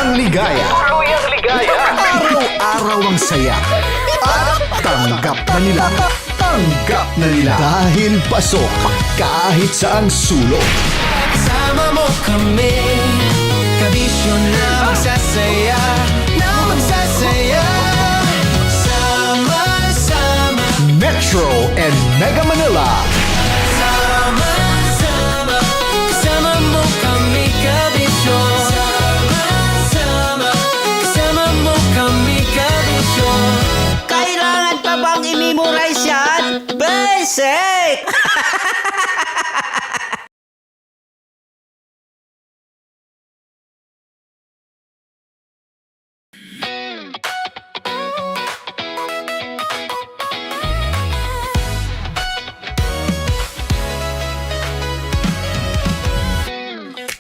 ang ligaya. Araw-araw ang saya. At tanggap na nila. Tanggap na nila. Dahil pasok kahit saang sulok. Sama mo kami, kabisyo na magsasaya, na magsasaya. Sama-sama Metro and Mega Manila. Sama-sama, kasama mo kami, kabisyo. Sama-sama, kasama mo kami, kabisyo. Kailangan pa bang i-memorize yan? Basic!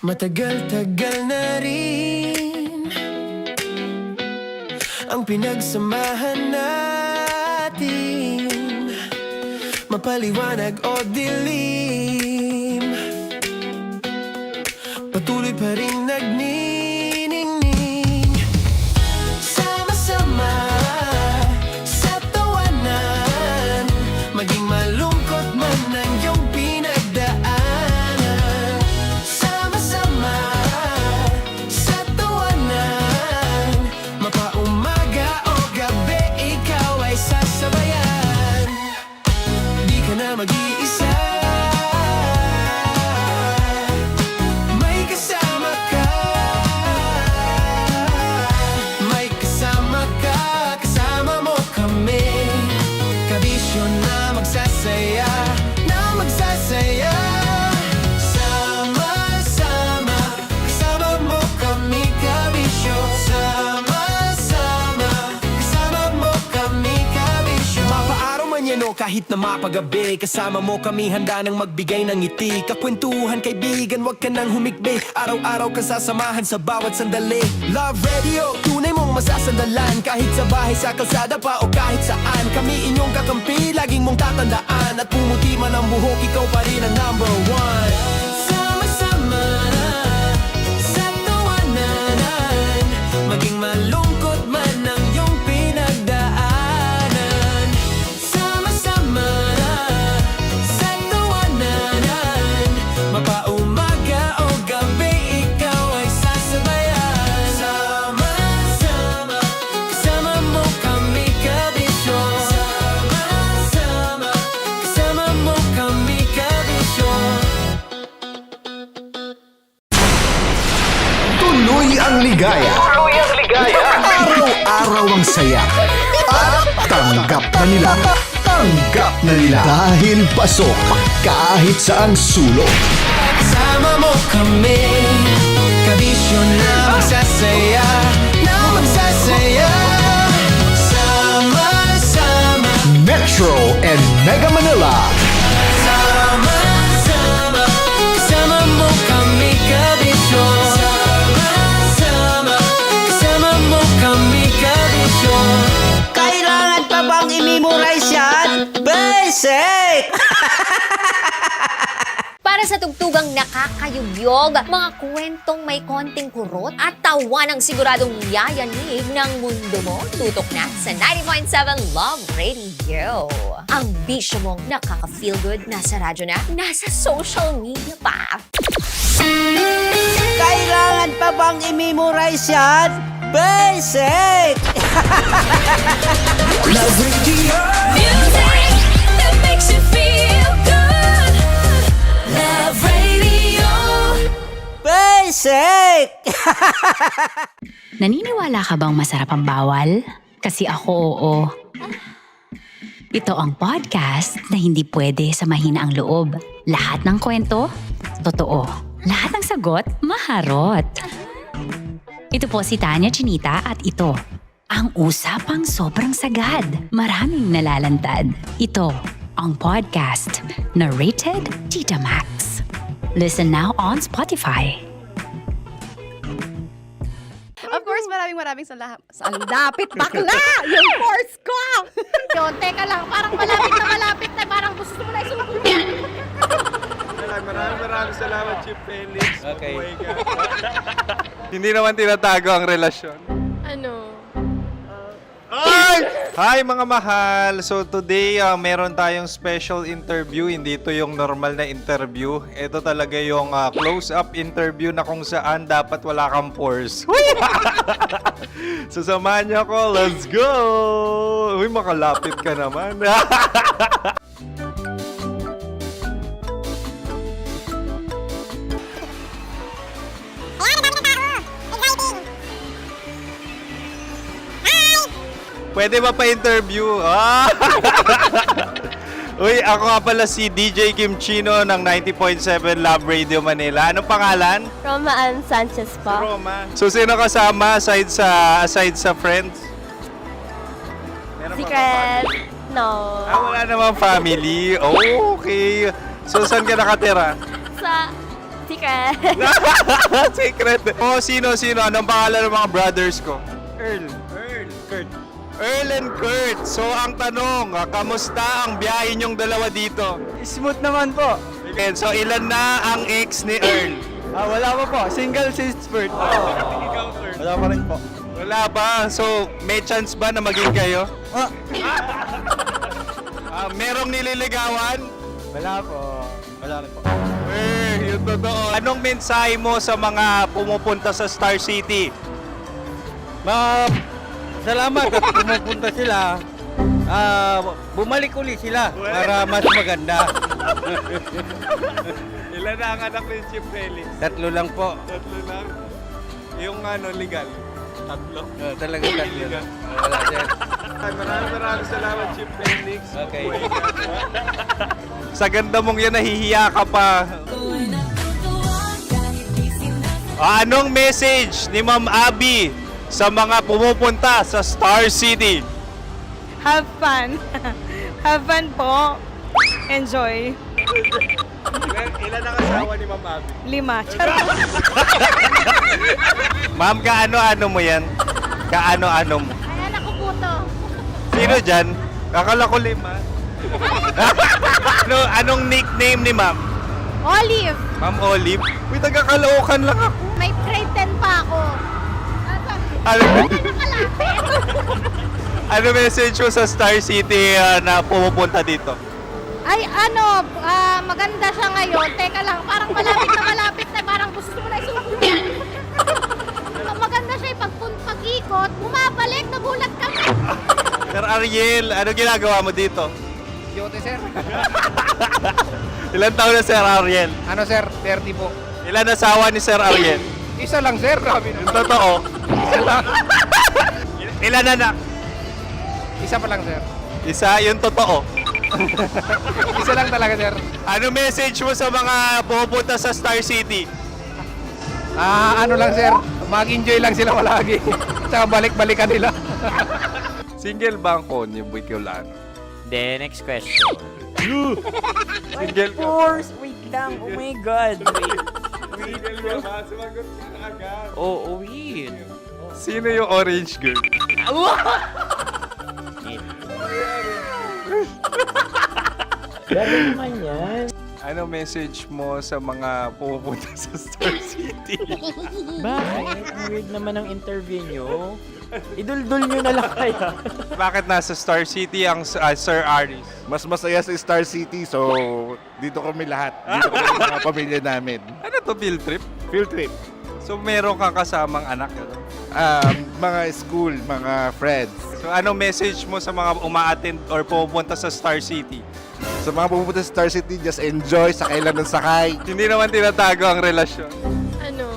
Matagal-tagal na rin ang pinagsamahan natin, mapaliwanag o dilim, patuloy pa rin nagniningning. Sama-sama sa tawanan, maging malungkot man ang iyong pinagdaanan. Sama-sama sa tawanan, mapaumaga o gabi, ikaw ay sasabayan. Di ka na mag-iisa, may kasama ka. May kasama ka, kasama mo kami, kabisyo na magsasaya, na magsasaya. Sama-sama, kasama mo kami, kabisyo. Sama-sama, kasama mo kami, kabisyo. Mapaaraw man yan o kahit na mapagabi, kasama mo kami, handa nang magbigay ng ngiti. Kakwentuhan, kaibigan, wag ka nang humikbi. Araw-araw ka sasamahan sa bawat sandali. Love Radio, tunay mong masasandalan. Kahit sa bahay, sa kalsada pa o kahit saan, kami inyong kakampi, laging mong tatandaan. At pumuti man ang buhok, ikaw pa rin ang number one. Sama-sama sa tawanan, maging malungkot man ang iyong pinagdaanan. Sama-sama sa tawanan, mapaumaga o gabi, ikaw ay sasabayan. Sama-sama, kasama mo kami, kabisyo. Sama-sama, kasama mo kami, kabisyo. Tuloy ang ligaya. Araw-araw ang saya. At tanggap na nila. Tanggap na nila. Dahil pasok kahit saang sulok. Sama mo kami, kabisyo na magsasaya, na magsasaya. Sama-sama, Metro and Mega Manila. sama-sama, kasama mo kami, kabisyo. Sama-sama, kasama mo kami, kabisyo. Kailangan pa bang i-memorize yan? Basic! Para sa tugtugang nakakayugyog, mga kwentong may konting kurot at tawa ng siguradong yayanig ng mundo mo, tutok na sa 90.7 Love Radio. Ang bisyo mong nakaka-feel good, nasa radyo na, nasa social media pa. Kailangan pa bang i-memorize yan? Basic! Love Radio. Music that makes you feel good. Love Radio. Basic! Naniniwala ka bang masarap ang bawal? Kasi ako oo. Ito ang podcast na hindi pwede sa mahina ang loob. Lahat ng kwento, totoo. Lahat ng sagot, maharot. Ito po si Tanya Chinita at ito, ang usapang sobrang sagad. Maraming nalalantad. Ito, ang podcast na rated Tita Max. Listen now on Spotify. Of course, maraming lapit bakla! Yung course ko! Yun, teka lang, parang malapit na, parang gusto mo na isumpong. Maraming salamat, Chief Felix. Okay. Mabuhay ka. Hindi naman tinatago ang relasyon. Ano? Ay! Hi mga mahal! So today, meron tayong special interview. Hindi ito yung normal na interview. Ito talaga yung close-up interview na kung saan dapat wala kang pores. So samahan niyo ako. Let's go! Uy, makalapit ka naman. Pwede ba pa-interview? Ah! Uy, ako nga pala si DJ Kim Chino ng 90.7 Love Radio Manila. Anong pangalan? Roma Ann Sanchez po. Roma. So, sino kasama aside sa friends? Meron ba Secret. family? No. Wala namang family. Oh, okay. So, saan ka nakatira? Sa Secret. Secret. Oh, sino? Anong pangalan ng mga brothers ko? Kurt. Earl and Kurt. So, ang tanong, kamusta ang biyahe niyong dalawa dito? Smooth naman po. And so, ilan na ang ex ni Earl? Wala pa po. Single since birth. Wala pa rin po. Wala pa. So, may chance ba na maging kayo? Merong nililigawan? Wala po. Wala rin po. Yung totoo. Anong mensahe mo sa mga pumupunta sa Star City? Salamat at pumupunta sila. Bumalik uli sila para mas maganda. Ilan na ang anak ni Chief Felix? 3 lang po. 3 lang? Yung legal? 3? Talaga 3 lang. Wala sir. Maraming salamat, Chief Felix. Okay. Mabuhay ka. Sa ganda mong yan, nahihiya ka pa. Anong message ni Ma'am Abby sa mga pumupunta sa Star City? Have fun. Have fun po. Enjoy. Ilan ang asawa ni Ma'am Abby? 5. Charot. Ma'am, kaano-ano mo yan? Kaano-ano mo? Ay, anak ko po to. Sino dyan? Kakala ko 5. Anong nickname ni Ma'am? Olive. Ma'am Olive? Uy, taga-Caloocan lang ako. May grade 10 pa ako. Ano message mo sa Star City na pumupunta dito? Ay, maganda siya ngayon. Teka lang, parang malapit na, parang gusto mo na isuot. Maganda siya, pag-ikot, bumabalik, nagulat kami. Sir Ariel, ano ginagawa mo dito? Yote sir. Ilan taon na Sir Ariel? Ano sir? 30 po. Ilan asawa ni Sir Ariel? Isa lang sir. Grabe Yung totoo. Isa lang. Ilan anak? Isa pa lang sir. Isa, yung totoo. Isa lang talaga sir. Ano message mo sa mga pumupunta sa Star City? Ano lang sir. Mag-enjoy lang sila palagi. Tsaka balik-balikan nila. Single ba ang Connie Bicolano? Then, next question. Single ka? course! Wait lang. Oh my God. Single ka ba? Sumagot ka na agad. Oh, wait. Sino yung orange girl? Grabe naman yan. Ano message mo sa mga pumupunta sa Star City? Bakit? Ang weird naman ang interview nyo. Idul-dul nyo na lang kaya. Bakit nasa Star City ang Sir Aris? Mas masaya sa Star City, so dito kami lahat. Dito kami mga pamilya namin. Ano to, field trip? Field trip. So meron kang kasamang anak? Ano? Mga school, mga friends. So ano message mo sa mga uma-attend or pumupunta sa Star City? Sa mga pumunta sa Star City, just enjoy, sakay lang ng sakay. Hindi naman tinatago ang relasyon. Ano?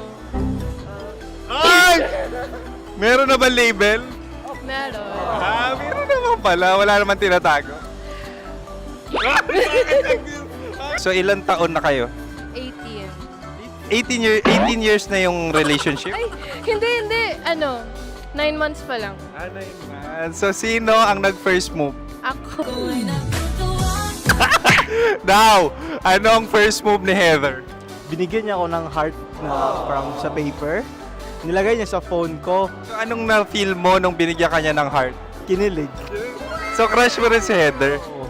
Ay! Meron na ba label? Meron. Meron naman pala. Wala naman tinatago. So ilan taon na kayo? 18. 18 years na yung relationship? Ay, hindi. 9 months pa lang. Ano yun? So sino ang nag-first move? Ako. Now, anong first move ni Heather? Binigyan niya ako ng heart na from sa paper. Nilagay niya sa phone ko. So anong na-feel mo nung binigyan ka niya ng heart? Kinilig. So crush mo rin si Heather? Oo.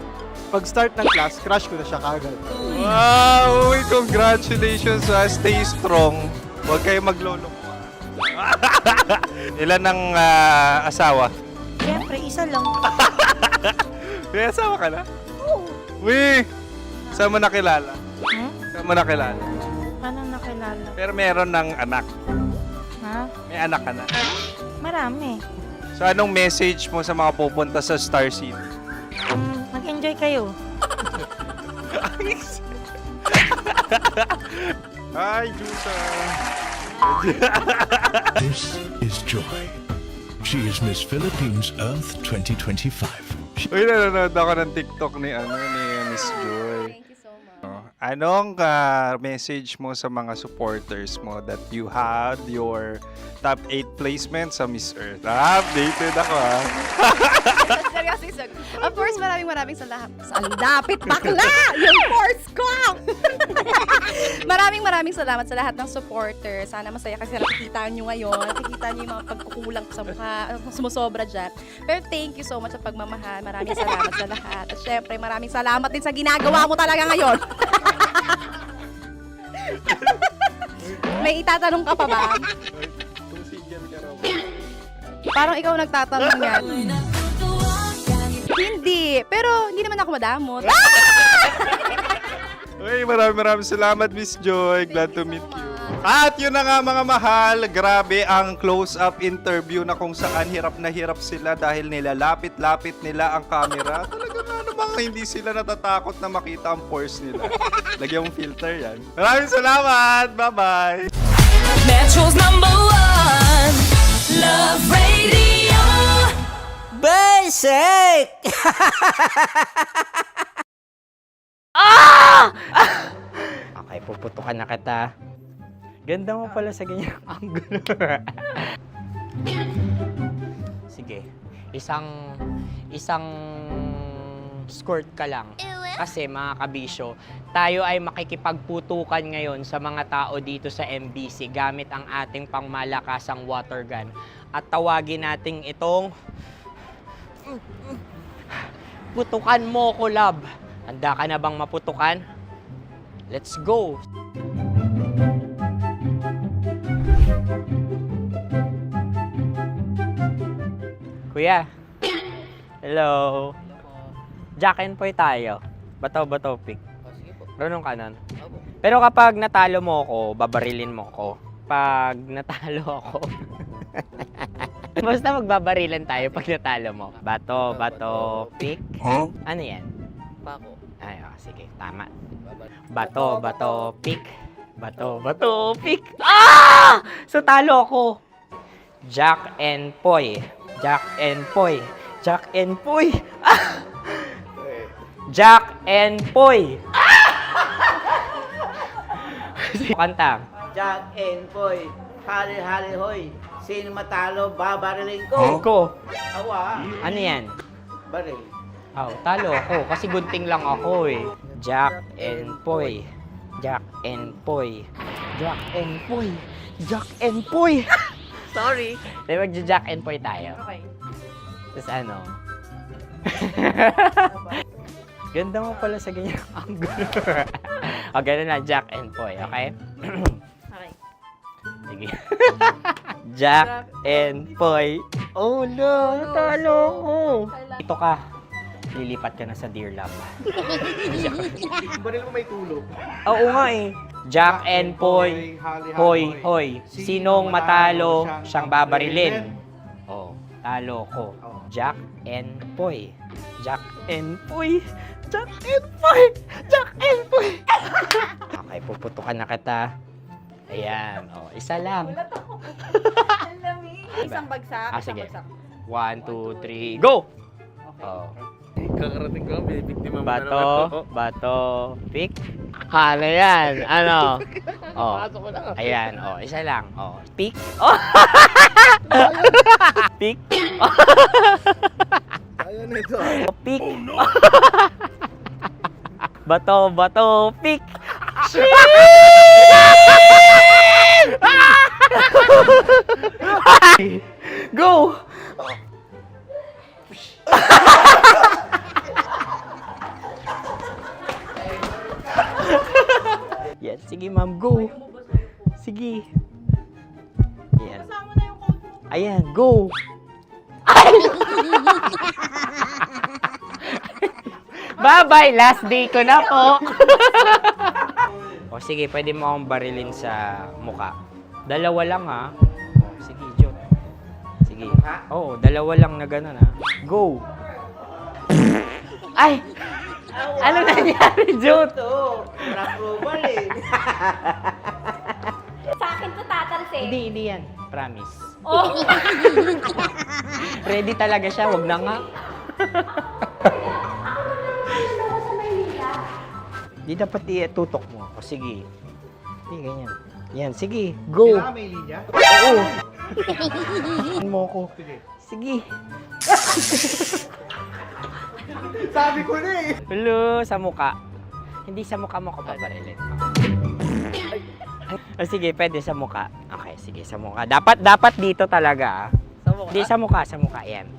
Pag start ng class, crush ko na siya kagad. Wow! Uy, congratulations! Stay strong. Huwag kayo maglolo. Ilan ang asawa? Siyempre, isa lang. May asawa ka na? Uy! Saan mo nakilala? Saan mo nakilala? Paano nakilala? Pero meron ng anak. Ha? May anak ka na. Marami. So anong message mo sa mga pupunta sa Star City? Mag-enjoy kayo. Hi, Jusa! This is Joy. She is Miss Philippines Earth 2025. Uy, nanonood ako ng TikTok ni Miss Joy. Thank you so much. Anong message mo sa mga supporters mo that you had your top 8 placement sa Miss Earth? Updated ako Seryoso, of course, maraming salamat. Ang lapit bakla! Yung course ko! maraming salamat sa lahat ng supporter. Sana masaya kasi nakikita nyo ngayon. Nakikita nyo yung mga pagkukulang ko sa mukha, sumusobra dyan. Pero thank you so much sa pagmamahal. Maraming salamat sa lahat. At syempre, maraming salamat din sa ginagawa mo talaga ngayon. May itatanong ka pa ba? Parang ikaw nagtatanong yan. Hindi. Pero hindi naman ako madamot. Uy, maraming salamat, Miss Joy. Glad to meet you. At yun na nga mga mahal, grabe ang close-up interview na kung saan hirap na hirap sila dahil nilalapit-lapit nila ang camera. Talaga nga namang hindi sila natatakot na makita ang pores nila. Lagyan mong filter yan. Maraming salamat! Bye-bye! Metro's #1 Love Radio. Basic! Okay, puputukan na kita. Ganda mo pala sa ganyang angulo. Sige, isang skirt ka lang. Kasi mga kabisyo, tayo ay makikipagputukan ngayon sa mga tao dito sa MBC gamit ang ating pangmalakasang water gun. At tawagin natin itong putukan mo ko, love. Handa ka na bang maputukan? Let's go! Kuya. Hello. Jack and Poy tayo. Bato-bato pick. Runong kanan. Pero kapag natalo mo ako, babarilin mo ako. Pag natalo ako, basta magbabarilan tayo pag natalo mo. Bato, pick. Huh? Ano yan? Pako. Ay, sige, tama. Bato, pick. Bato, pick. Ah! So talo ako. Jack and Poy. Jack and Poy. Jack and Poy. Ah! Jack and Poy. Kanta. Jack and Poy, hali-hali hoy. Sino matalo, babariling Ko. Awa, Ano yan? baril. Oh, talo ako kasi gunting lang ako eh. Jack and Poy. Jack and Poy. Jack and Poy. Jack and Poy. Sorry. Di ba Jack and Poy tayo? Okay. Tapos ano? Ganda mo pala sa ganyang angulo. O, ganun na, Jack and Poy, okay? Okay. Sige. Jack and Poy. Oh no, natalo ko. Ito ka. Lilipat ka na sa Dear Love. Baril mo may tulog. Oo nga eh. Jack and Poy. Hoy. Sinong matalo, siyang babarilin. Oh, talo ko. Jack and Poy. Jack and Poy. Jack and Poy. Jack and Poy. Okay, puputukan na kita. Ayan. Oh, isa lang. Isang bagsak. Sige. 1, 2, 3, go! Oh. Kakarating ko, binibiktima mo na naman Bato, bato, pick. Ano yan? Ano? Oh. Ayan, oh, isa lang. Oh, pick. Oh. Pick. Ayaw na ito. Oh, pick. Bato, bato, pick. Go! Ayan. Ayan, go! Bye-bye! Last day ko na po! O sige, pwede mo akong barilin sa muka. Dalawa lang ha. O, sige, Jot. Sige. Oo, dalawa lang na gano'n ha. Go! Ay! Ano nangyari, Jot? Approval eh. Sa akin to tatalsik. Hindi yan. Promise. Oh. Ready talaga siya, wag na nga. Di dapat itutok mo. O sige. Hindi, ganyan. Yan, sige. Go. Kailangan may linya? Oo. mo ko. Sige. Sabi ko na eh. Hello, sa muka. Hindi sa muka mo ko paparilin. O sige, pwede sa muka. Okay, sige, sa muka. Dapat dito talaga. Sa mukha? Hindi, sa muka. Yan.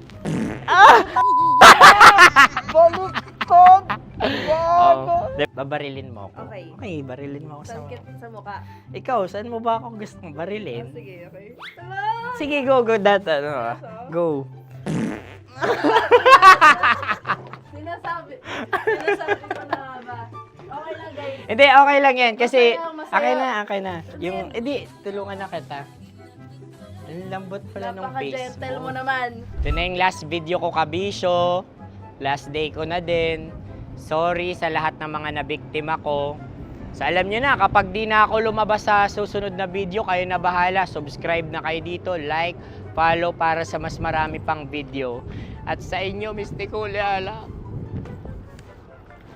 Baluktot! Oh, babarilin mo ako. Okay. Okay, barilin mo ako sa Saan kit sa mukha? Ikaw, saan mo ba ako gustong barilin? Sige, okay. Sige, go. Go. Sinasabi ko na ba? Okay lang, guys. Hindi, okay lang yan. Kasi, Masaya. okay na. Yung, hindi, tulungan na kita. Ang lambot pala ng face Napaka-gentle mo. mo naman. Ito na yung last video ko, kabisyo. Last day ko na din. Sorry sa lahat ng mga nabiktima ko. So alam nyo na, kapag di na ako lumabas sa susunod na video, kayo na bahala. Subscribe na kayo dito, like, follow para sa mas marami pang video. At sa inyo, Mistiko Leala.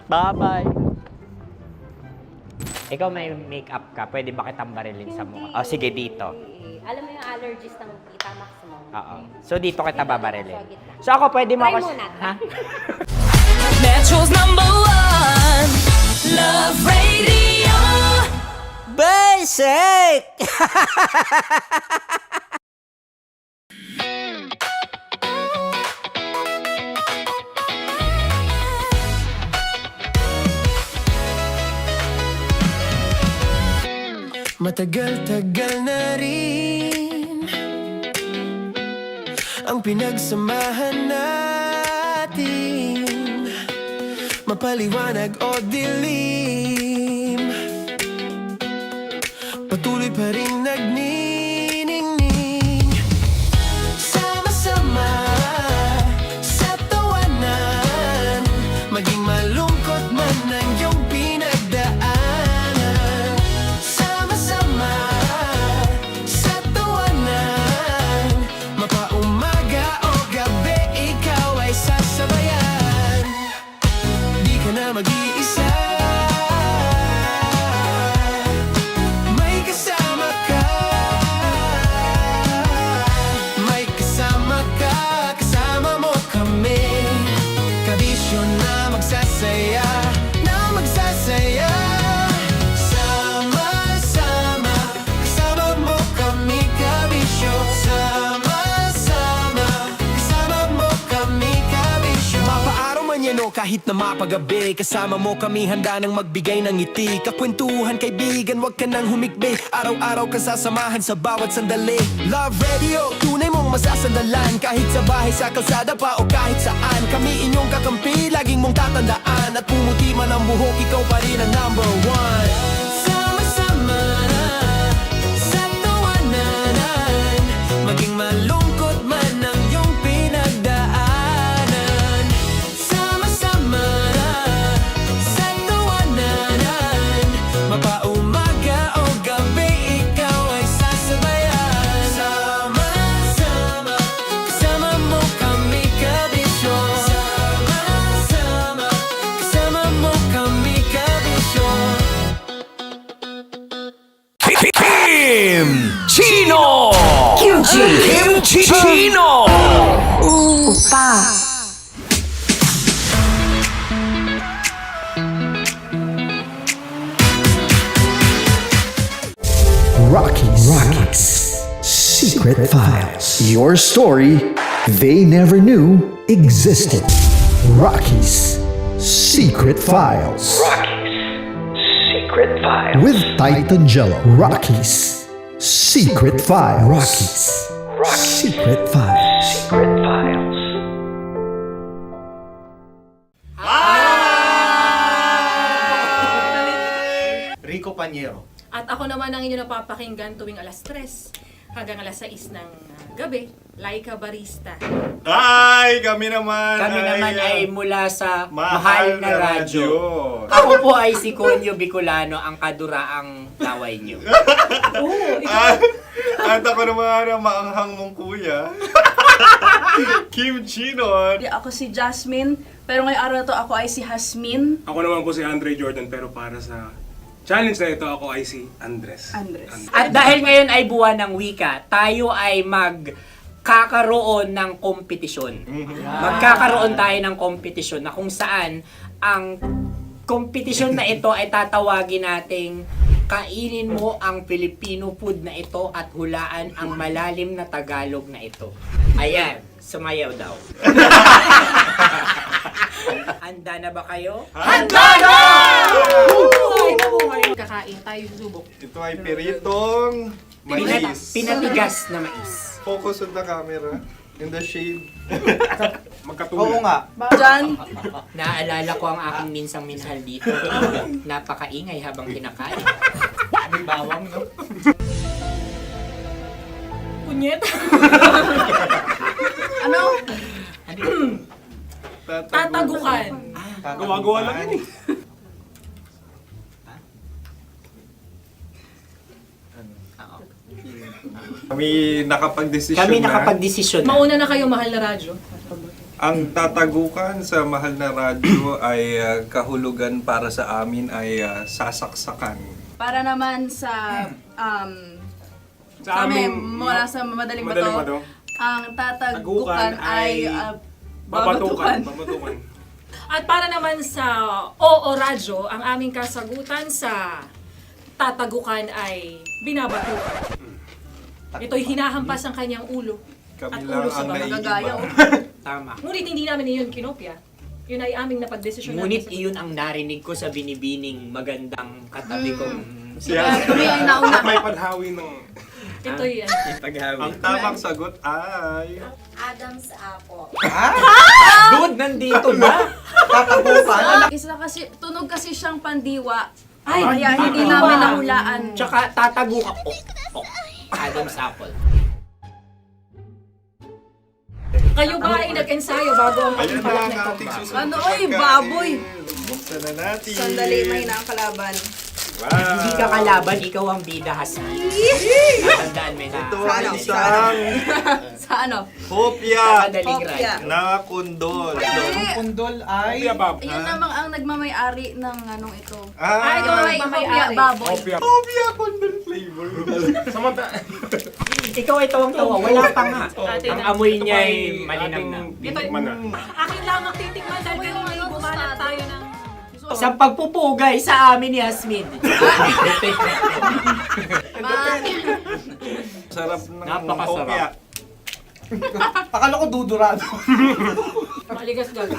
Bye-bye. Ikaw may makeup ka, pwede ba kitang barilin sa mukha? Oh, sige, dito. Alam mo yung allergies ng Tita Max mo. Oo. So dito kita babarilin. So ako pwede mo Try ako... muna. Ha? Metro's number one. Love Radio. Basic! Matagal-tagal na rin ang pinagsamahan natin, mapaliwanag o dilim, patuloy pa rin nagniningning. Sama-sama sa tawanan, maging malungkot man ang iyong pinagdaanan. Sama-sama sa tawanan, mapaumaga o gabi, ikaw ay sasabayan. Di ka na mag-iisa, may kasama ka. May kasama ka, kasama mo kami. Kabisyo na magsasaya, na magsasaya. Sama-sama, kasama mo kami, kabisyo. Sama-sama, kasama mo kami, kabisyo. Mapaaraw man yan o kahit na mapagabi, kasama mo kami, handa nang magbigay ng ngiti. Kakwentuhan, kaibigan, wag ka nang humikbi. Araw-araw ka sasamahan sa bawat sandali. Love Radio, tunay mong masasandalan. Kahit sa bahay, sa kalsada pa o kahit saan, kami inyong kakampi, laging mong tatandaan. At pumuti man ang buhok, ikaw pa rin ang number one. Sama-sama sa tawanan, maging malungkot man ang iyong pinagdaanan. Sama-sama sa tawanan, mapaumaga o gabi, ikaw ay sasabayan. Sama-sama, kasama mo kami, kabisyo. Sama-sama, kasama mo kami, kabisyo. Chino! Kimchi Chino! Rockies Secret Files. Your story they never knew existed. Rockies Secret Files. With Titan Jello. Rockies Secret Files. Rockies Secret Files. Rico Panyero. At ako naman ang inyo napapakinggan tuwing alas 3 hanggang alas 6 ng gabi, Laika Barista. Hi! Kami naman Kami naman ay mula sa Mahal na Radyo. Ako Ako po ay si Conyo Bicolano, ang kaduraang laway niyo. At ako naman ang maanghang mong kuya. Kim Chinon. Ako si Jasmine, pero ngayong araw na to ako ay si Hasmin. Ako naman po si Andre Jordan, pero para sa challenge na ito, ako ay si Andres. At dahil ngayon ay buwan ng wika, tayo ay magkakaroon ng kompetisyon. Magkakaroon tayo ng kompetisyon na kung saan ang kompetisyon na ito ay tatawagin nating kainin mo ang Filipino food na ito at hulaan ang malalim na Tagalog na ito. Ayan, sumayaw daw. Handa na ba kayo? Handa na! Kakain tayo subok. Ito ay piritong mais. Pinatigas na mais. Focus on the camera. In the shade. Magkatulad. Oo nga. Diyan. Naaalala ko ang aking minsang minahal dito. Napakaingay habang kinakain. May bawang, no? Punyet. Ano? Tatagukan. Gawa-gawa lang yun eh. Kami nakapag-desisyon Kami na. nakapag-desisyon na. Mauna na kayo, Mahal na Radyo. Ang tatagukan sa Mahal na Radyo ay kahulugan para sa amin ay sasaksakan. Para naman sa Sa amin, mula sa madaling madaling bato, bato. ang tatagukan Tagukan ay Babatukan. babatukan. At para naman sa Oo Radyo, ang aming kasagutan sa tatagukan ay binabatukan. Ito'y hinahampas ang kanyang ulo. Kami At lang ulo sa ang Nagagaya. naiiba. Tama. Ngunit hindi namin iyon kinopya. Yun ay aming napagdesisyon Ngunit iyon ang narinig ko sa binibining magandang katabi kong Kami ay nauna. May panhawi ng... Ito'y Ang tamang sagot ay... Adam's apple. Dude, nandito ba? Isa kasi, tunog kasi siyang pandiwa. Ay, Kaya hindi pandiwa. namin nahulaan. Tsaka tatagukan. Adam's apple. Kayo ba ay nag-ensayo bago ang Ayan na pagpalat ang ng ating tomba? susunod Ano, na oy, pagkain. baboy. Buksan na natin. Sandali, may na ang kalaban. Wow. Hindi ka kalaban, ikaw ang bida, Hasmin. Natandaan mo na. Ito ay isang Sa ano? hopya Madaling Hopya. radyo. na kundol. Pundol ay... Hopya bab. Yun namang ang nagmamay-ari ng anong ito. Ah, ito ay Hopya, mamay-ari. baboy. Hopya. hopya kundol flavor. Ikaw ay tawang-tawa, wala pa nga. Atin Ang na. amoy niya ay malinam na. Titikman na. Akin lamang titikman dahil kayo ay bumanat tayo ng... Sa pagpupugay sa amin ni Hasmin. Sarap ng Napakasarap. hopya. Akala ko dudurado. Maligas gaga.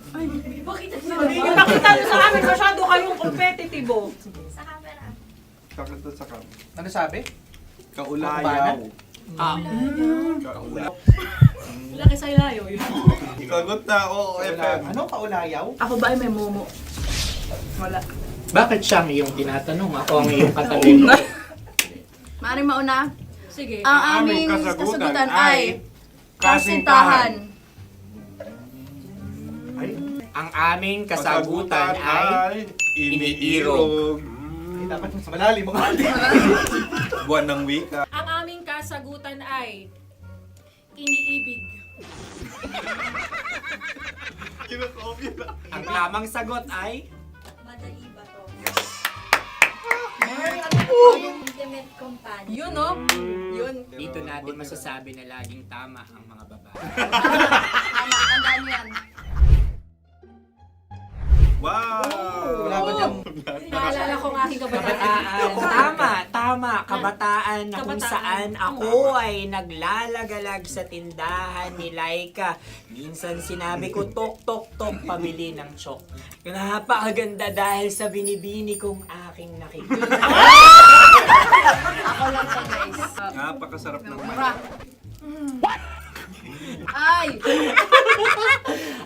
Ay, bakit yung nakita nyo sa amin, masyado kayong competitive. Sakit to sa kam. Ano sabi? Kaulayaw. Laki sa ilayo yun. Sagot na, oo, FM. Ano kaulayaw? Ako ba ay may momo? Wala. Bakit siya ang iyong tinatanong? Ako ang iyong katabi. Maaaring mauna. Sige. Ang aming kasagutan ay kasintahan. Ang aming kasagutan ay iniirog. Dapat mas malalim mo ka. Buwan ng wika. Ang aming kasagutan ay iniibig. Kinakopya na. Ang tamang sagot ay Madali ba to? Intimate companion. Yun, no? Yun. dito natin masasabi na laging tama ang mga babae. Tama, tandaan mo yan. Wow! Wala ba dyan? Naalala ko ang aking kabataan. Tama, kabataan na kung Kabataan. saan ako ay naglalagalag sa tindahan ni Laika. Minsan sinabi ko, tok, tok, tok, pabili ng chok. Napakaganda dahil sa binibini kong aking nakikita. napakasarap ng Mura. Ay!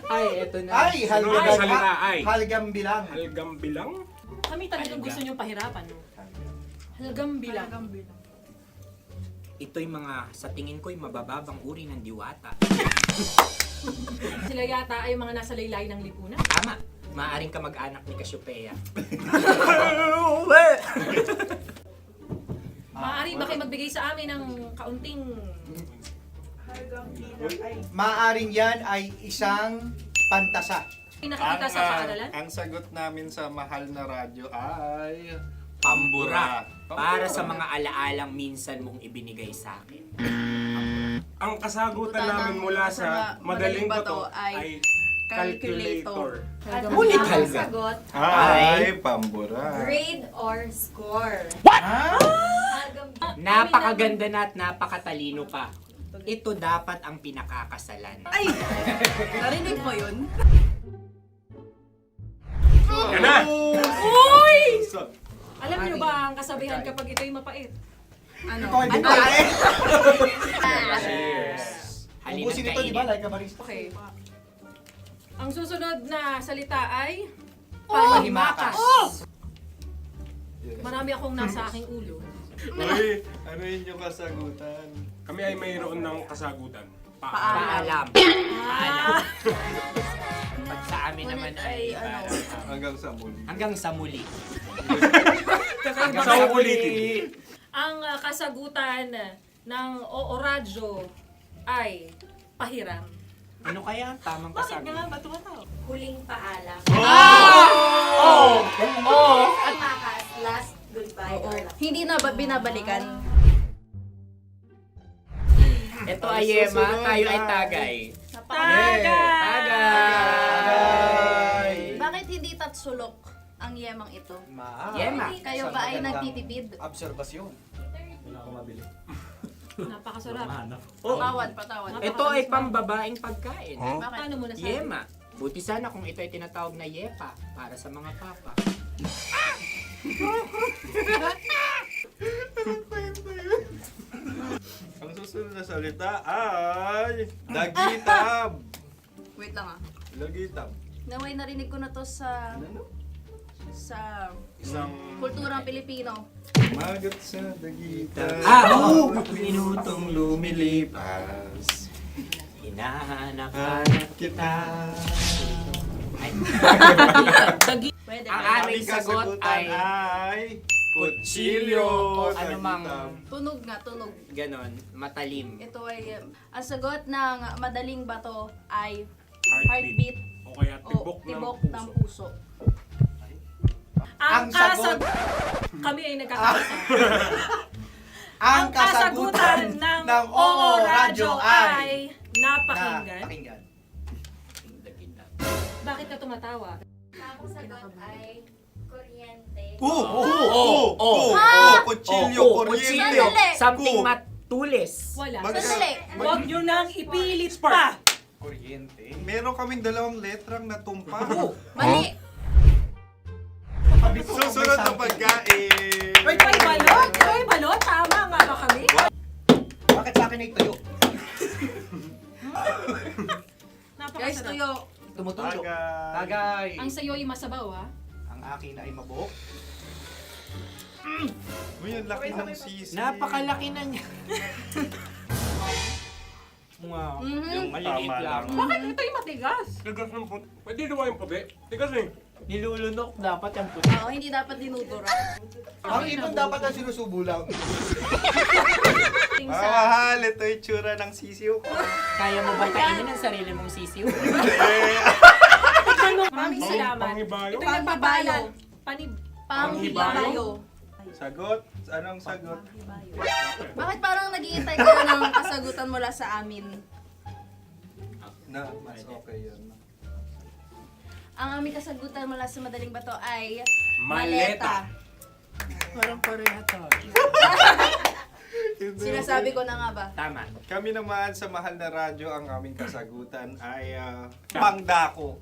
Ay, eto na. Ay, salita, ay. Halgam bilang. Halgam bilang? Kami talagang gusto niyong pahirapan, no? Halagang bilang. Ito'y mga, sa tingin ko'y mabababang uri ng diwata. Sila yata ay mga nasa laylay ng lipunan. Tama. Maaring ka mag-anak ni Cassiopeia. Maaari ba kayo magbigay sa amin ng kaunting... Maaring yan ay isang pantasa. Nakikita sa paaralan? Ang sagot namin sa mahal na radyo ay... Pambura. Para sa mga alaalang minsan mong ibinigay sa akin. Ang kasagutan namin mula sa madaling bato ay calculator. Ulit halga. Sagot, Ay, pambura. grade or score. Napakaganda na at napakatalino pa. Ito dapat ang pinakakasalan. Ay! Narinig mo yun? Yan na! Uy! Alam niyo ba ang kasabihan kapag ito'y mapait? Ano? Cheers! Halina't Ubusin ito, di ba? kainin. Like a barista. Okay. Ang susunod na salita ay panghimakas. Marami akong nasa aking ulo. Uy, ano yun yung kasagutan? Kami ay mayroon ng kasagutan. Paalam. Paalam. Pag sa amin naman ay Hanggang sa muli. hanggang sa muli. Sa uulitin. Ang kasagutan ng Oo Radyo ay pahiram. Ano kaya ang tamang kasagutan? Huling paalam. Oh! Pangmakas, last goodbye or last. Hindi na ba binabalikan? Ito ay Yema, tayo ay Tagay. Tagay! Bakit hindi tatsulok ang yemang ito? Yema. Kayo ba ay nagtitipid? Obserbasyon. Napakasarap. Patawad. Ito ay pambabaeng pagkain. Bakit? Paano mo nasabi? Yema. Buti sana kung ito ay tinatawag na yepa para sa mga papa. Ang susunod na salita ay... Dagitab! Wait lang ah. Dagitab. Naway narinig ko na to sa Isang... kulturang Pilipino. Magat sa dagitab. Oo! Minutong lumilipas. Hinahanap-hanap kita. Ay. Pwede Ang ba? aming sagot ay kutsilyo o anumang Tunog nga, tunog. ganon, matalim. Ito ay, ang sagot ng madaling bato ay Heartbeat. heartbeat O kaya o tibok ng puso. Ang kasagutan... Kami ay nagkakasa. Ang kasagutan ng Oo Radyo ay napakinggan. Pakinggan. Bakit ka tumatawa? Ang sagot ay kuryente. Kutsilyo, kuryente. Sandali. Something matulis. Wala. Sandali. Huwag nyo nang ipilit pa. Kuryente. Meron kaming dalawang letrang natumpa. Mali. Susunod na pagkain. May balot? May balot? Tama nga ba kami? Bakit sa akin ay tuyo? Guys, Napakasarap. tuyo. Tumutulo. Tagay. Tagay. Ang sayo ay masabaw, ha? Ang akin ay mabuhok. Uy, ang laki ng sisi. Napakalaki na niya. Wow. Yung maliliit Tama lang. lang. Bakit ito'y matigas? Tigas ng puti. Pwede naman yung puti. Tigas eh. Nilulunok dapat yung puti. Oo, hindi dapat dinudura. Ang ibon dapat ang sinusubo lang. Sa... Mahal, ito yung tsura ng sisiw ko. Kaya mo ba kainin ang sarili mong sisiw? Maraming salamat. Panghibayo. Ito'y nagpapaalam. Panghibayo. Sagot? Anong sagot? Bakit parang nag-iintay kayo ng kasagutan mula sa amin? Na, mas okay yun. Ang aming kasagutan mula sa madaling bato ay Maleta. Parang pareha tayo. Sinasabi ko na nga ba? Tama. Kami naman sa mahal na radyo, ang aming kasagutan ay pangdako.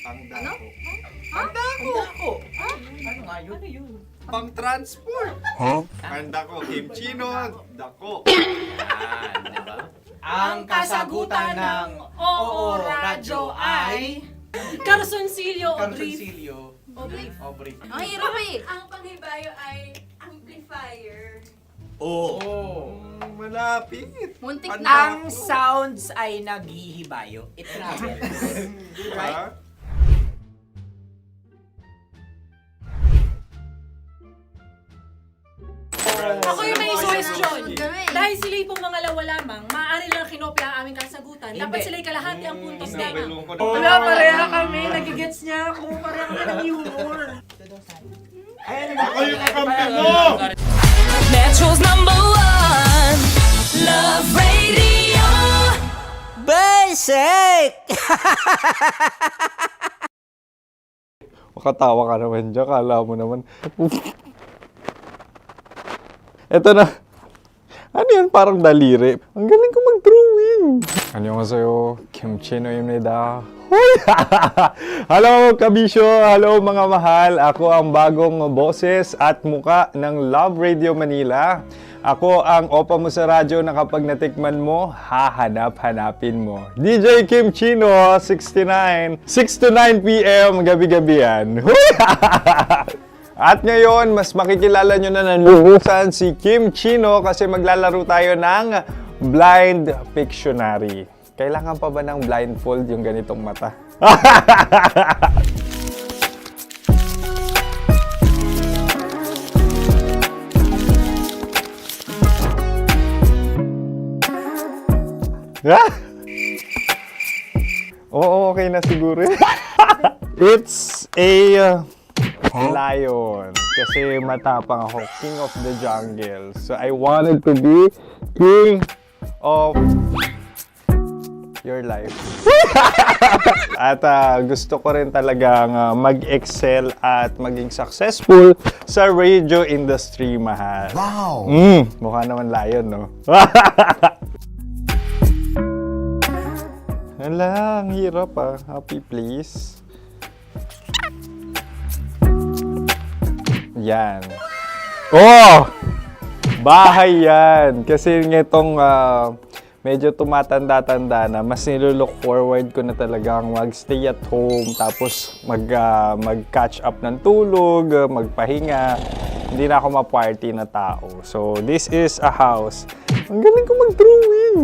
Pangdako. Pangdako! Ano nga yun? Ano yun? Pang transport. Ang dako, kimchi no, dako. Yan, diba? Ang kasagutan ng Oo Radyo ay Carsoncillo Obrief. Ang hirap eh. Ang panghibayo ay amplifier. Malapit. Muntik Ang na. Ang sounds ay naghihibayo. It travels. Diba? Ako yung may question. Kami. Dahil sila'y pong mga lawa lamang, maaari lang kinopya ang aming kasagutan. Dapat sila'y kalahati ang puntos din. Wala, pareha kami. Nagigets niya ako. Pareha kami ng humor. Ako yung kakampi mo! Metro's #1 Love Radio. Basic! Makatawa ka naman dyan. Kala mo naman. Eto na. Ano yan? Parang daliri. Ang galing ko mag-drawing. 안녕하세요. 김치노입니다. Hello, kabisyo! Hello, mga mahal! Ako ang bagong boses at muka ng Love Radio Manila. Ako ang opa mo sa radyo na kapag natikman mo, hahanap-hanapin mo. DJ Kim Chino, 69. 6 to 9 p.m. gabi-gabi yan. At ngayon, mas makikilala nyo na ng lubusan si Kim Chino kasi maglalaro tayo ng Blind Pictionary. Kailangan pa ba ng blindfold yung ganitong mata? Oo, okay na siguro. It's a lion. Kasi matapang ako. King of the jungle. So I wanted to be king of your life. At gusto ko rin talagang mag-excel at maging successful sa radio industry, mahal. Wow! Mukha naman lion, no? Hala, ang hirap Happy, please. Yan. Oh! Bahay yan. Kasi nitong medyo tumatanda-tanda na, mas nilook forward ko na talagang mag-stay at home, tapos mag-catch up ng tulog, magpahinga. Hindi na ako ma-party na tao. So, this is a house. Ang galing ko mag-drawing!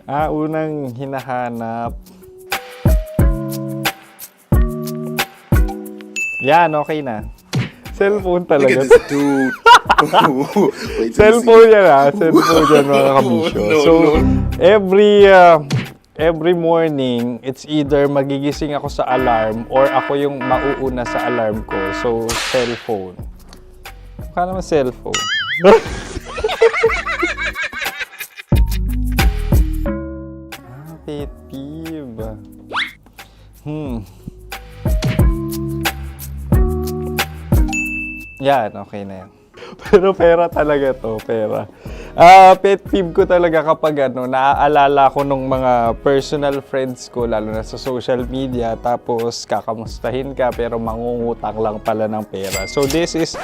Unang hinahanap. Yan, okay na. Cellphone talaga. dude. Cellphone yan Cellphone yan, mga kabisyo. So, every morning, it's either magigising ako sa alarm or ako yung mauuna sa alarm ko. So, cellphone. Mukha naman cellphone. Pet peeve. Yan, okay na yan. Pero pera talaga to, pera. Pet peeve ko talaga kapag naaalala ko nung mga personal friends ko, lalo na sa social media, tapos kakamustahin ka pero mangungutang lang pala ng pera. So this is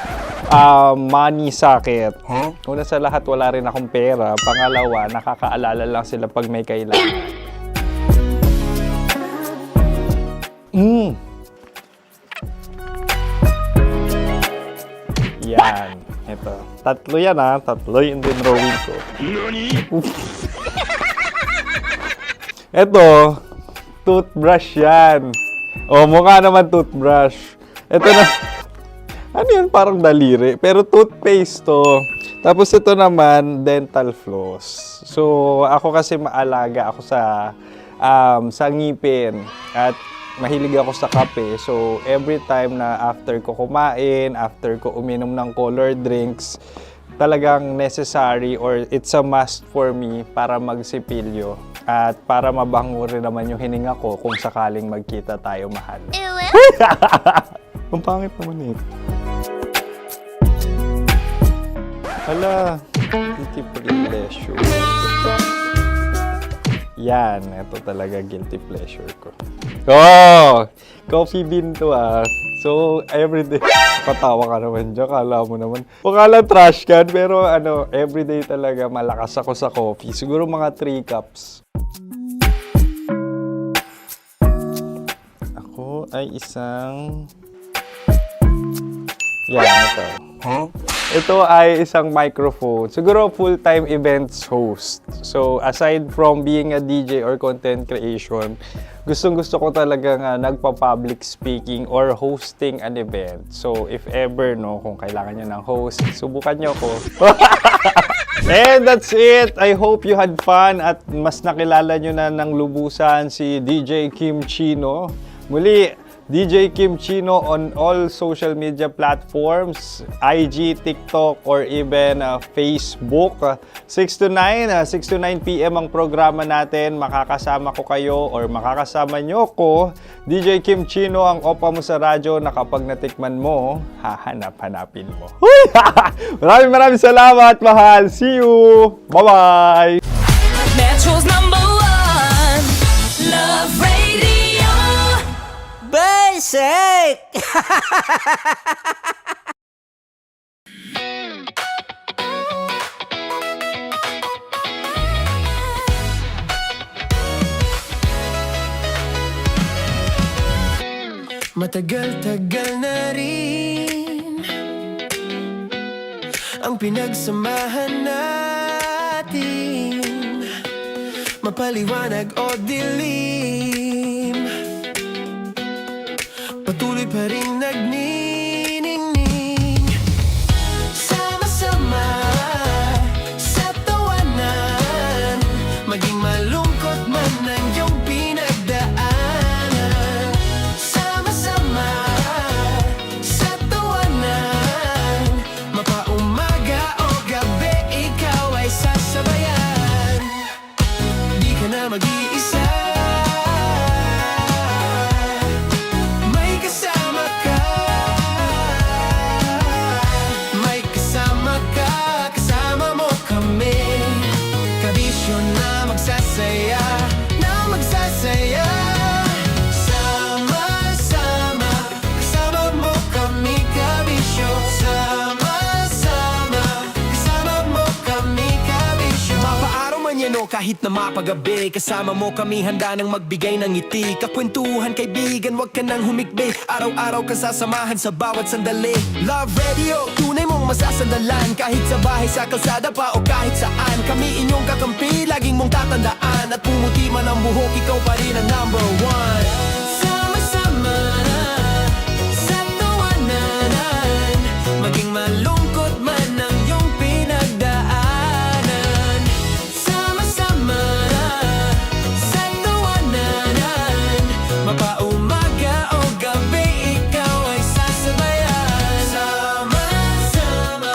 money sakit. Una sa lahat, wala rin akong pera. Pangalawa, nakakaalala lang sila pag may kailangan. Yan. Ito. Tatlo yan Tatlo yung dinrawing ko. Ito. Toothbrush yan. Mukha naman toothbrush. Ito na. Ano yan? Parang daliri. Pero toothpaste to. Tapos ito naman, dental floss. So, ako kasi maalaga ako sa ngipin. At mahilig ako sa kape. So, every time na after ko kumain, after ko uminom ng colored drinks, talagang necessary or it's a must for me para magsipilyo. At para mabango rin naman yung hininga ko kung sakaling magkita tayo, mahal. Ang pangit naman ito. Hala, guilty pleasure. Yan, ito talaga guilty pleasure ko. Oh, coffee bean to So, everyday. Patawa ka naman dyan. Kala mo naman. Pakala trash can, pero everyday talaga malakas ako sa coffee. Siguro mga 3 cups. Ako ay isang... Yan, ito. Ito ay isang microphone. Siguro full-time events host. So, aside from being a DJ or content creation, gustong-gusto ko talaga nga nagpa-public speaking or hosting an event. So, if ever, kung kailangan nyo ng host, subukan nyo ko. And that's it. I hope you had fun at mas nakilala nyo na ng lubusan si DJ Kim Chino. Muli, DJ Kim Chino on all social media platforms, IG, TikTok, or even Facebook. 6 to 9 p.m. ang programa natin. Makakasama ko kayo or makakasama nyo ko. DJ Kim Chino, ang opa mo sa radyo na kapag natikman mo, hahanap-hanapin mo. Maraming salamat, mahal. See you! Bye-bye! Metro's #1 Love Radio. Basic! Matagal-tagal na rin ang pinagsamahan natin, mapaliwanag o dilim, patuloy pa rin nagniningning. Sama-sama sa tawanan, maging malungkot man ang iyong pinagdaanan. Sama-sama sa tawanan, mapaumaga o gabi, ikaw ay sasabayan. Di ka na mag-iisa, may kasama ka. May kasama ka, kasama mo kami. Kabisyo na magsasaya, na magsasaya. Sama-sama, kasama mo kami, kabisyo. Sama-sama, kasama mo kami, kabisyo. Mapaaraw man yan o kahit na mapagabi, kasama mo kami, handa nang magbigay ng ngiti. Kakwentuhan, kaibigan, wag ka nang humikbi. Araw-araw ka sasamahan sa bawat sandali. Love Radio, tunay mong masasandalan. Kahit sa bahay, sa kalsada pa o kahit saan, kami inyong kakampi, laging mong tatandaan. At pumuti man ang buhok, ikaw pa rin ang #1. Sama-sama sa tawanan, maging malungkot man ang iyong pinagdaanan. Sama-sama sa tawanan, mapaumaga o gabi, ikaw ay sasabayan. Sama-sama,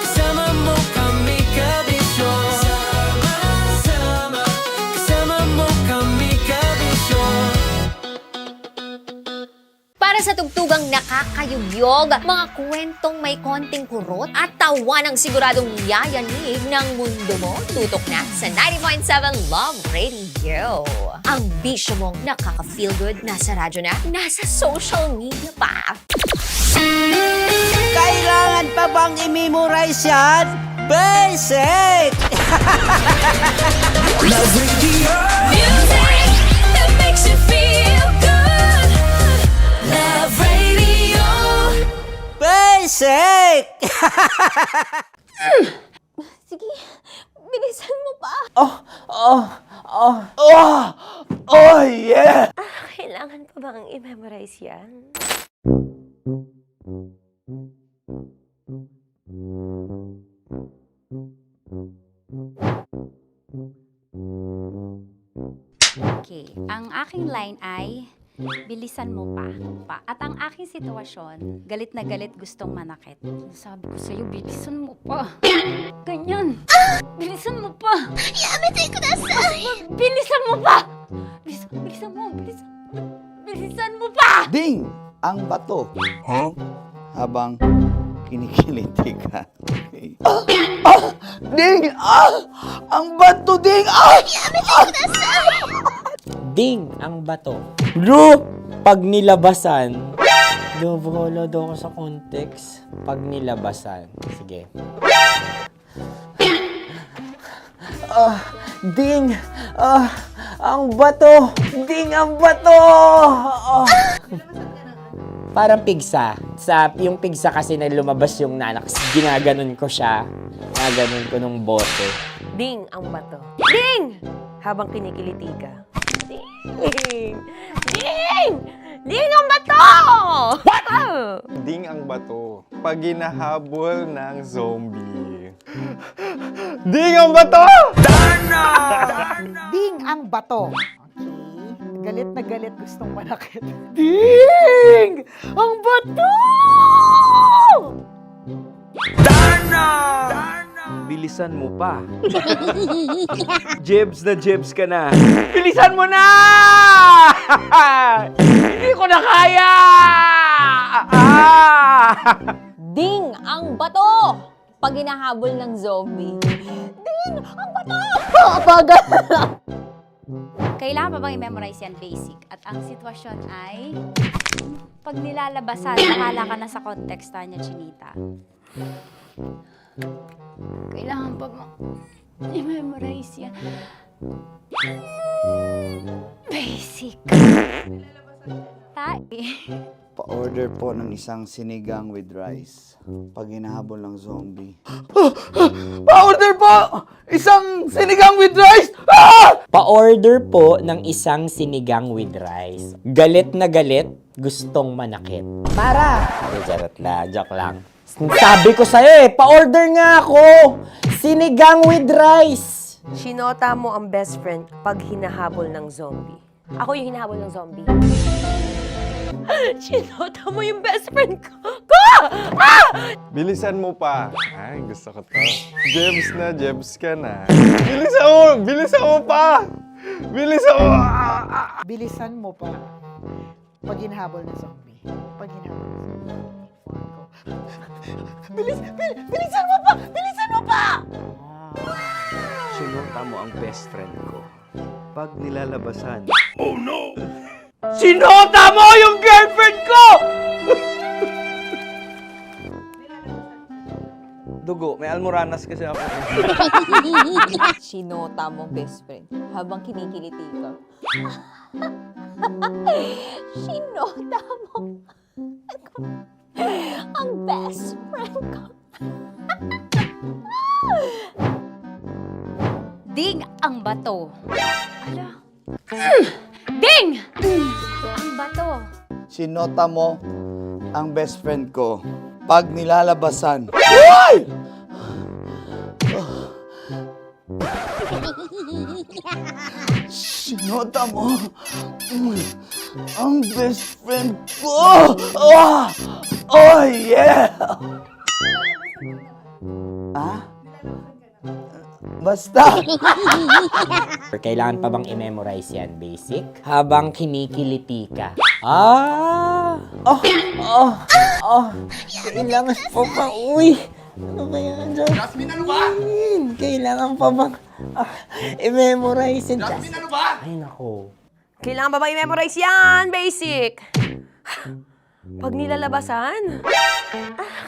kasama mo kami, kabisyo. Sama-sama, kasama mo kami, kabisyo. Para sa tugtugang nakakayugyog, mga kwentong may konting kurot at tawa ng siguradong yayanig ng mundo mo, tutok na sa 90.7 Love Radio. Ang bisyo mong nakaka-feel good, nasa radyo na, nasa social media pa. Kailangan pa bang i-memorize yan? Basic! Love Radio. Music that makes you feel good. Love Radio. Basic! Sige, bilisan mo pa. Oh, yeah! Kailangan pa bang i-memorize yan? Okay, ang aking line ay, bilisan mo pa. At ang aking sitwasyon, galit na galit gustong manakit. Sabi ko sa'yo, bilisan mo pa. Ganyan. Bilisan mo pa. Yamitay ko na sa... Bilisan mo pa! Bilisan mo pa! Ding! Ang bato. Habang kinikiliti ka. Okay. Ding! Ang bato, Ding! Ding ang bato. Bro, pag nilabasan. Wala daw ako sa context. Pag nilabasan. Sige. Ding! Ang bato! Ding, ang bato! Parang pigsa. Yung pigsa kasi na lumabas yung nanak. Ginaganon ko siya. Ginaganon ko nung bote. Ding ang bato. Ding! Habang kinikiliti ka. Ding! Ding! Ding ang bato! What? Ding ang bato. Pag hinahabol ng zombie. Ding ang bato! Ding ang bato. Okay. Galit na galit, gustong manakit. Ding! Ang bato! Bilisan mo pa. Jebs na jebs ka na. Bilisan mo na! Hindi ko na kaya! Ding ang bato! Pag hinahabol ng zombie. Ding ang bato! Bagal! Kailangan pa bang i-memorize yan basic? At ang sitwasyon ay, pag nilalabasan, nakala ka na sa konteksta niya, Chinita. Kailangan pa bang i-memorize yan? Basic. Pa-order po ng isang sinigang with rice. Pag hinahabol ng zombie. Pa-order po! Isang sinigang with rice! Pa-order po ng isang sinigang with rice. Galit na galit, gustong manakit. Para! Charot la, joke lang. Sabi ko sa'yo pa-order nga ako! Sinigang with rice! Sinota mo ang best friend pag hinahabol ng zombie. Ako yung hinahabol ng zombie. Sinota mo yung best friend ko! Bilisan mo pa. Ay, gusto ko to. Jebs na jebs ka na. Bilisan mo! Bilisan mo pa! Bilisan mo! Bilisan mo pa. Pag hinahabol ng zombie. Pag hinahabol ng zombie. Bilisan mo pa! Bilisan mo pa! Sinota mo ang best friend ko. Pag nilalabasan. Sinota mo yung girlfriend ko! Dugo, may almoranas kasi ako. Sinota mo best friend habang kinikiliti ka. Sinota mo ang best friend ko. Ding ang bato. Ala. Ding! Ang bato. Sinota mo ang best friend ko. Pag nilalabasan. Sinota mo ang best friend ko. Oh yeah! Basta! Kailangan pa bang i-memorize yan, basic? Habang kinikiliti ka. Kailangan pa bang, ano ba yan, Jasmine? Jasmine, ano ba? Kailangan pa bang i-memorize yan, Jasmine, ano ba? Ay, nako. Kailangan ba i-memorize yan? Basic. Pag nilalabasan?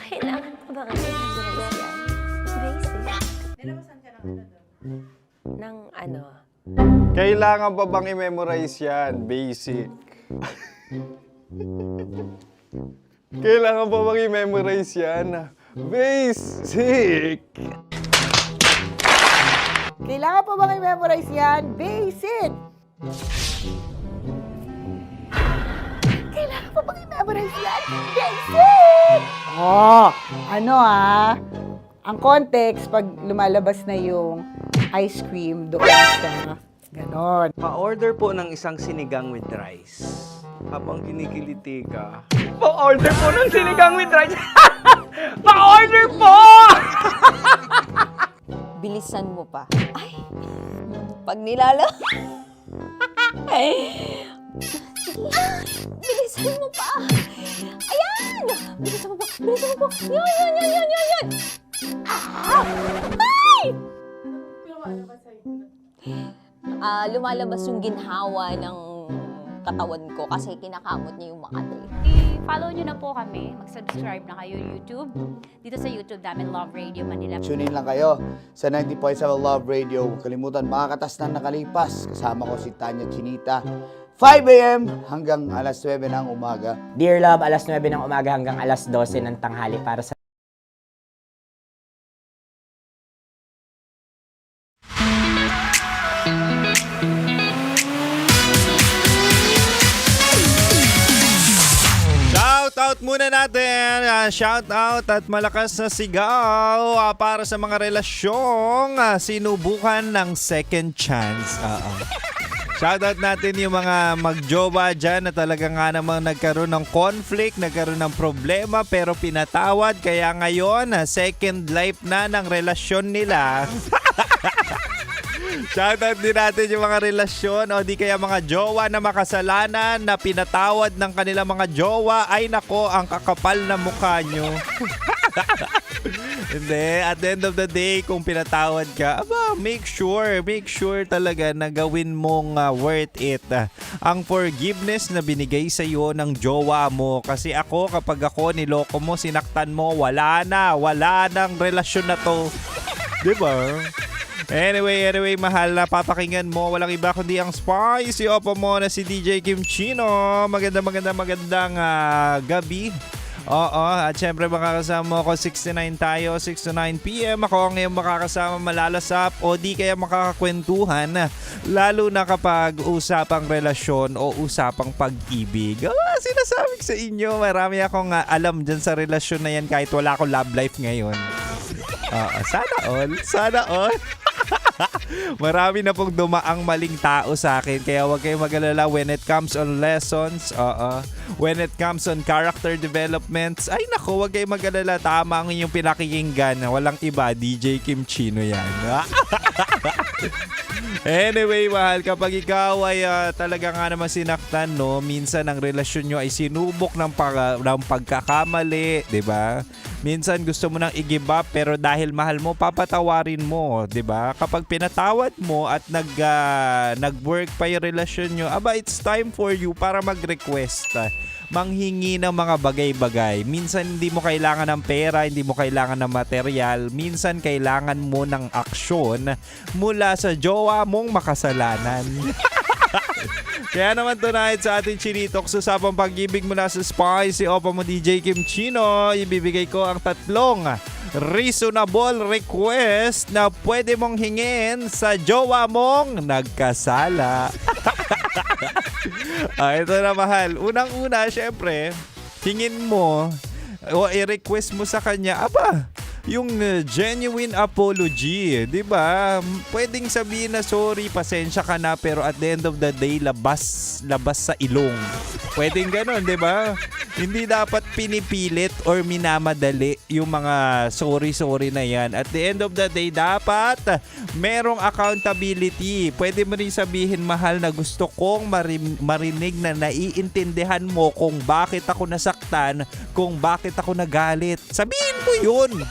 Kailangan pa ba i-memorize yan? Basic. Nilabasan ka ng ano? Kailangan pa bang i-memorize yan? Basic. Kailangan pa bang i-memorize yan? Basic. Kailangan pa bang i-memorize yan? Basic! Kailangan pa bang i-memorize yan? Basic! Ang context, pag lumalabas na yung ice cream doon sa ganon. Pa-order po ng isang sinigang with rice. Habang kinikiliti ka. Pa-order po ng sinigang with rice! Pa-order po! Bilisan mo pa. Ay! Pag nilala... Bilisan mo pa! Ayan! Bilisan mo pa! Bilisan mo pa! Yan! Ay! Lumalabas yung ginhawa ng katawan ko kasi kinakamot niya yung Makati. I-follow nyo na po kami. Mag-subscribe na kayo YouTube. Dito sa YouTube namin, Love Radio Manila. Tune in lang kayo sa 90.7 Love Radio. Huwag kalimutan, makakatas na nakalipas. Kasama ko si Tanya Chinita. 5 a.m. hanggang alas 9 ng umaga. Dear Love, alas 9 ng umaga hanggang alas 12 ng tanghali para sa Shoutout muna natin. Shoutout at malakas na sigaw para sa mga relasyong sinubukan ng second chance. Shoutout natin yung mga magjowa dyan na talaga nga namang nagkaroon ng conflict, nagkaroon ng problema pero pinatawad. Kaya ngayon, second life na ng relasyon nila. Shoutout din natin yung mga relasyon o di kaya mga jowa na makasalanan na pinatawad ng kanilang mga jowa. Ay nako, ang kakapal na mukha nyo. Hindi, at the end of the day, kung pinatawad ka, make sure talaga na gawin mong worth it. Ang forgiveness na binigay sa iyo ng jowa mo. Kasi ako, kapag ako niloko mo, sinaktan mo, wala nang relasyon na to. Diba? Anyway, mahal na papakinggan mo. Walang iba kundi ang spicy opo mo na si DJ Kim Chino. Magandang gabi. Oo, at syempre makakasama ako 6 to 9 p.m. Ako ang iyong makakasama malalasap o di kaya makakakwentuhan. Lalo na kapag usapang relasyon o usapang pag-ibig. Sinasabi ko sa inyo, marami akong alam dyan sa relasyon na yan kahit wala akong love life ngayon. Sana all. Marami na pong dumaang maling tao sa akin. Kaya huwag kayong mag-alala when it comes on lessons. When it comes on character developments. Ay nako, huwag kayong mag-alala. Tama ang inyong pinakikinggan. Walang iba, DJ Kim Chino yan. Anyway, mahal, kapag ikaw ay talaga nga naman sinaktan, no? Minsan ang relasyon nyo ay sinubok ng pagkakamali, di ba? Minsan gusto mo nang i-give up pero dahil mahal mo, papatawarin mo, 'di ba? Kapag pinatawad mo at nag-work pa 'yung relasyon nyo, it's time for you para mag-request. Manghingi ng mga bagay-bagay. Minsan hindi mo kailangan ng pera, hindi mo kailangan ng material. Minsan kailangan mo ng aksyon mula sa jowa mong makasalanan. Kaya naman tonight sa ating Chinitok, usapang pag-ibig mula sa Spicy Opa mo DJ Kim Chino, ibibigay ko ang 3 reasonable request na pwede mong hingin sa jowa mong nagkasala. Ito na mahal. Unang-una, syempre, hingin mo o i-request mo sa kanya, yung genuine apology, 'di ba? Pwedeng sabihin na sorry, pasensya ka na, pero at the end of the day labas sa ilong. Pwedeng gano'n, 'di ba? Hindi dapat pinipilit or minamadali yung mga sorry na 'yan. At the end of the day dapat merong accountability. Pwede mo rin sabihin, mahal, na gusto kong marinig na naiintindihan mo kung bakit ako nasaktan, kung bakit ako nagalit. Sabihin mo 'yun.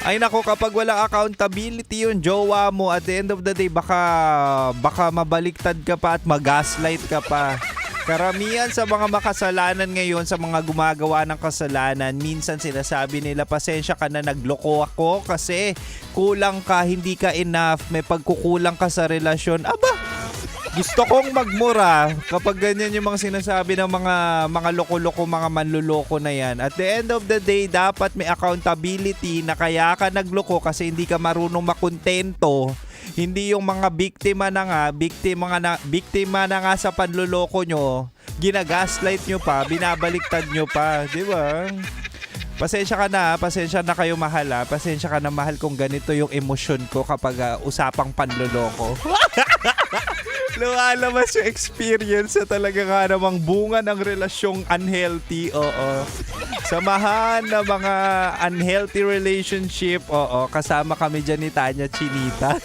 Ay nako, kapag walang accountability yung jowa mo, at the end of the day baka mabaliktad ka pa at mag-gaslight ka pa. Karamihan sa mga makasalanan ngayon, sa mga gumagawa ng kasalanan, minsan sinasabi nila, pasensya ka na, nagloko ako kasi kulang ka, hindi ka enough, may pagkukulang ka sa relasyon. Gusto kong magmura kapag ganyan yung mga sinasabi ng mga loko-loko, mga manluloko na yan. At the end of the day, dapat may accountability na kaya ka nagloko kasi hindi ka marunong makontento. Hindi yung mga biktima na nga sa panluloko nyo, ginagaslight nyo pa, binabaliktad nyo pa, di ba? Pasensya na kayo mahal, pasensya ka na mahal kung ganito yung emosyon ko kapag usapang panluloko. Lumalabas yung experience sa talaga nga namang bunga ng relasyong unhealthy. Oo. Samahan ng mga unhealthy relationship. Oo. Kasama kami dyan ni Tanya Chinita.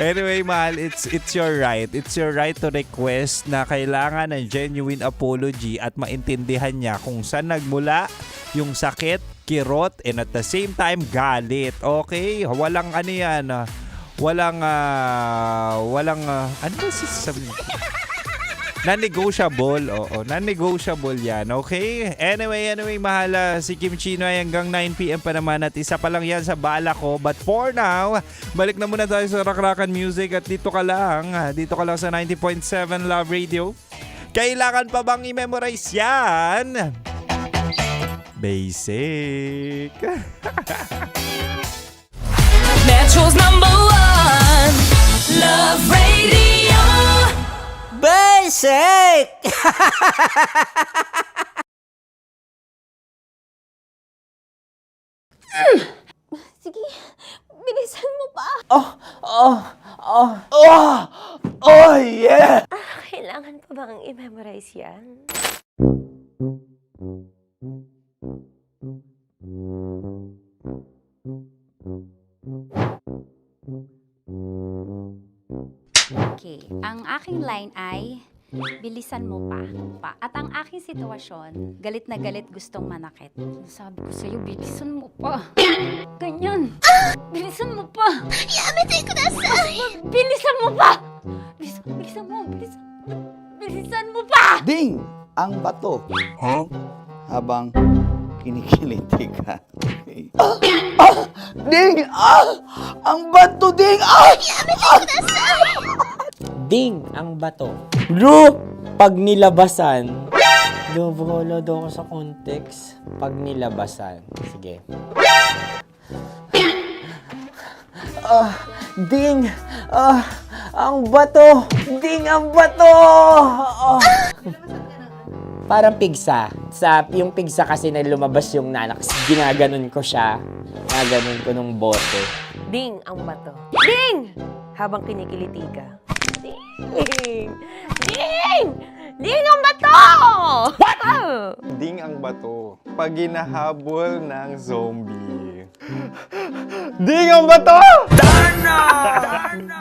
Anyway, mahal, it's your right. It's your right to request na kailangan ng genuine apology at maintindihan niya kung saan nagmula yung sakit, kirot, and at the same time, galit. Okay? Walang walang ano ba sasabihin? Non-negotiable. Oo, non-negotiable yan. Okay? Anyway, mahal, si Kim Chino ay hanggang 9 p.m. pa naman at isa pa lang yan sa bala ko. But for now, balik na muna tayo sa Rakrakan Music at dito ka lang sa 90.7 Love Radio. Kailangan pa bang i-memorize yan? Basic. Metro's #1 Love Radio. Basic! Sige, bilisan mo pa. Oh, yeah! Kailangan pa bang i-memorize yan? Okay, ang aking line ay, bilisan mo pa. At ang aking sitwasyon, galit na galit gustong manakit. Sabi ko sa'yo, bilisan mo pa. Ganyan. Bilisan mo pa. Yamitay ko na sa... Bilisan mo pa! Bilisan mo pa! Ding! Ang bato. Habang kinikiliti ka. Ding! Ang bato, Ding! Ding ang bato. Bro! Pag nilabasan. Wala daw ako sa context. Pag nilabasan. Sige. Ding! Ang bato! Ding ang bato! Parang pigsa. Yung pigsa kasi na lumabas yung nanak. Ginaganon ko siya. Ginaganon ko nung bote. Ding ang bato. Ding! Habang kinikiliti ka. Ding! Ding! Ding ang bato! What? Ding ang bato. Pag hinahabol ng zombie. Ding ang bato!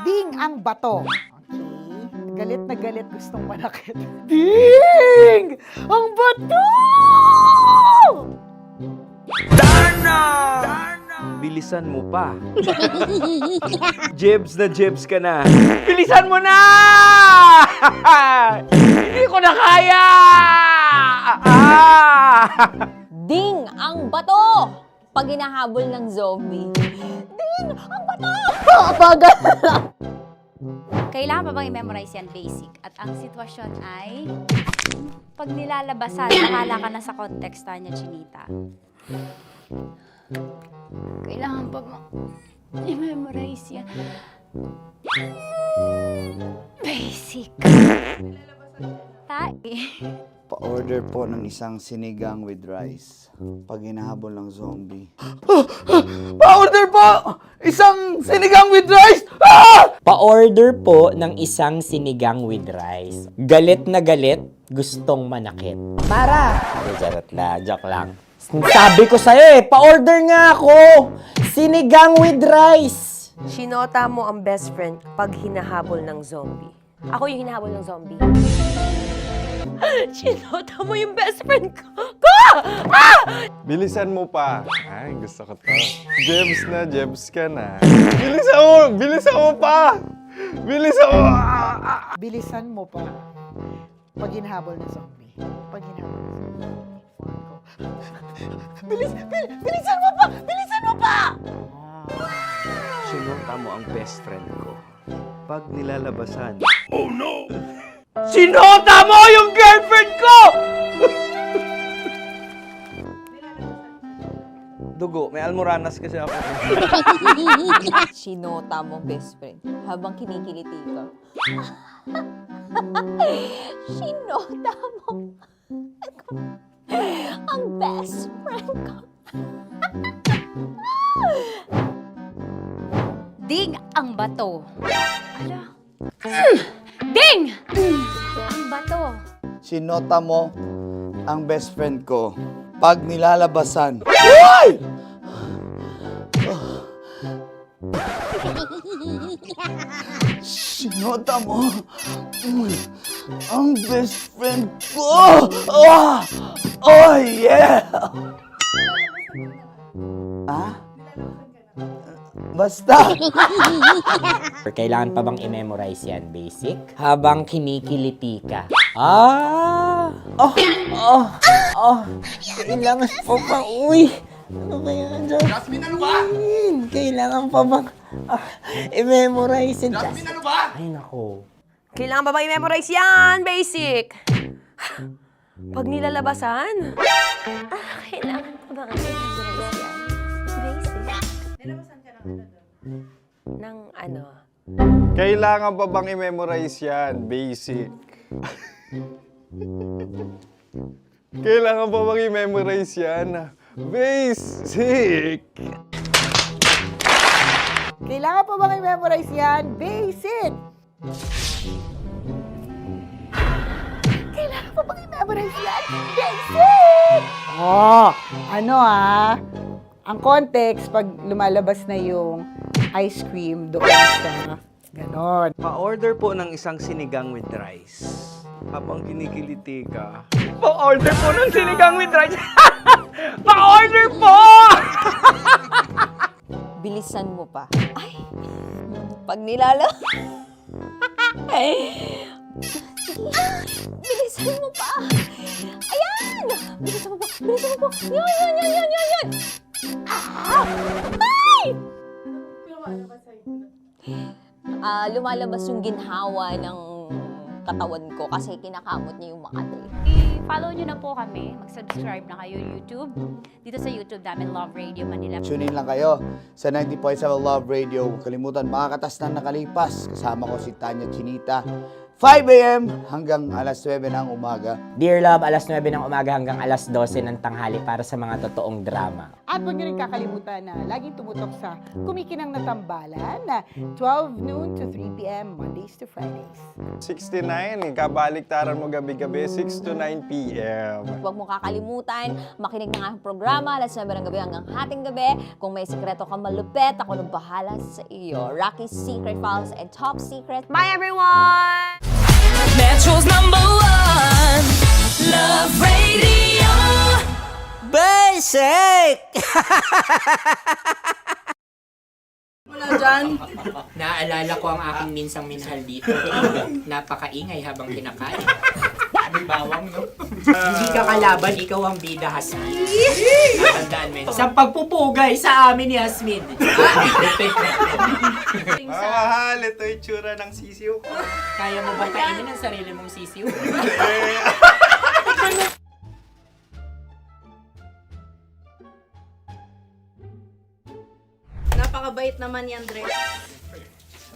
Ding ang bato. Okay. Galit na galit gustong manakit. Ding! Ang bato! Bilisan mo pa. Jebs ka na. Bilisan mo na! Hindi ko na kaya! Ding ang bato! Pag hinahabol ng zombie. Ding ang bato! Pagal! Kailangan pa bang i-memorize yan basic? At ang sitwasyon ay, pag nilalabasan, nakala ka na sa context niya, Chinita. Kailangan pa bang i-memorize yan? Basic. Pa-order po ng isang sinigang with rice. Pag hinahabol ng zombie. Pa-order po! Isang sinigang with rice! Pa-order po ng isang sinigang with rice. Galit na galit, gustong manakit. Para! Joke lang. Sabi ko sa'yo pa-order nga ako! Sinigang with rice! Sinota mo ang best friend pag hinahabol ng zombie. Ako yung hinahabol ng zombie. Sinota mo yung best friend ko! Bilisan mo pa. Ay, gusto ko to. Jebs ka na. Bilisan mo pa! Bilisan mo pa. Pag hinahabol ng zombie. Pag hinahabol ng zombie. Bilisan mo pa! Bilisan mo pa! Sinunta mo ang best friend ko. Pag nilalabasan. Sinota mo yung girlfriend ko! Dugo, may almoranas kasi ako. Sinota mo best friend habang kinikiliti ka. Sinota mo ang best friend ko. Ding ang bato. Ala. Ding! Ang bato. Sinota mo ang best friend ko pag nilalabasan. Uy! Sinota mo ang best friend ko. Oh yeah! Basta! Kailangan pa bang i-memorize yan, basic? Habang kinikiliti ka. Ah! Kailangan pa ba? Uy! Ano ba yan, Jasmine, ano ba? Kailangan pa bang i-memorize yan, Jasmine, ano ba? Ay, nako. Kailangan ba i-memorize yan? Basic! Pag nilalabasan? Kailangan pa ba i-memorize yan? Basic? Nilabasan ka ng ano? Kailangan pa bang i-memorize yan? Basic. Kailangan pa bang i-memorize yan? Basic. Kailangan pa bang i-memorize yan? Basic! Kailangan pa bang i-memorize yan? Basic! Oh, ano ang context pag lumalabas na yung ice cream doon sa ganon. Pa-order po ng isang sinigang with rice. Habang kinikiliti ka. Pa-order po ng sinigang with rice! Pa-order po! Bilisan mo pa. Ay! Pag nilala... Ay! Bilisan mo pa! Ayan! Bilisan mo pa! Bilisan mo pa! Yan! Ah! Ay! Lumalabas yung ginhawa ng katawan ko kasi kinakamot niya yung Makati. I-follow nyo na po kami. Mag-subscribe na kayo YouTube. Dito sa YouTube namin, Love Radio Manila. Tune in lang kayo sa 90.7 Love Radio. Huwag kalimutan, makakatas na nakalipas. Kasama ko si Tanya Chinita. 5 a.m. hanggang alas 9 ng umaga. Dear Love, alas 9 ng umaga hanggang alas 12 ng tanghali para sa mga totoong drama. At huwag niyo rin kakalimutan na laging tumutok sa Kumikinang na Tambalan na 12 noon to 3 p.m. Mondays to Fridays. 69, kabaliktaran mo gabi-gabi, 6 to 9 p.m. Huwag mo kakalimutan, makinig ng aking programa, alas 9 ng gabi hanggang hating gabi. Kung may sikreto kang malupet, ako nang bahala sa iyo. Rocky's Secret Files and Top Secret. Bye everyone! Metro's #1 Love Radio. Basic! Wala dyan. Naaalala ko ang aking minsang minahal dito. Napakaingay habang kinakain. May bawang, no? Hindi ka kalaban, ikaw ang bida, Hasmin. Tandaan mo yun. Sa pagpupugay sa amin ni Hasmin. Mahal, ito yung tsura ng sisiw ko. Kaya mo ba kainin ang sarili mong sisiw? Napakabait naman yan, Dre.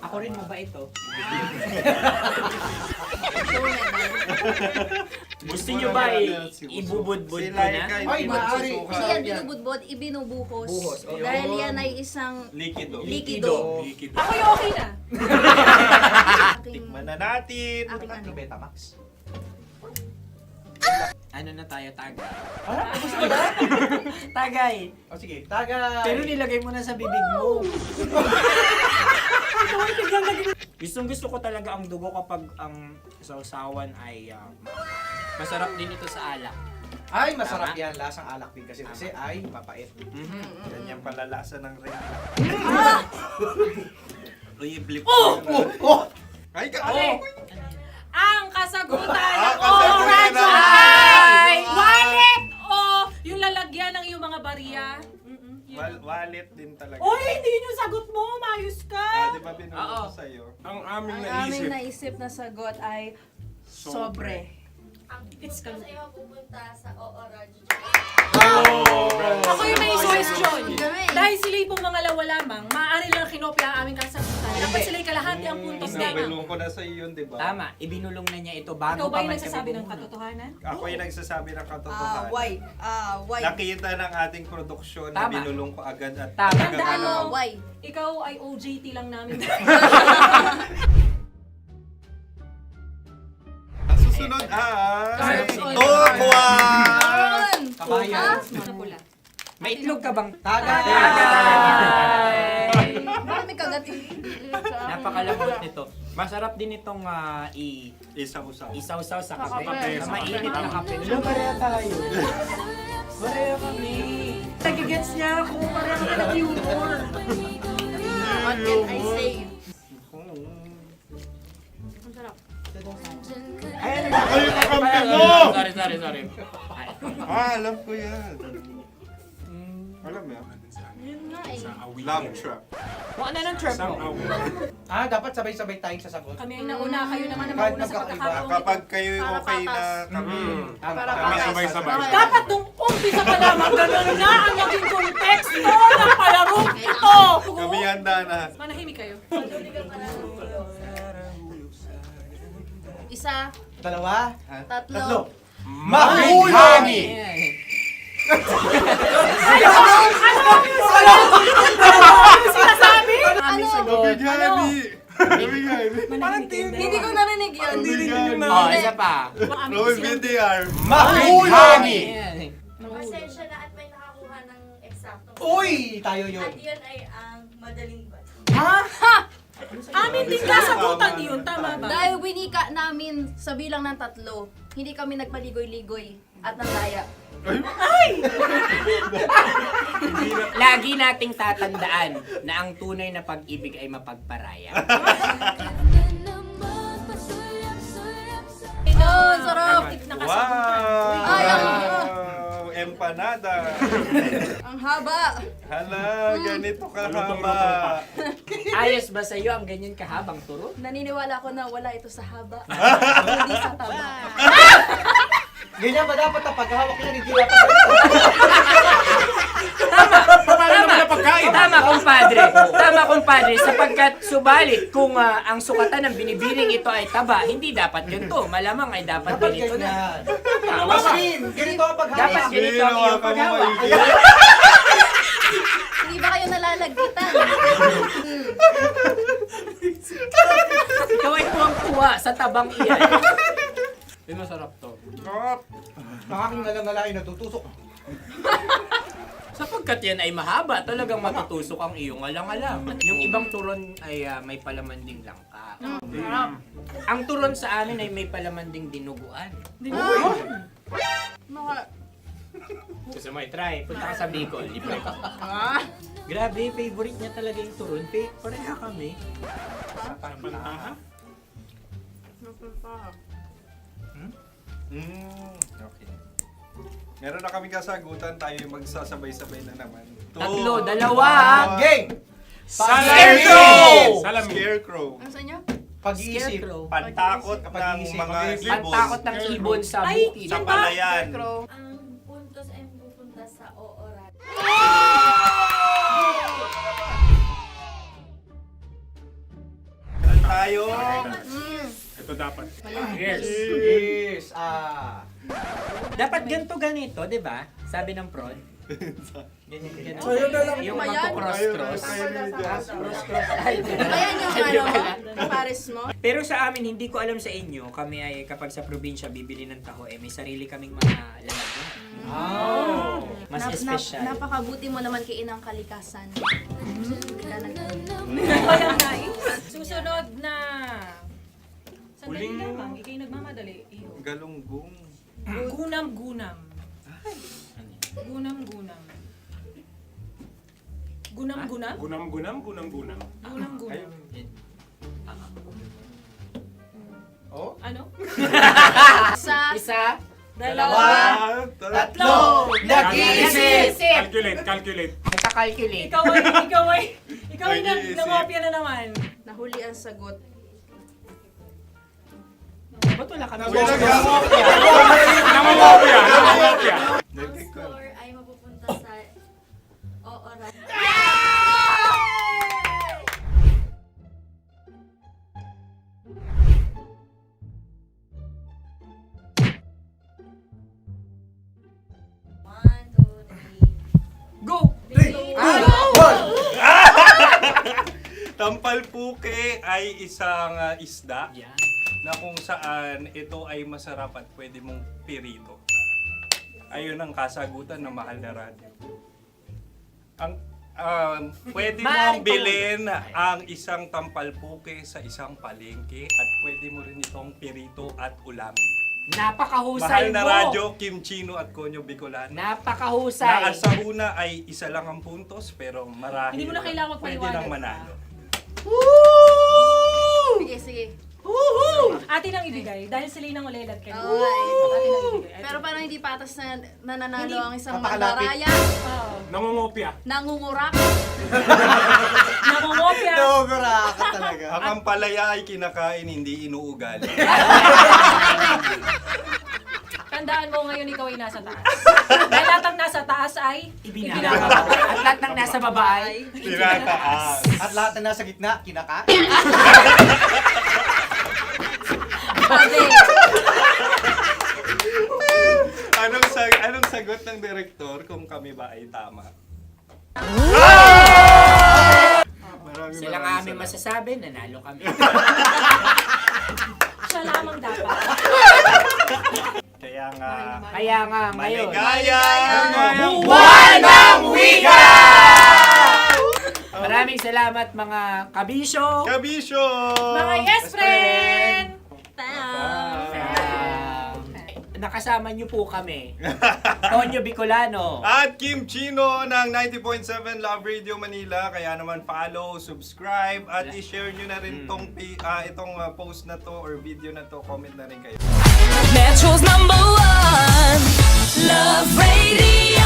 Ako rin mabait, oh. Gusto nyo ba ibubudbud ko na? Ay, maaari. Kasi yan binubudbod, ibinubuhos. Dahil yan ay isang Likido. likido. Ako yung okay na. Tikman na natin. Aking ano. Betamax. Ano na tayo, tagay? Tagay! O sige, tagay. Pero nilagay mo na sa bibig mo. Gustong gusto ko talaga ang dugo kapag ang sausawan ay masarap din ito sa alak. Ay, masarap yan. Lasang alak din kasi ay mapait. Ganyan pala lasa ng rin. Uy, blip. Ay, Ang kasagutan ng kasagutan oradyo ng- ay wallet o yung lalagyan ng iyong mga barya. Wallet din talaga. Oy, hindi yun yung sagot mo. Mayos ka. Di ba binulong ko sa'yo? Ang aming Ang aming naisip na sagot ay sobre. It's ka. Sa'yo pupunta sa Orange. Ako yung may question. Dahil sila yung pangalawa lamang, maaari lang kinopya ang aming kasagutan. Dapat sila yung kalahati ang puntos lamang. Binulong ko na sa'yo yun, di ba? Tama, ibinulong na niya ito bago Ikaw ba pa yung man nagsasabi kami ng bumulong. katotohanan? Ako yung nagsasabi ng katotohanan. Why? Nakita ng ating produksyon na Tama. binulong ko agad at Tama. Tandaan mo, Why? ikaw ay OJT lang namin. Ang susunod ay... Sorry. Tokwa! Kabayan. Pula. May itlog ka bang? Bakit may kagat? Napakalambot nito. Masarap din itong Isaw-saw. isaw-saw sa kape. Kape. Sa mainit na kape. Wala, pareha tayo. Pareha kami. Nagigets niya ako. Pareha ka ng humor. What can I say? Ay, ako yung kakampi mo! Sorry. Alam ko yan. Alam mo yan? Yun nga eh. Love trap. Kung ano ng trap mo? Dapat sabay-sabay tayong sasagot. Kami ang nauna, kayo naman ang Kahit mauna sa magkakaiba. pagkakataon. Kapag kayo okay na kami, kami sabay-sabay. Dapat nung umpisa pa lamang ganun na ang naging konteksto ng palarong ito. Kami handa na. Manahimik kayo. Isa, Dalawa. tatlo. Mahulani! Sinasabi? Ano? Hindi ko narinig yun. Isa pa. Roll VTR. Mahulani! Pasensya na at may nakakuha ng eksaktong. Uy! Tayo yun. At yun ay ang madaling ba? Amin din kasagutan yun, tama ba? Dahil winika namin sa bilang ng 3, hindi kami nagpaligoy-ligoy at nandaya. Lagi nating tatandaan na ang tunay na pag-ibig ay mapagparaya. Ayun, sarap! Wow! Empanada! Ang haba! Hala, ganito kahaba. Ayos ba sa'yo ang ganyan kahabang turo? Naniniwala ko na wala ito sa haba, hindi sa taba. Ganyan ba dapat ang paghahawak niya? Hindi dapat Tama, kumpadre. Sapagkat subalit kung ang sukatan ng binibining ito ay taba, hindi dapat ganito. Malamang ay dapat ganito na. Ganito ang paghahawak. Dapat ganito ang iyong paghawak. Hindi ba kayo nalalagkitan? Ikaw ay tuwang-tuwa sa tabang iyan. Ay, masarap to. Nakaking nalang-nalain natutusok. Sapagkat yan ay mahaba, talagang matutusok ang iyong alang-alang. Yung ibang turon ay may palaman ding langka. Ang turon sa amin ay may palaman ding dinuguan. Gusto mo i-try? Punta ka sa Bicol. Libre ko. Grabe, favorite niya talaga yung turon. Pareha kami. Okay. Meron na kaming kasagutan, tayo yung magsasabay-sabay na naman. Tatlo, dalawa. Game! Scarecrow! Scarecrow. Ano sa inyo? Pag-iisip. Pantakot ng mga ibon. Pantakot ng ibon sa bukid. Sa palayan. Ang puntos ay pupunta sa ooran. Tayo. Ito dapat. Yes. Dapat ganito, di ba? Sabi ng prod. Ganyan. Yung magpo-cross-cross. Cross-cross. Ayan yung pares mo. Pero sa amin, hindi ko alam sa inyo, kami ay kapag sa probinsya bibili ng taho, may sarili kaming mga lalagyan. Mas espesyal. Napakabuti mo naman kay Inang Kalikasan. Susunod na. Sandali lamang, ikay nagmamadali. Iyo. Galunggong. Gunam-gunam. Gunam-gunam. Gunam-gunam? Gunam-gunam. Gunam-gunam. Oh? Ano? Isa. Dalawa. Tatlo! Nag-iisip! Calculate. Nagka-calculate. Ikaw ay nangopya na naman. Nahuli ang sagot. Ba't wala kami? Namamopya. Ang score ay mapupunta sa ooran. Go! Tampalpuke ay isang isda Yan. na kung saan ito ay masarap at pwede mong pirito. Ayun ang kasagutan ng mahal na radyo. Ang pwede mong bilhin ang isang tampalpuke sa isang palengke at pwede mo rin itong pirito at ulamin. Napakahusay Mahal na mo. radyo, Kim Chino at Konyo Bicolano. Napakahusay. Na sa una ay isa lang ang puntos pero marahil Hindi mo na kailangan pwede magpaliwanag nang manalo. Sige, sige. Atin ang ibigay dahil sila yung ulelat kayo. Okay. Atin ang ibigay. Pero parang hindi patas na nananalo Hindi. ang isang Napakalapit. mandaraya. Nangungopia. Nangungurak. Nangungopia. Ang ampalaya ay kinakain, hindi inuugali. Tandaan mo ngayon ikaw ay nasa taas. Dahil lahat ng nasa taas ay ibinababa. At lahat ng nasa baba ay Tinataas. At lahat na nasa gitna, kinaka. Anong sagot ng direktor kung kami ba ay tama? Sila nga aming masasabi, nanalo kami. Siya lamang dapat. Kaya nga, Kaya nga ngayon, maligaya! buwan ng wika! Maraming salamat mga kabisyo. Kabisyo! Mga yes friend! Nakasama niyo po kami. Tonyo Bicolano. At Kim Chino ng 90.7 Love Radio Manila. Kaya naman follow, subscribe, at i-share nyo na rin itong post na to or video na to. Comment na rin kayo. Metro's #1 Love Radio.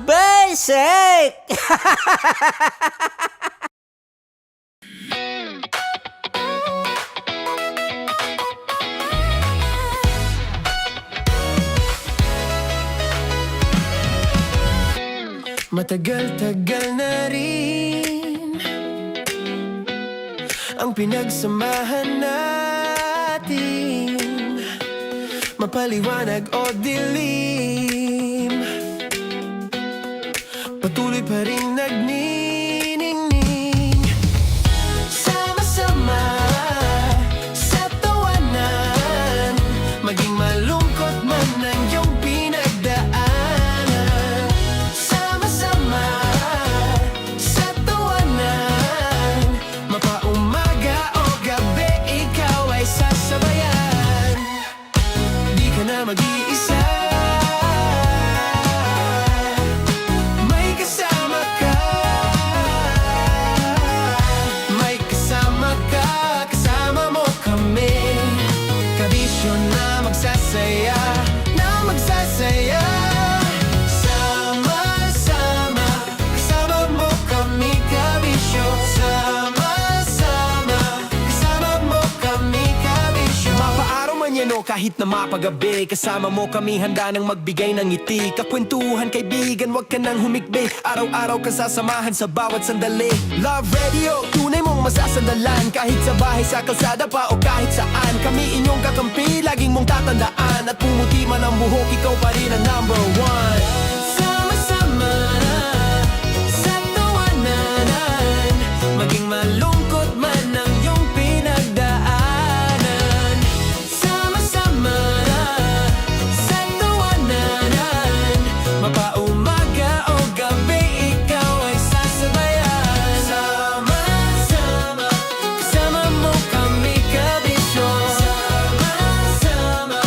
Basic! Matagal-tagal na rin ang pinagsamahan natin, mapaliwanag o dilim, patuloy pa rin nagniningning, sama-sama sa tawanan, maging malungkot man ang iyong pinagdaanan. Sama-sama sa tawanan, mapaumaga o gabi, ikaw ay sasabayan. Di ka na mag-iisa, may kasama ka. May kasama ka, kasama mo kami. Kabisyo na magsasaya, na magsasaya. Sama-sama, kasama mo kami, kabisyo. Sama-sama, kasama mo kami, kabisyo. Mapaaraw man yan o kahit na mapagabi, kasama mo kami, handa nang magbigay ng ngiti. Kakwentuhan, kaibigan, wag ka nang humikbi. Araw-araw ka sasamahan sa bawat sandali. Love Radio, tunay mong masasandalan. Kahit sa bahay, sa kalsada pa o kahit saan, kami inyong kakampi, laging mong tatandaan. At pumuti man ang buhok, ikaw pa rin ang #1. Sama-sama sa tawanan, maging malungkot man ang iyong pinagdaanan. Sama-sama sa tawanan, mapaumaga o gabi, ikaw ay sasabayan. Sama-sama, kasama mo kami, kabisyo. Sama-sama,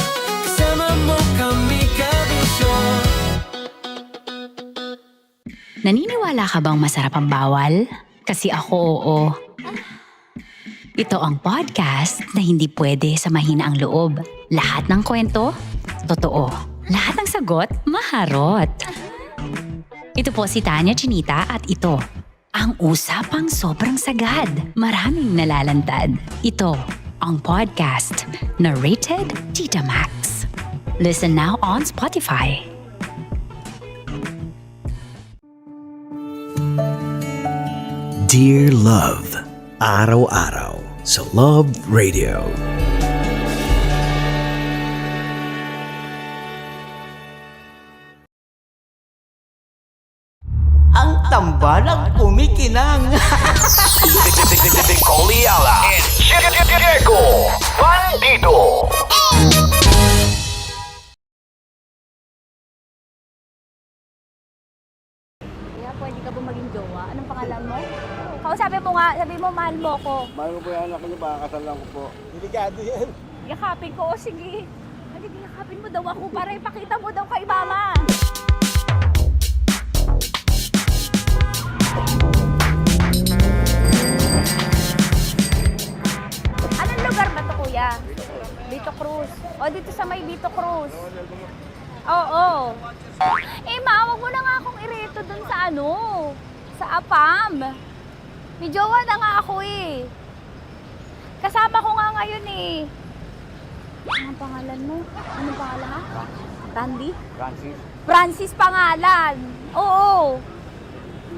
kasama mo kami, kabisyo. Naniniwala ka bang masarap ang bawal? Kasi ako oo. Ito ang podcast na hindi pwede sa mahina ang loob. Lahat ng kwento, totoo. Lahat ng sagot, maharot. Ito po si Tanya Chinita at ito, ang usapang sobrang sagad. Maraming nalalantad. Ito, ang podcast na rated Tita Max. Listen now on Spotify. Dear Love, araw-araw sa Love Radio. Ang tambalang kumikinang. Coliala and Diego Bandido. Kaya pwede ka ba maging jowa? Anong pangalan mo? Kausapin mo nga, sabi mo mahal mo ko. Mahal ko po yung anak niyo, baka kasalan ko po. Delikado yan. Yakapin ko, o sige. Halika, yakapin mo daw ako para ipakita mo daw kay mama. sa may Vito Cruz. Oo. Eh, ma, wag mo na nga akong ireto dun sa ano, sa APAM. May jowa na nga ako eh. Kasama ko nga ngayon eh. Anong pangalan mo? Anong pangalan ka? Randy? Francis. Francis pangalan. Oo.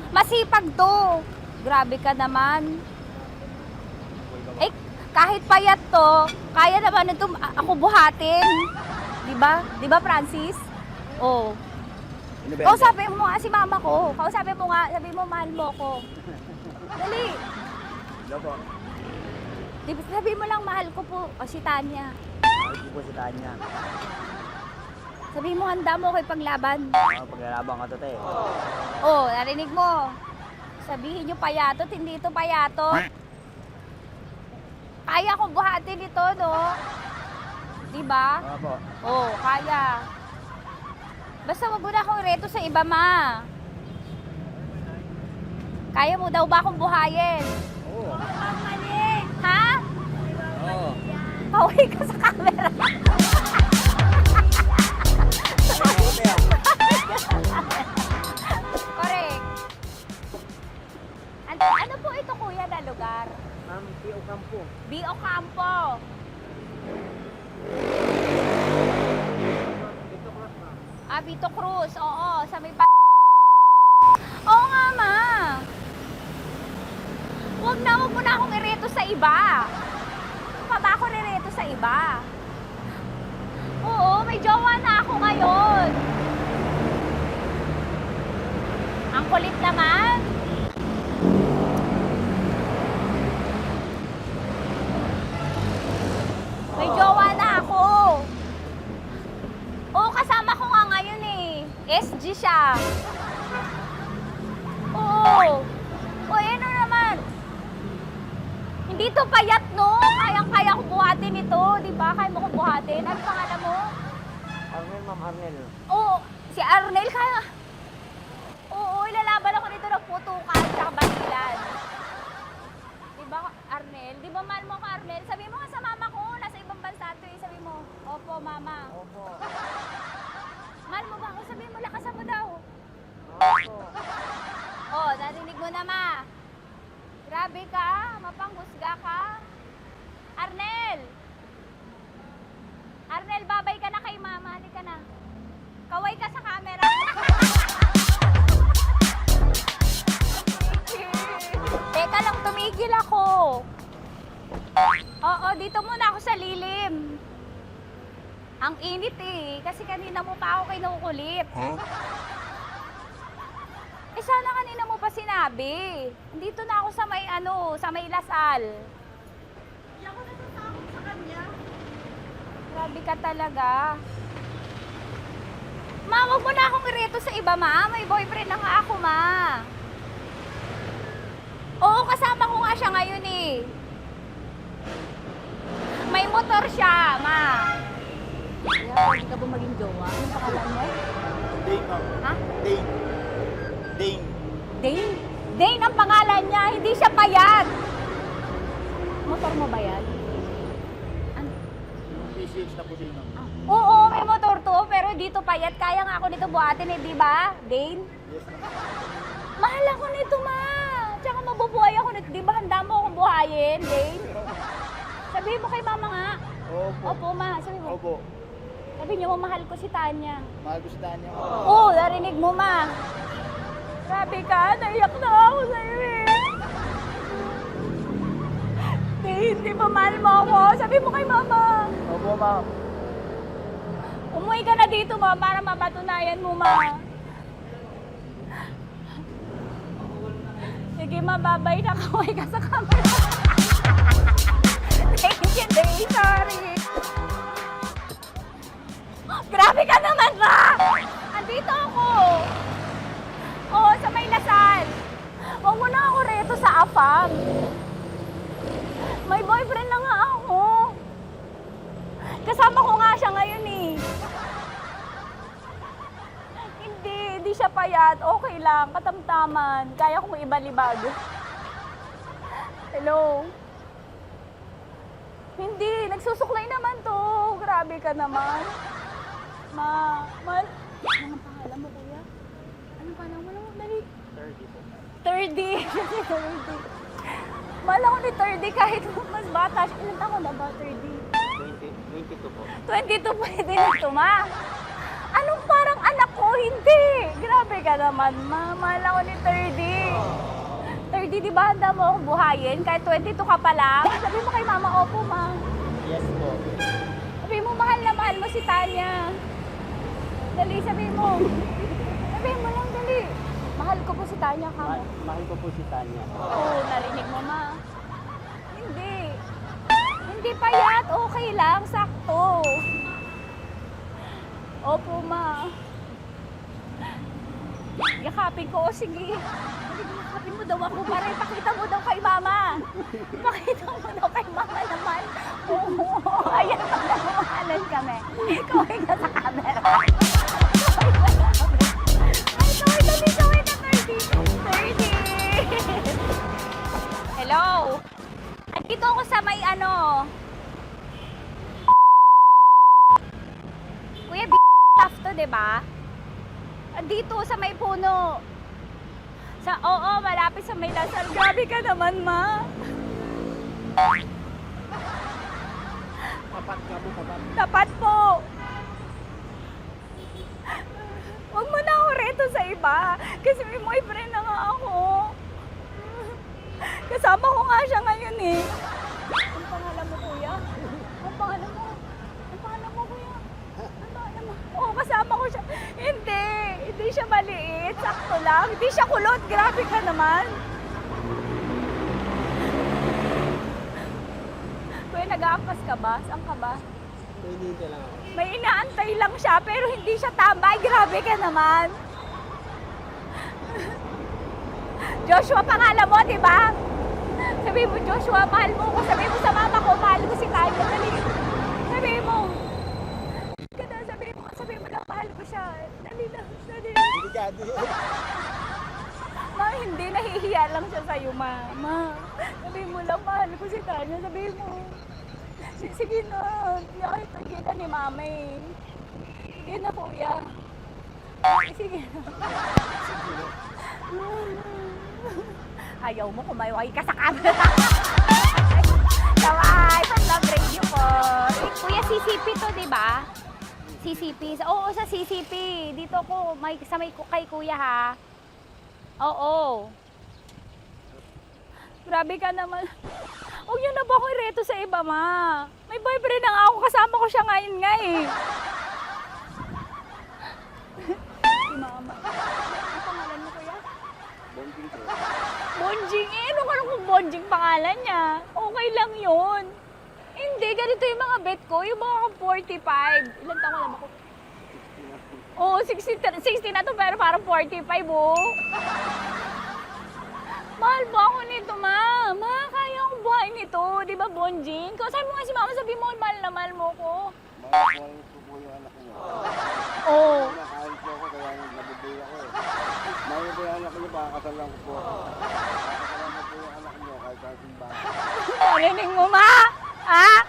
Masipag to. Grabe ka naman. Eh, kahit payat to, kaya naman ito ako buhatin. Diba? Diba, Francis? Oo. Kausapin mo nga si mama ko. Kausapin mo nga, sabi mo, mahal mo ko. Dali. Hello po. Sabi mo lang, mahal ko po. O, si Tanya. Mahal ko po si Tanya. Sabi mo, handa mo ko ipaglaban. Paglalabang ka to, te. Oh, narinig mo. Sabihin nyo payatot, hindi ito payatot. Kaya kong buhatin ito, no? Diba? Opo. Oh, kaya. Basta wag mo na akong reto sa iba, ma. Kaya mo daw ba akong buhayin? Oo. Ha? Oo. Pauwi ka sa camera. Correct. Ano po ito, kuya, na lugar? Ma'am, P.O. Campo. B.O. Campo. Ah, Vito Cruz. Oo, sa may Oo nga, ma. Wag mo na akong ireto sa iba. Pa ba ako ireto sa iba? Oo, may jowa na ako ngayon. Ang kulit naman. May jowa na ako. Oo, kasama ko nga ngayon eh. SG siya. Oo. O, ano naman? Hindi to payat, no? Kayang-kaya ko buhatin ito. Di ba? Kaya mo ko buhatin. Ano pangalan mo? Arnel, ma'am, Arnel. Oo, si Arnel kaya. Oo, ilalaban ako nito ng putukan sa basilan. Di ba, Arnel? Di ba mahal mo ka, Arnel? Sabi mo nga sa mama ko, nasa ibang bansa ito eh. Sabi mo, opo, mama. Opo. Mahal mo ba ako? Sabi mo, lakasan mo daw. Opo. Oh, narinig mo na, ma. Grabe ka, mapanghusga ka. Arnel! Arnel, babay ka na kay mama. Halika na. Kaway ka sa camera. Teka lang, tumigil ako. Oo, dito muna ako sa lilim. Ang init eh, kasi kanina mo pa ako kinukulit. Eh sana kanina mo pa sinabi. Dito na ako sa may sa may Lasal. Hindi ako natatakot sa kanya. Grabe ka talaga. Ma, wag mo na akong ireto sa iba, ma. May boyfriend na nga ako, ma. Oo, kasama ko nga siya ngayon eh. May motor siya, ma. Pwede ka ba maging jowa? Anong pangalan mo? Dane, ma'am. Ha? Dane. Dane. Dane? Dane ang pangalan niya, hindi siya payat. Motor mo ba yan? Ano? PCH na po din, ma'am. Oo, may motor to, pero dito payat. Kaya nga ako nito buhatin eh, di ba? Dane? Yes, ma'am. Mahal ako nito, ma. Tsaka mabubuhay ako nito. Di ba handa mo akong buhayin, Dane? Sabihin mo kay mama nga. Opo. Opo, ma. Sabi mo. Opo. Sabi niyo mo, mahal ko si Tanya. Mahal ko si Tanya. Oo, narinig mo, ma. Grabe ka, naiyak na ako sa'yo eh. Hindi ba mahal mo ako? Sabi mo kay mama. Opo, ma'am. Umuwi ka na dito, ma, para mapatunayan mo, ma. Sige, ma, babay na. Kaway ka sa camera. Thank you, Day. Sorry. Grabe ka naman, ma! Andito ako. Oo, sa may Lasal. Huwag mo na ako reto sa AFAM. May boyfriend na nga ako. Kasama ko nga siya ngayon eh. Hindi siya payat. Okay lang, katamtaman. Kaya kong ibalibag. Hello? Hindi, nagsusuklay naman to. grabe ka naman. Mahal. Anong pangalan mo, kuya? Anong pangalan mo? Dali. 30. 30. Mahal ako ni 30 kahit mas bata siya. Ilan taon na ba, 30? 22 po. 22 pwede na ito, ma. Anong parang anak ko? Hindi. Grabe ka naman, ma. Mahal ako ni 30. 30, di ba handa mo akong buhayin? Kahit 22 ka pa lang. Sabi mo kay mama, opo, ma. Yes po. Sabi mo, mahal na mahal mo si Tanya. Dali, sabi mo. Sabi mo lang, dali. Mahal ko po si Tanya, ka mo. Mahal ko po si Tanya. Oo, narinig mo, ma. Hindi. Hindi payat. Okay lang. Sakto. Opo, ma. Yakapin ko. O, sige. Yakapin mo daw ako para ipakita mo daw kay mama. Ipakita mo daw kay mama naman. Oo. Ayan, nagmamahalan kami. Kaway ka sa camera. Ay, kaway ka 30. Hello. Andito ako sa may ano. Kuya, tough to, diba? Andito sa may puno. Oo, malapit sa may Lasal. Grabe ka naman, ma. Tapat ka mo, tapat. Tapat po. Huwag mo na ako reto sa iba. Kasi may boyfriend na nga ako. Kasama ko nga siya ngayon eh. Ang pangalan mo, kuya? Ang pangalan mo? Ang pangalan mo, kuya? Ang pangalan mo? Oo, kasama ko siya. Hindi. Hindi siya maliit. Sakto lang. Hindi siya kulot. Grabe ka naman. Kuya, nag-aangkas ka ba? Saan ka ba? Hinihintay lang ako. May inaantay lang siya, pero hindi siya tambay. Grabe ka naman. Joshua, pangalan mo, di ba? Sabi mo, Joshua, mahal mo ko. Sabi mo sa mama ko, mahal ko si Tanya. Sabi mo. Sabi mo lang, mahal ko siya. Dali lang. Delikado yan. Ma, hindi. Nahihiya lang siya sa'yo, ma. Sabi mo lang, mahal ko si Tanya. Sabi mo. Sige na. Kahit kita ni mama eh. Sige na, kuya. Sige na. Ayaw mo, kumayaway ka sa camera. Kawai, from Love Radio po. Kuya, CCP to, di ba? CCP. Oo, sa CCP. Dito ko, sa may kay kuya, ha? Oo. Grabe ka naman. Huwag niyo na ba akong reto sa iba, ma? May boyfriend na nga ako. Kasama ko siya ngayon nga, eh. Si mama. Ang pangalan mo, kuya? Bonjing ko. Bonjing, eh. Ano ka kung Bonjing pangalan niya? Okay lang yun. Hindi, ganito yung mga bet ko. Yung mga 45. Ilan taon alam ako? Oo, 60 na to, pero parang 45, oh. Mahal ba ako nito, ma? Ma, kaya akong buhay nito. Di ba, Bonjing? Sabi mo nga si mama, sabi mo, mahal na mahal mo ko. Mahal ko po yung anak niyo. Oo. Nakahal po ako, kaya nabibay ako eh. Mahal ko yung anak niyo, pakakasalan ko po. Pakakasalan ko po yung anak niyo, kahit sa simbahan. Narinig mo, ma? Ha?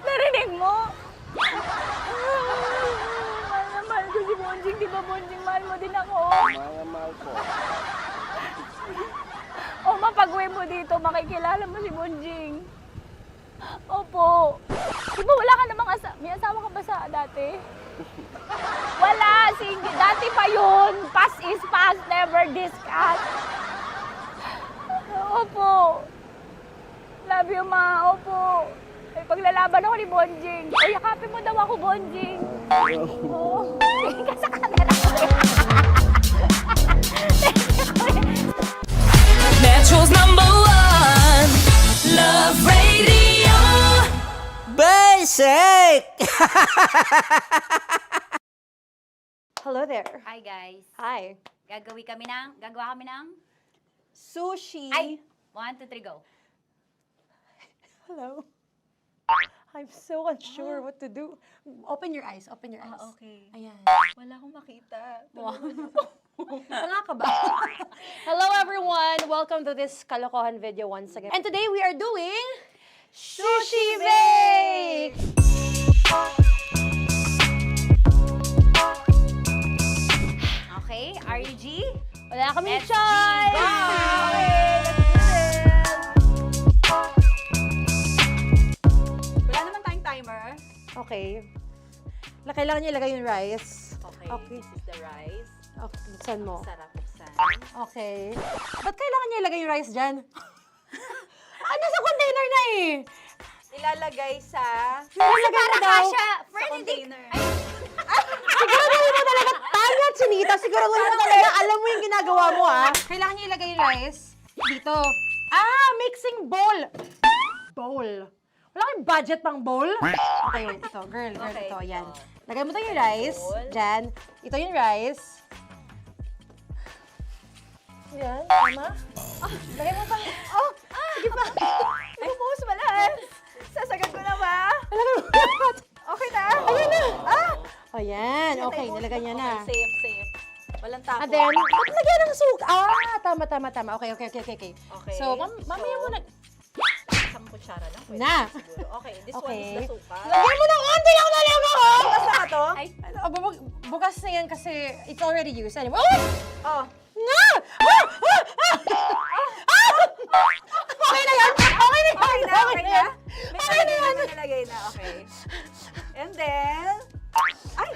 Narinig mo? Mahal na mahal ko si Bonjing. Di ba, Bonjing, mahal mo din ako? Mahal po. O, mapag-uwi mo dito, makikilala mo si Bonjing. Opo. Di ba wala ka namang may asawa ka ba sa dati? Wala, single. Dati pa yun. Past is past, never discuss. Opo. Love you, ma. Opo. Ay, paglalaban ako ni Bonjing. O, yakapin mo daw ako, Bonjing. Oo. Tingin ka sa camera. Metro's #1 Love Radio. Basic! Hello there. Hi, guys. Hi. Gagawa kami ng Sushi. Ay! 1, 2, 3, go. Hello. I'm so unsure what to do. Open your eyes. Open your eyes. Okay. Ayan. Wala akong makita. Wala ka ba? Hello everyone! Welcome to this kalokohan video once again. And today we are doing Sushi Bake! Okay, RG? Wala kami Let's choice! Go! Wala naman tayong timer. Okay. Kailangan niya ilagay yung rice. Okay, this is the rice. Okay, buksan mo. Sarap buksan. Okay. Ba't kailangan niya ilagay yung rice dyan? Nasa container na eh! Ilalagay sa... Ilalagay mo daw. container. Siguraduhin mo talaga, Tanya at Chinita, siguraduhin mo talaga, alam mo yung ginagawa mo Kailangan niya ilagay yung rice dito. Mixing bowl. Bowl. Wala kayong budget pang bowl? Okay, wait, ito, girl, Okay, ito, yan. ito. Lagay mo tayo yung rice, dyan. Ito yung rice. Yan, tama? Lagay mo pang, sige pa. Ay, bumuhos malas. Sasagad ko na ba? Lagay mo. Okay na. Ayun na. Ayan, okay, nilagay niya na. Okay, safe. Walang tapon. And then, ba't lagyan ng suka? Tama. Okay. Okay. So, mamaya mo na. Isang kutsara lang. Pwede Na. siguro. Okay, this one Okay. is the suka. Lagyan mo ng onti lang na lang ako! Bukas na ka to? Ay, bukas na yan kasi it's already used. Anyway, Oh. Nga! Okay na yan! Okay na yan! Okay na. May Okay na yan! nalagay na. Okay. And then... Ay!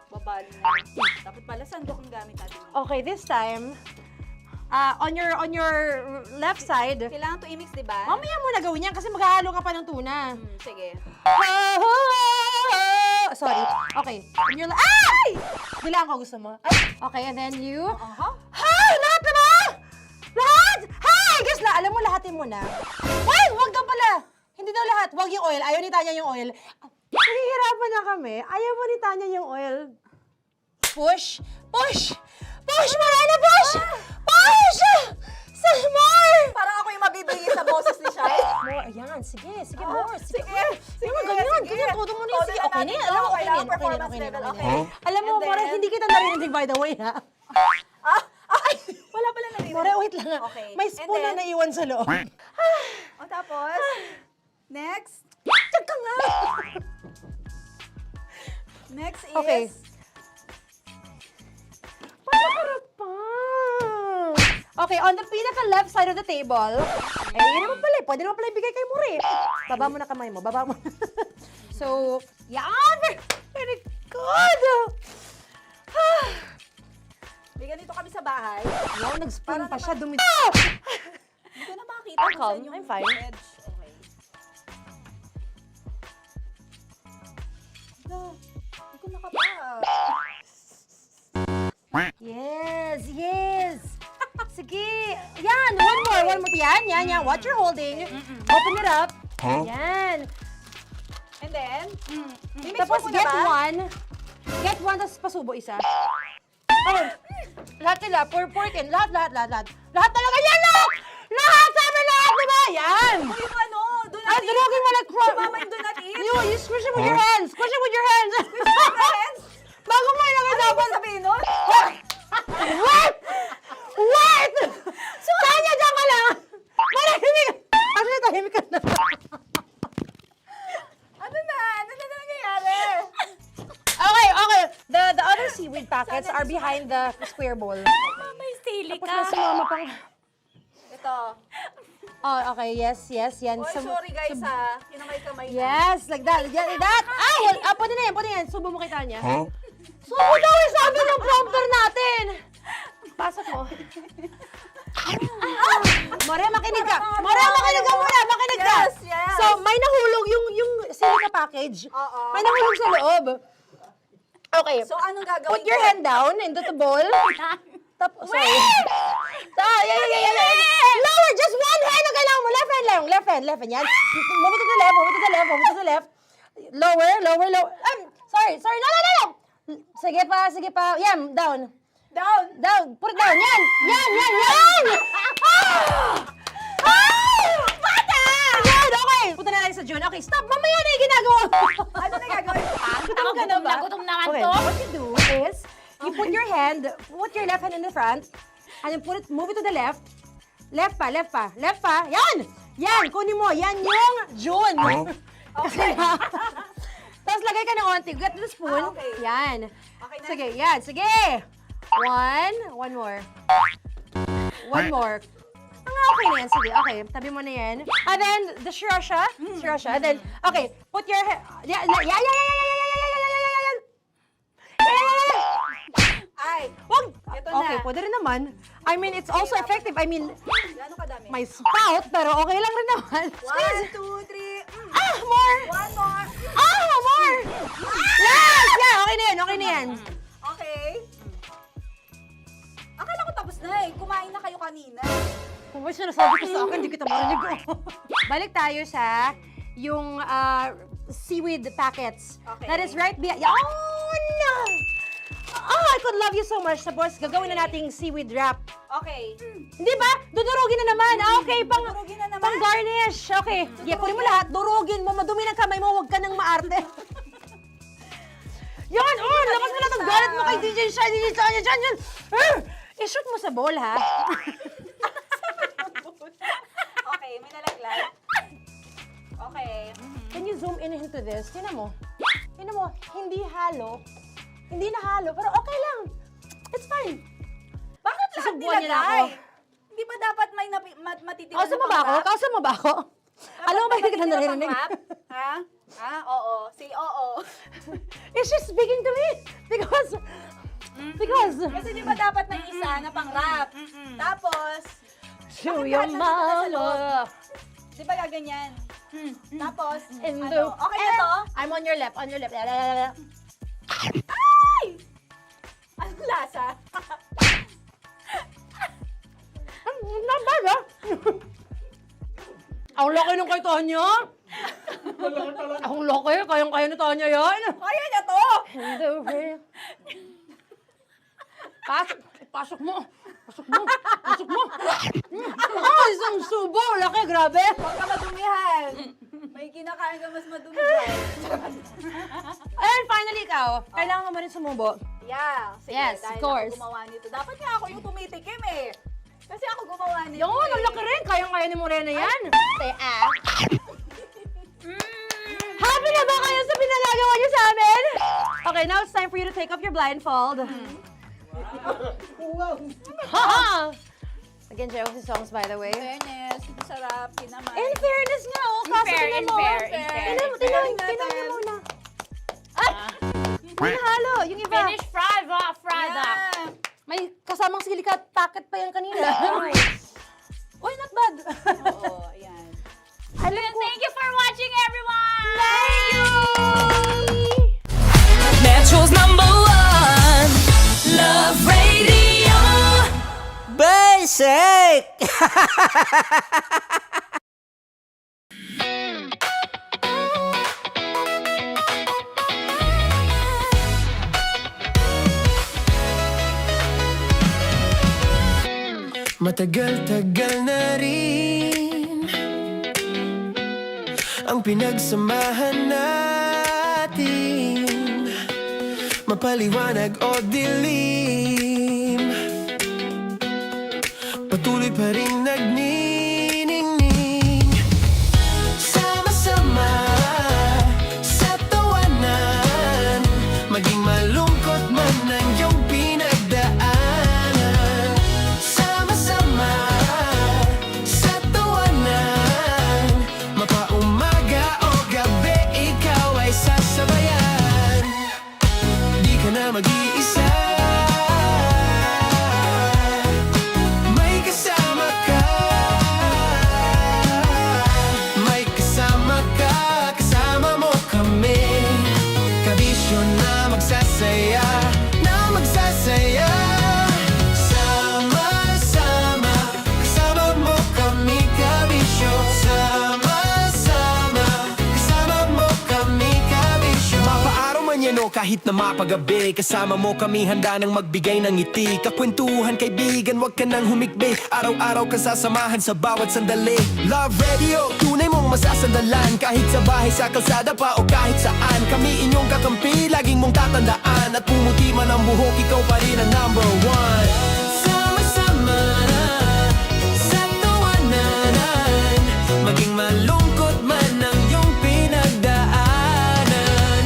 Babali na. Dapat pala sandok ang gamit natin. Okay, this time, on your left side, Kailangan to i-mix, di ba? mamaya mo na gawin yan kasi maghahalo ka pa ng tuna. Sige. Sorry. Okay. On your ay! Bilang ko gusto mo. Ay, okay, and then you... Lahat na ba? Lahat? Guess na, alam mo, lahatin mo na. Wait, wag ka pala. Hindi daw lahat. Wag yung oil. Ayaw ni Tanya yung oil. Nahihirapan na kami. Ayaw mo ni Tanya yung oil. Push. Push mo na, push! Push! Some more! Parang ako yung mabibigay sa boses ni Shai. More, ayan. Sige, more. Sige. Sige, Ganyan. Todo mo na yun. Sige, okay na yan. Alam mo, okay na yan. Performance level, okay. Alam mo, And More, then- hindi kita narinig by the way, ha? Wala pala narinig. More, wait lang. Okay. May And spoon na then- naiwan sa loob. O tapos, next. Diyan ka nga. Next is... Okay. Panakarap pa. Okay, on the pinaka-left side of the table, yun naman pala, pwede naman pala ibigay kay More. Baba mo na kamay mo, baba mo. So, yan! Very good! May ganito kami sa bahay. Wow, nag-spoon pa siya, dumi. Hindi ko na makita I'm kung calm. saan yung I'm fine. edge. Okay. Hindi ko nakapa. Yes! Sige! Yan! One more! Yan. What you're holding. Open it up. Yan. And then, Tapos get one. Get one, tapos pasubo isa. Oh, lahat nila, pour it in. Lahat. Lahat talaga yan! Lahat! Sabi lahat, diba? Yan! yung ano, do not Ay, durugin mo na Mama yung do not eat. You squish it with your hands. Squish it with your hands. Friends, Bago mo ilagay ano dapat. yung sabihin nun? Wait! Tanya, dyan ka lang! Marahimik! Actually, tahimik ka na. Ano na nangyayari? Okay. The other seaweed packets are behind the square bowl. May sili Tapos na si Mama pang... Ito. Oh, okay. Yes. Yan. Oy, sorry guys ha. Kinamay-kamay na. Yes, like that. Pwede na yan. Subo mo kay Tanya. Subo daw yung sabi ng prompter natin. Pasok mo. More, makinig ka. Makinig ka. Yes. So, may nahulog yung silica package. Oo. May nahulog sa loob. Okay. So, anong gagawin Put your ko? hand down into the bowl. Tapos, sorry. Yeah. Lower, just one hand ang kailangan mo. Left hand. Yan. Move it to the left. Lower. Sorry. No. Sige pa. Yan, down. Put it down. Yan. Bata! Yan, okay. Punta na lang sa June. Okay, stop. Mamaya na yung ginagawa mo. Ano na gagawin? Gutom naman Okay, to. what you do is, you put your left hand in the front, and then move it to the left. Left pa. Yan! Kunin mo. Yan yung June. Okay. Tapos Tapos lagay ka ng onti. Get the spoon. Okay. Yan. Okay na? Sige, yan. Sige. One more. One more. Okay na yan. Sige, okay. Tabi mo na yan. And then, the sriracha. Sriracha. And then, okay. Put your... Yeah. Ay, Wag! Ito Okay, na. pwede rin naman. I mean, it's also effective. I mean, Gano'ng kadami? may spout, pero okay lang rin naman. 1, 2, 3. More! One more. More! Yes! Yeah, okay na yan, okay na yan. Okay. Akala ko tapos na eh. Kumain na kayo kanina. Kung may sinasabi ko sa akin, hindi kita marinig. Balik tayo sa yung seaweed packets. Okay. That is right behind. Oh, no! Oh, I could love you so much. Tapos, gagawin na nating seaweed wrap. Okay. Hindi ba? Dudurugin na naman. Okay, Durugin na naman. pang garnish. Okay. Yeah, kunin mo lahat. Durugin mo. Madumi ng kamay mo. Huwag ka nang maarte. Yan! Oh, lakas mo na itong galit mo kay DJ Shine. DJ Shine. Yan. I-shoot mo sa bowl, ha? Okay, may nalaglag. Okay. Can you zoom in into this? Tingnan mo. Tingnan mo. Hindi halo. Hindi na halo. Pero okay lang. It's fine. Bakit lahat Susubuan niya na ako. nilagay? Hindi ba dapat may matitira Kausa mo ba ako? Kausa mo ba ako? Alam mo ba hindi kita naririnig? Ha? Ha? Oo. Say oo. Is she speaking to me? Because... Kasi di ba dapat may isa na pang-rap? Tapos, Show bakit your lahat nandun na sa loob? mama. Di ba gaganyan? Tapos, In ano? the... Okay na to? I'm on your left. On your left. Ay! Anong lasa? Not bad, ha? Ang laki ng kay Tonya. Ang laki. Kayang-kaya ni Tonya yan. Kaya niya to! Pasok mo. Pasok mo. Pasok mo. Oh, isang subo. Laki, grabe. Huwag ka madumihan. May kinakain ka mas madumi dyan. And finally, ikaw. Kailangan mo rin sumubo. Yeah. Sige, Yes, dahil of course. ako gumawa nito. Dapat nga ako yung tumitikim eh. Kasi ako gumawa nito. Yung ang laki rin. Kayang-kaya ni Morena yan. Happy na ba kayo sa pinagagawa niyo sa amin? Okay, now it's time for you to take off your blindfold. Ha! Again, Josie songs, by the way. Fairness, masarap, kinaman. In fairness nga, oh. Kaso tingnan mo. Tingnan niyo muna. Ay! May nahalo. Yung iba. Finish fried up. May kasamang silica packet pa yan kanina. Uy, not bad. Oo, ayan. Thank you for watching, everyone! Thank you! Metro's #1 Love Radio. Basic! Matagal-tagal na rin ang pinagsamahan natin, mapaliwanag o dilim, patuloy pa rin nagniningning, sama-sama sa tawanan, maging malungkot man ang iyong pinagdaanan. Sama-sama sa tawanan, mapaumaga o gabi, ikaw ay sasabayan. Di ka na mag-iisa, may kasama ka. May kasama ka, kasama mo kami. Kabisyo na magsasaya, na magsasaya. Sama-sama, kasama mo kami, kabisyo. Sama-sama, kasama mo kami, kabisyo. Mapaaraw man yan o kahit na mapagabi, kasama mo kami, handa nang magbigay ng ngiti. Kakwentuhan, kaibigan, wag ka nang humikbi. Araw-araw ka sasamahan sa bawat sandali. Love Radio, tunay mong masasandalan. Kahit sa bahay, sa kalsada pa o kahit saan, kami inyong kakampi, laging mong tatandaan. At pumuti man ang buhok, ikaw pa rin ang #1. Sama-sama sa tawanan, maging malungkot man ang iyong pinagdaanan.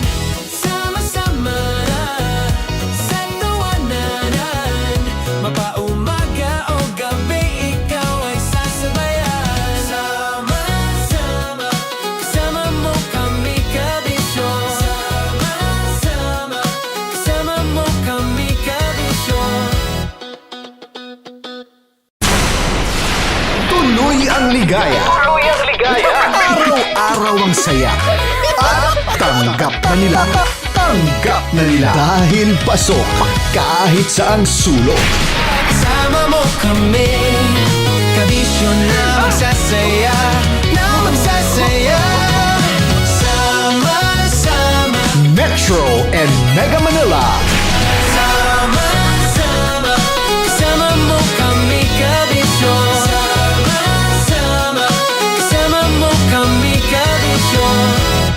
ligaya. Araw-araw ang saya. At tanggap na nila. Tanggap na nila. Dahil pasok kahit saang sulok. Kasama mo kami, kabisyo na magsasaya, na magsasaya. Sama-sama, Metro and Mega Manila. sama-sama, kasama mo kami, kabisyo. Sama-sama, kasama mo kami, kabisyo.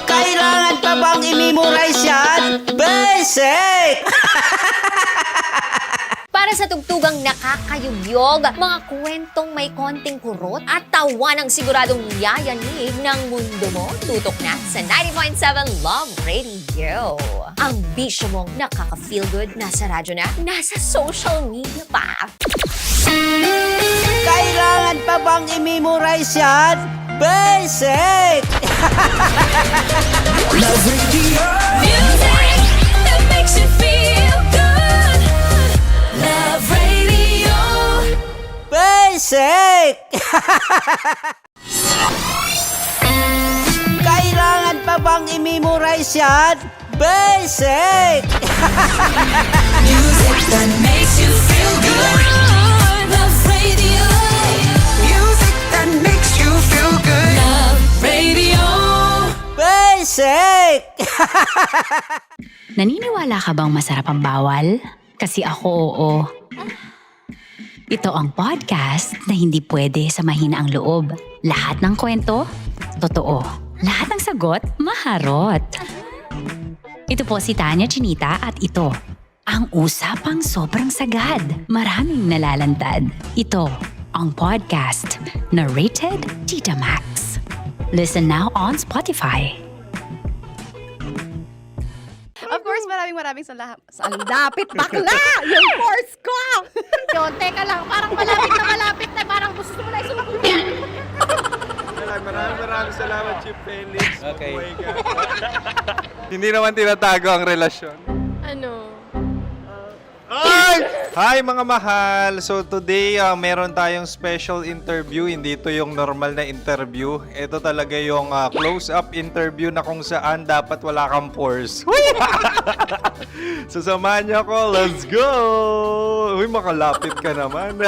Kailangan pa bang i-memorize yan? Basic! Para sa tugtugang nakakayugyog, mga kwentong may konting kurot at tawa ng siguradong yayanig ng mundo mo, tutok na sa 90.7 Love Radio. Ang bisyo mong nakaka-feel good, nasa radyo na, nasa social media pa. Kailangan pa bang i-memorize yan? Basic! Love Radio. Music that makes you feel good. Love Radio. Basic! Kailangan pa bang i-memorize yan? Basic! Music that makes you feel good. Love Radio. Music that makes you feel good. Love Radio. Basic! Naniniwala ka bang masarap ang bawal? Kasi ako oo. Ito ang podcast na hindi pwede sa mahina ang loob. Lahat ng kwento, totoo. Lahat ng sagot, maharot. Ito po si Tanya Chinita at ito, ang usapang sobrang sagad. Maraming nalalantad. Ito, ang podcast na Rated Tita Max. Listen now on Spotify. Of course, maraming salamat. Ang dapit bakla! Yung course ko! Yun, teka lang, parang malapit na, parang gusto mo na isumakulit. Maraming salamat, Chief Felix. Okay. Oh my God. Hindi naman tinatago ang relasyon. Ano? Hi mga mahal! So today, meron tayong special interview. Hindi ito yung normal na interview. Ito talaga yung close-up interview na kung saan dapat wala kang pores. So samahan niyo ako. Let's go! Uy, makalapit ka naman.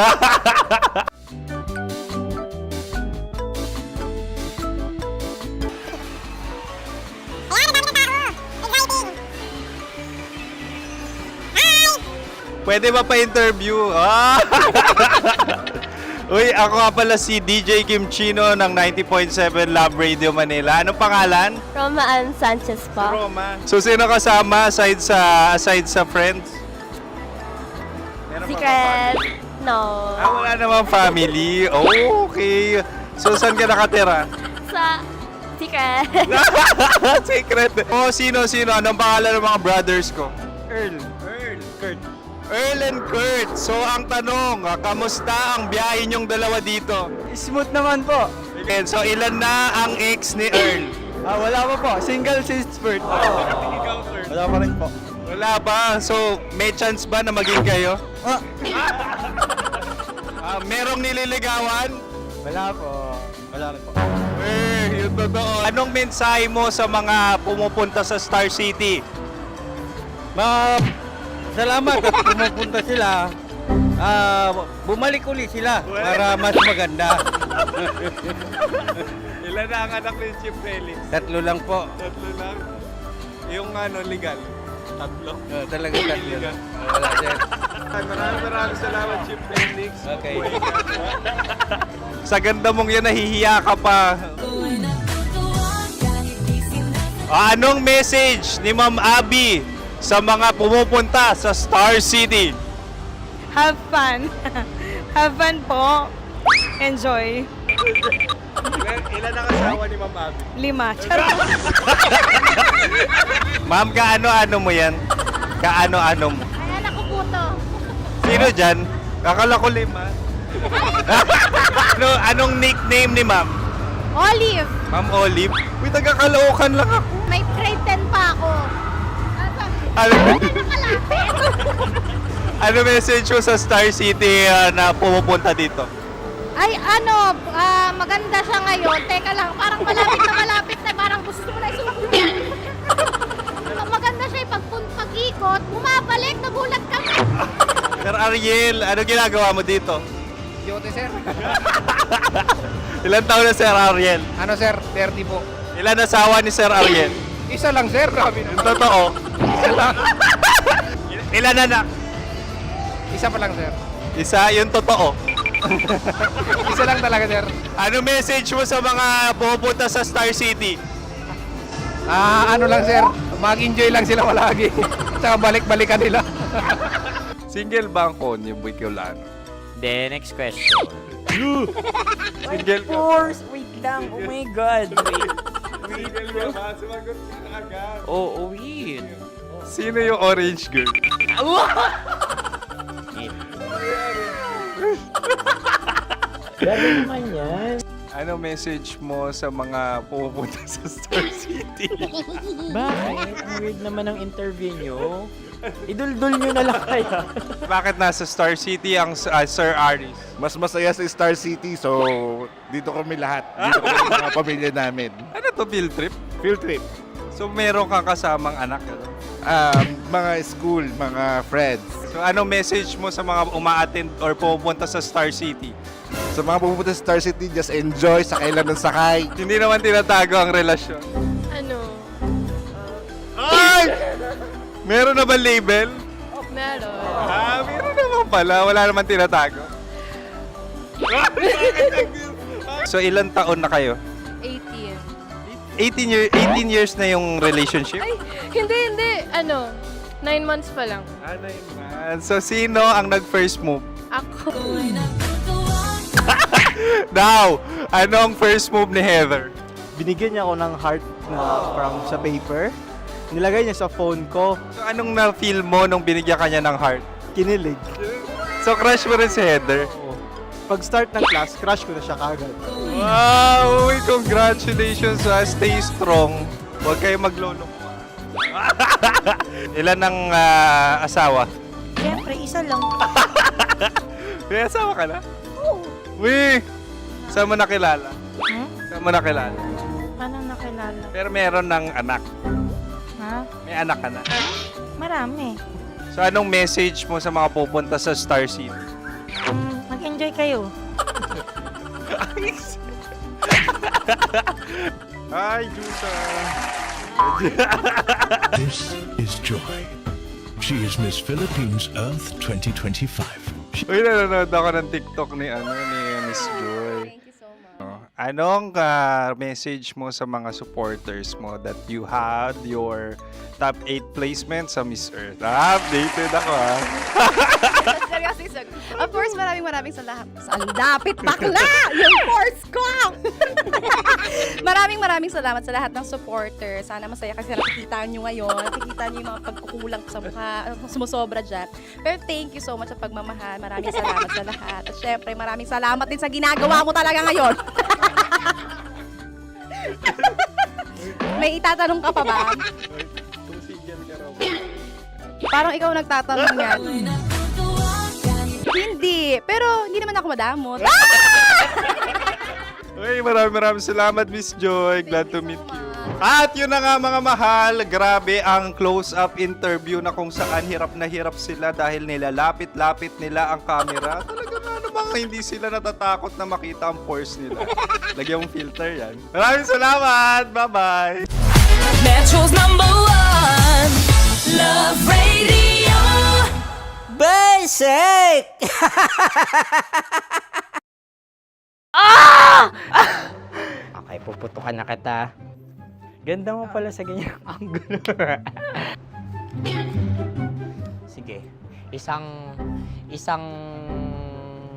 Pwede ba pa-interview? Uy, ako nga pala si DJ Kim Chino ng 90.7 Love Radio Manila. Anong pangalan? Roma Ann Sanchez po. Roma. So, sino kasama aside sa friends? Meron ba Secret. family? No. Wala namang family. Oh, okay. So, saan ka nakatira? Sa Secret. Secret. Oh, sino? Anong pangalan ng mga brothers ko? Earl, Kurt. Earl and Kurt. So, ang tanong, kamusta ang biyahe niyong dalawa dito? Smooth naman po. Okay, so, ilan na ang ex ni Earl? Wala pa po. Single since birth. Wala pa rin po. Wala pa. So, may chance ba na maging kayo? Merong nililigawan? Wala po. Wala rin po. Yung totoo. Anong mensahe mo sa mga pumupunta sa Star City? Salamat at pumupunta sila. Bumalik uli sila para mas maganda. Ilan na ang anak ni Chief Felix? 3 lang po. 3 lang? Yung legal? 3? Talaga 3 lang. Wala dyan. Maraming salamat, Chief Felix. Okay. Sa ganda mong yan, nahihiya ka pa. Anong message ni Ma'am Abby sa mga pumupunta sa Star City? Have fun. Have fun po. Enjoy. Ilan ang asawa ni Ma'am Abby? 5. Charot. Ma'am, kaano-ano mo yan? Kaano-ano mo? Ay, anak ko po to. Sino dyan? Kakala ko 5. Anong nickname ni Ma'am? Olive. Ma'am Olive? Uy, taga-Caloocan lang ako. May grade 10 pa ako. Ano message mo sa Star City na pumupunta dito? Ay, maganda siya ngayon. Teka lang, parang malapit na, parang gusto mo na isuot. Maganda siya pag-ikot, bumabalik, nagulat kami. Sir Ariel, ano ginagawa mo dito? Yote, sir. Ilan taon na Sir Ariel? Ano, sir? 30 po. Ilan asawa ni Sir Ariel? Isa lang, sir. Grabe Yung totoo. Isa lang. Ilan anak? Isa pa lang, sir. Isa, yung totoo. Isa lang talaga, sir. Ano message mo sa mga pupunta sa Star City? Ano lang, sir. Mag-enjoy lang sila palagi. Tsaka balik-balikan nila. Single ba ang Konyo Bicolano? Then, next question. Single ka. course! Wait lang. Oh my God. Wait. Single ka ba? Sumagot ka na agad. Oo, wait. Sino yung orange girl? Gano'n naman yan. Ano message mo sa mga pupunta sa Star City? Bakit? Ang weird naman ng interview nyo. Iduldul nyo na lang kaya. Bakit nasa Star City ang Sir Aris? Mas masaya sa Star City, so dito kami lahat. Dito kami mga pamilya namin. Ano to, field trip? Field trip. So meron kang kasamang anak? Mga school, mga friends. So ano message mo sa mga uma-attend or pupunta sa Star City? Sa mga pupunta sa Star City, just enjoy, sakay lang ng sakay. Hindi naman tinatago ang relasyon. Ano? Ay! Meron na ba label? Meron. Meron naman pala. Wala naman tinatago. So ilan taon na kayo? 18. 18 years na yung relationship? Ay, hindi. 9 months pa lang. 9 months. So sino ang nag-first move? Ako. Now, anong first move ni Heather? Binigyan niya ako ng heart na from sa paper. Nilagay niya sa phone ko. So anong na-feel mo nung binigyan kanya ng heart? Kinilig. So crush mo rin si Heather? Pag start ng class, crush ko na siya kagad. Wow! Uy, congratulations! Stay strong. Huwag kayo maglolo. Ilan ang asawa? Siyempre, isa lang. May asawa ka na? Oo. Uy! Saan mo nakilala? Saan mo nakilala? Paano nakilala? Pero meron ng anak. Ha? May anak ka na. Marami. So anong message mo sa mga pupunta sa Star City? Mag-enjoy kayo. Hi, Jusa! This is Joy. She is Miss Philippines Earth 2025. Uy, nanonood ako ng TikTok ni Miss Joy. Thank you so much. Anong message mo sa mga supporters mo that you had your top 8 placement sa Miss Earth? Updated ako Seryoso. Of course, maraming salamat. Ang lapit bakla! Yung course ko! maraming salamat sa lahat ng supporter. Sana masaya kasi nakikita nyo ngayon. Nakikita nyo yung mga pagkukulang sa mukha. Sumusobra dyan. Pero thank you so much sa pagmamahal. Maraming salamat sa lahat. At syempre, maraming salamat din sa ginagawa mo talaga ngayon. May itatanong ka pa ba? Parang ikaw nagtatanong yan. Hindi. Pero hindi naman ako madamot. Uy, maraming salamat, Miss Joy. Glad to meet you. At yun na nga mga mahal, grabe ang close-up interview na kung saan hirap na hirap sila dahil nilalapit-lapit nila ang camera. Talaga nga namang hindi sila natatakot na makita ang pores nila. Lagyan mong filter yan. Maraming salamat! Bye-bye! Metro's #1 Love Radio. Basic! Okay, puputukan na kita. Ganda mo pala sa ganyang angulo. Sige, isang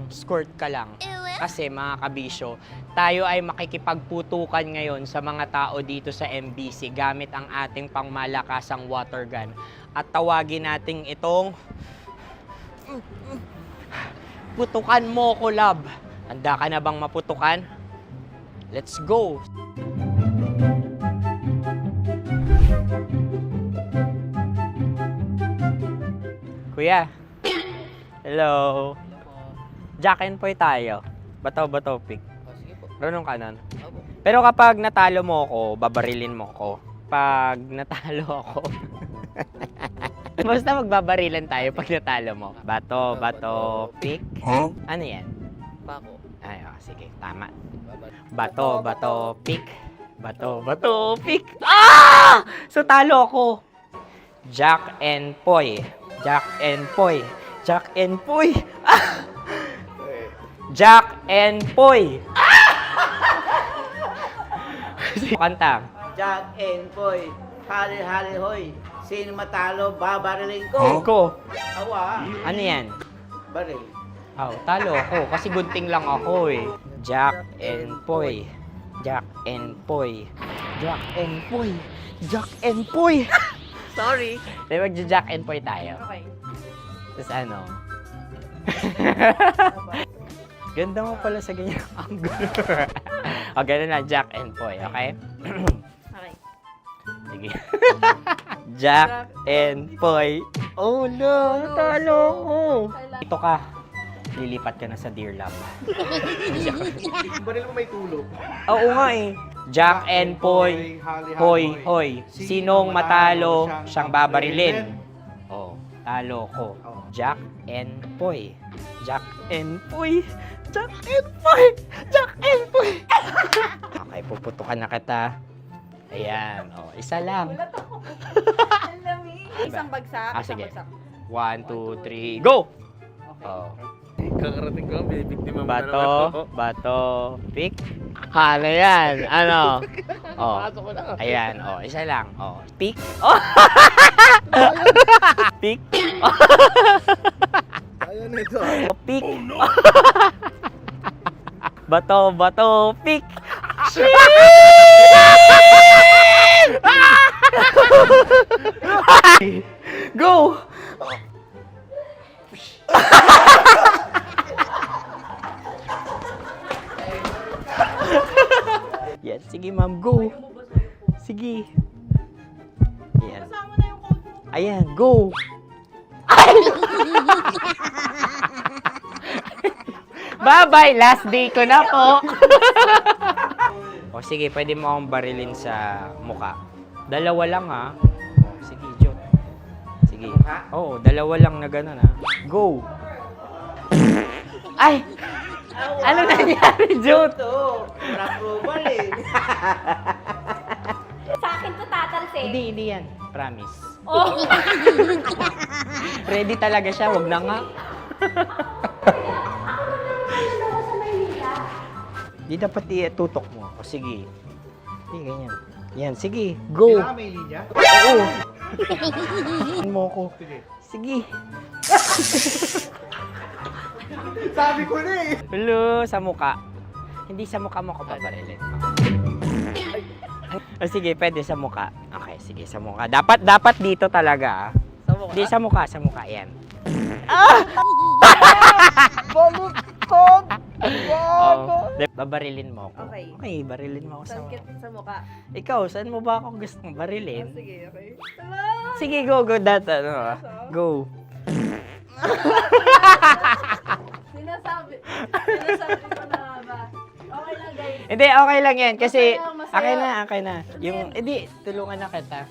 skirt ka lang. Kasi mga kabisyo, tayo ay makikipagputukan ngayon sa mga tao dito sa MBC gamit ang ating pangmalakasang water gun. At tawagin natin itong putukan mo ko, love. Handa ka na bang maputukan? Let's go! Kuya. Hello. Jack and Poy tayo. Bato, pick. Marunong ka nun? Pero kapag natalo mo ako, babarilin mo ako. Pag natalo ako, basta magbabarilan tayo pag natalo mo. Bato, pick. Ano yan? Pako. Ay, sige, tama. Bato, pick. Bato, pick. Ah! So, talo ako. Jack and Poy. Ah! Jack and Poy. Kanta. Jack and Poy, hali hoy. Sino matalo, babariling ko. Ko. Awa. Ano yan? Baril. Oh, talo ako kasi gunting lang ako eh. Jack and Poy. Sorry. Di magja-Jack and Poy tayo. Okay. Tapos ano? Ganda mo pala sa ganyan angle. O, ganun na, Jack and Poy, okay? Okay. Sige. Jack and Poy. Oh no, talo ko. Ito ka. Lilipat ka na sa Dear Love. Baril mo may tulog. Oo nga eh. Jack and Poy. Hoy. Sinong matalo, siyang babarilin. Oh, talo ko. Jack and Poy. Okay, puputukan na kita. Ayan. Oh, isa lang. Isang bagsak. Sige. 1, 2, 3, go! Oh. Kakarating ko lang, binibiktima mo Bato, pick. Ano yan? Ano? Oh. Pasok ko na. Ayan, oh, isa lang. Oh, pick. Oh. Pick. Ayaw na ito. Pick. Oh, no. Bato, pick. Go! Yan, sige ma'am, go. Sige. Ayan. Ayan, go. Bye-bye, last day ko na po. O sige, pwede mo akong barilin sa muka. Dalawa lang ha. Sige, Jot. Sige. Oo, dalawa lang na gano'n ha. Go. Ay! Ano nangyari, Jot? Approval eh. Sa akin to tatalsin. Hindi yan. Promise. Oh. Ready talaga siya, wag na nga. Di dapat itutok mo. O sige. Hindi, ganyan. Yan, sige. Go. Kailangan may linya? Oo. Mo ko. Sige. Sabi ko na eh. Hello, sa muka. Hindi sa muka mo ko paparilin. O sige, pwede sa muka. Okay, sige, sa muka. Dapat dito talaga. Sa mukha? Hindi, sa muka. Yan. Baluktot! Oh, babarilin mo ako. Okay. Okay, barilin mo ako sa muka. Sa mukha. Ikaw, saan mo ba ako gustong barilin? Sige, okay. Sige, go. Go. Sinasabi ko na nga ba? Okay lang, guys. Hindi, okay lang yan. Kasi, Masaya. okay na. Yung, hindi, tulungan na kita.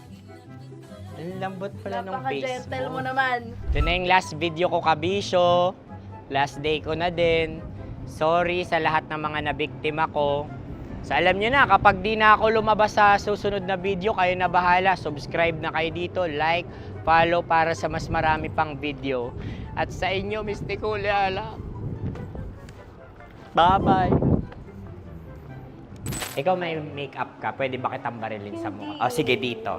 Ang lambot pala ng face Napaka-gentle mo. mo naman. Ito na yung last video ko, kabisyo. Last day ko na din. Sorry sa lahat ng mga nabiktima ko. So alam nyo na, kapag di na ako lumabas sa susunod na video, kayo na bahala. Subscribe na kayo dito, like, follow para sa mas marami pang video. At sa inyo, Mistiko Leala. Bye-bye. Ikaw may makeup ka, pwede ba kitang barilin sa mukha? Oh, sige, dito.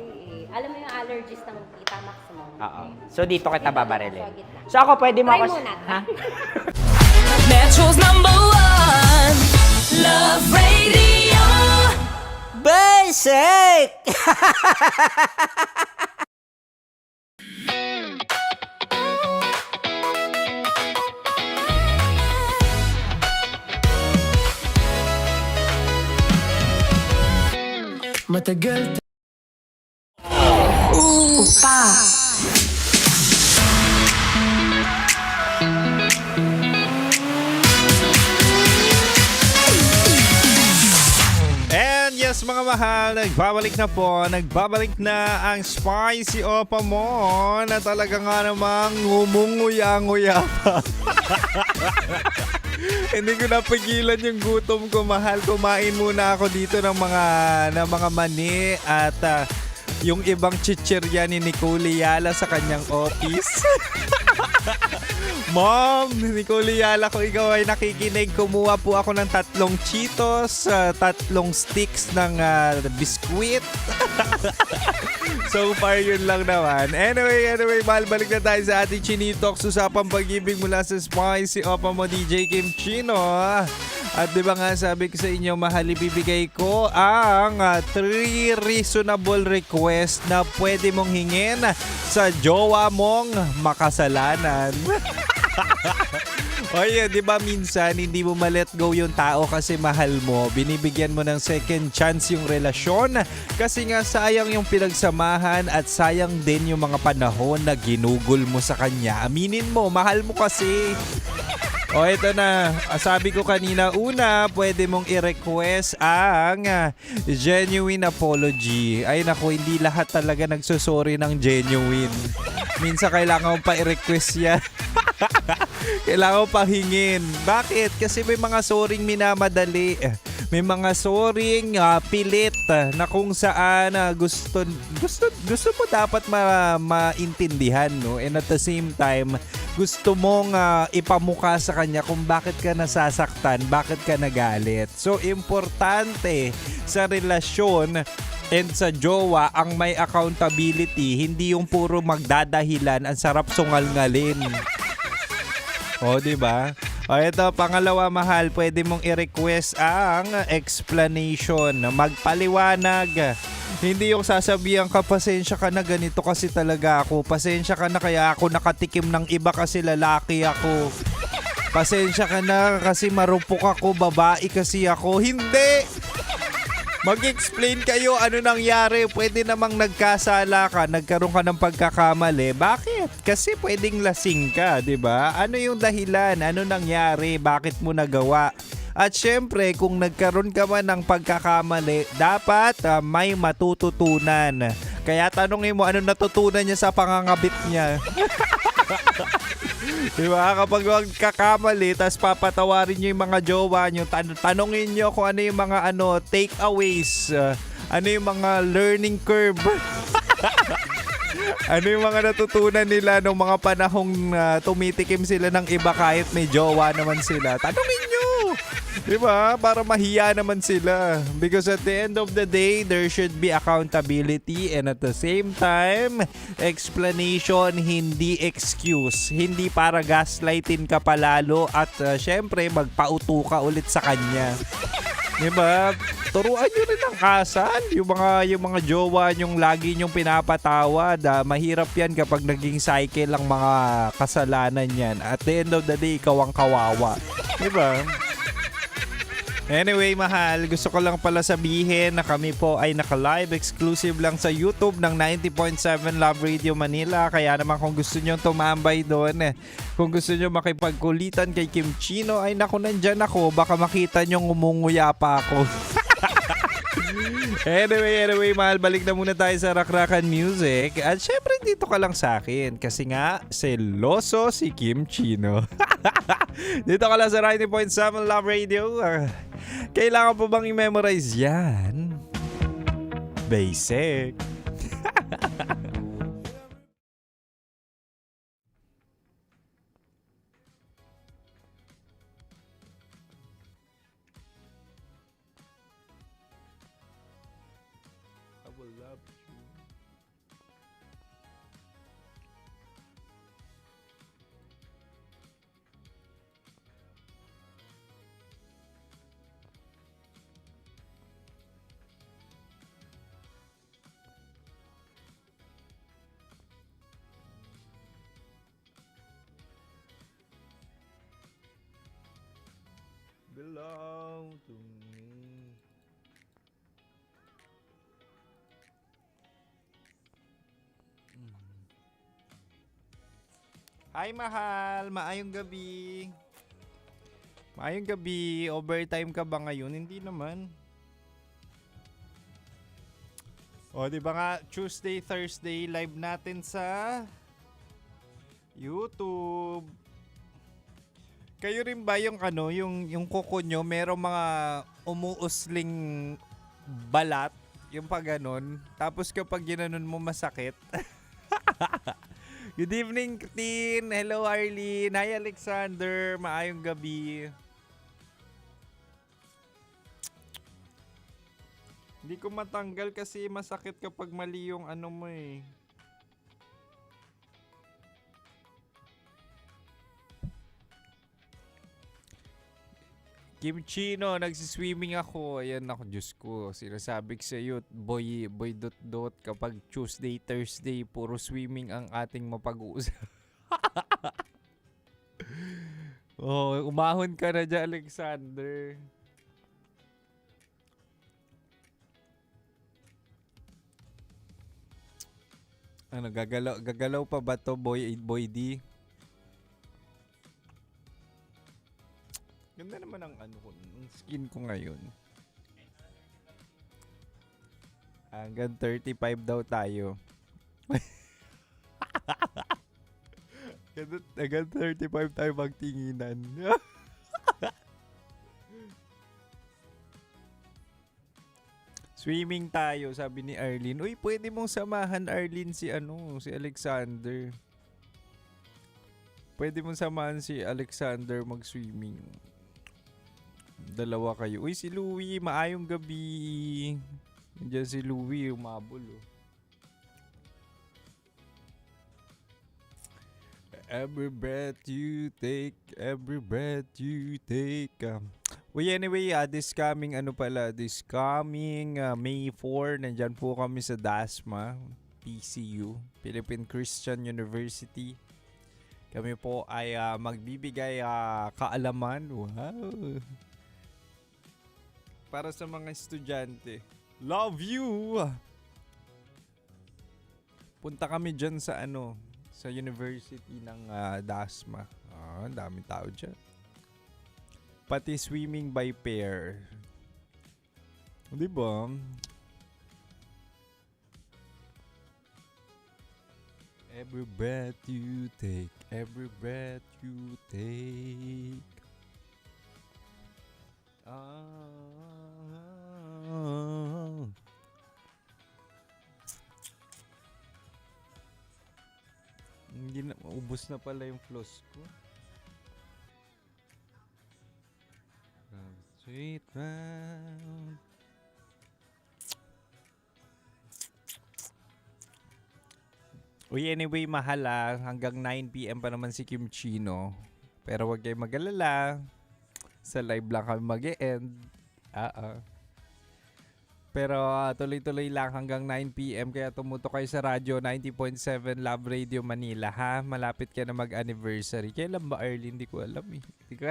Alam mo yung allergies ng Tita Max mo? Oo. So dito kita babarilin. So ako pwede mo Try ako... muna. Ha? Metro's #1 Love Radio Basic. Matagal Upa. mahal, nagbabalik na ang spicy opa mo na talaga nga namang ngumunguya-nguya pa. Hindi ko napigilan yung gutom ko, mahal. Kumain muna ako dito ng mga mani at yung ibang chichirya ni Nicole Yala sa kanyang office. Mom, Nicole Yala, kung ikaw ay nakikinig, kumuha po ako ng 3 Cheetos, 3 sticks ng biskwit. So far, yun lang naman. Anyway, mahal, balik na tayo sa ating Chinitox. Usapang pag-ibig mula sa spicy opa mo, DJ Kim Chino. At di ba nga sabi ko sa inyo, mahal, ibibigay ko ang 3 reasonable request na pwede mong hingin sa jowa mong makasalanan. Oye, di ba minsan hindi mo ma-let go yung tao kasi mahal mo, binibigyan mo ng second chance yung relasyon kasi nga sayang yung pinagsamahan at sayang din yung mga panahon na ginugol mo sa kanya. Aminin mo, mahal mo kasi. O ito na, sabi ko kanina, una, pwede mong i-request ang genuine apology. Ay naku, hindi lahat talaga nagsusorry ng genuine. Minsan kailangan mo pa i-request yan. Kailangan mo pa hingin. Bakit? Kasi may mga soring minamadali. May mga soring pilit na kung saan gusto mo dapat maintindihan, no? And at the same time, gusto mong ipamukha sa kanya kung bakit ka nasasaktan, bakit ka nagalit. So, importante sa relasyon and sa jowa ang may accountability, hindi yung puro magdadahilan, ang sarap sungal-ngalin. O, diba? O, ito, pangalawa, mahal, pwede mong i-request ang explanation. Magpaliwanag. Hindi yung sasabihan ka, pasensya ka na, ganito kasi talaga ako. Pasensya ka na, kaya ako nakatikim ng iba kasi lalaki ako. Pasensya ka na kasi marupok ako, babae kasi ako. Hindi! Mag-explain kayo ano nangyari. Pwede namang nagkasala ka, nagkaroon ka ng pagkakamali. Bakit? Kasi pwedeng lasing ka, di ba? Ano yung dahilan? Ano nangyari? Bakit mo nagawa? At syempre, kung nagkaroon ka man ng pagkakamali, dapat may matututunan. Kaya tanongin mo, ano natutunan niya sa pangangabit niya? Diba? Kapag magkakamali, tas papatawarin nyo yung mga jowa nyo, tanongin nyo kung ano yung mga takeaways, ano yung mga learning curve. Ano yung mga natutunan nila nung mga panahong tumitikim sila ng iba kahit may jowa naman sila. Tanongin nyo! Diba? Para mahiya naman sila. Because at the end of the day, there should be accountability and at the same time, explanation, hindi excuse. Hindi para gaslightin ka palalo at syempre magpauto ka ulit sa kanya. Diba? Turuan nyo rin ang asal. Yung mga jowa nyong lagi nyong pinapatawad. Mahirap yan kapag naging cycle ang mga kasalanan yan. At the end of the day, ikaw ang kawawa. Diba? Anyway, mahal, gusto ko lang pala sabihin na kami po ay naka-live exclusive lang sa YouTube ng 90.7 Love Radio Manila. Kaya naman kung gusto nyo tumambay doon, kung gusto nyo makipagkulitan kay Kim Chino, ay naku, nandyan ako. Baka makita nyo ngumunguya pa ako. Anyway, mahal, balik na muna tayo sa Rakrakan Music. At syempre, dito ka lang sa akin. Kasi nga, seloso si Kim Chino. Dito ka lang sa 90.7 Love Radio. Kailangan pa bang i-memorize yan? Basic. I will love you. Belong to me. Hi, mahal. Maayong gabi. Maayong gabi. Overtime ka ba ngayon? Hindi naman. O, di ba nga, Tuesday, Thursday, live natin sa YouTube. Kayo rin ba yung ano, yung kuko nyo, merong mga umuusling balat, yung pag ganon, tapos kapag ginanon mo masakit? Good evening, Tin. Hello, Arlene. Hi, Alexander. Maayong gabi. Hindi ko matanggal kasi masakit kapag mali yung ano mo eh. Kim Chino, nagsiswimming ako. Ayan ako, Diyos ko. Sinasabi ko sa iyo, boy dot dot, kapag Tuesday, Thursday, puro swimming ang ating mapag-uusap. Oh, umahon ka na dyan, Alexander. Ano, gagalaw pa ba to, Boy D? Ganda naman ang ano ko, ang skin ko ngayon. Hanggang 35 daw tayo. Hanggang 35 tayo magtinginan. Swimming tayo, sabi ni Arlene. Uy, pwede mong samahan, Arlene, si Alexander. Pwede mong samahan si Alexander mag-swimming. Dalawa kayo. Uy, si Louie, maayong gabi. Nandiyan si Louie, umabol. Oh. Every breath you take, every breath you take. Well, anyway, this coming May 4, nandyan po kami sa DASMA, PCU, Philippine Christian University. Kami po ay magbibigay kaalaman. Wow! Para sa mga estudyante. Love you! Punta kami dyan sa sa university ng DASMA. Ang daming tao dyan. Pati swimming by pair. Di ba? Every breath you take, every breath you take. Hindi na, ubos na pala yung floss ko. Straight round. Uy, anyway, mahal hanggang 9 PM pa naman si Kim Chino. Pero wag kayong mag-alala. Sa live lang kami mag-e-end. Pero tuloy-tuloy lang hanggang 9 PM. Kaya tumutok kayo sa radyo 90.7 Love Radio Manila, ha? Malapit ka na mag-anniversary. Kailan ba, Arlene? Hindi ko alam eh. Hindi ko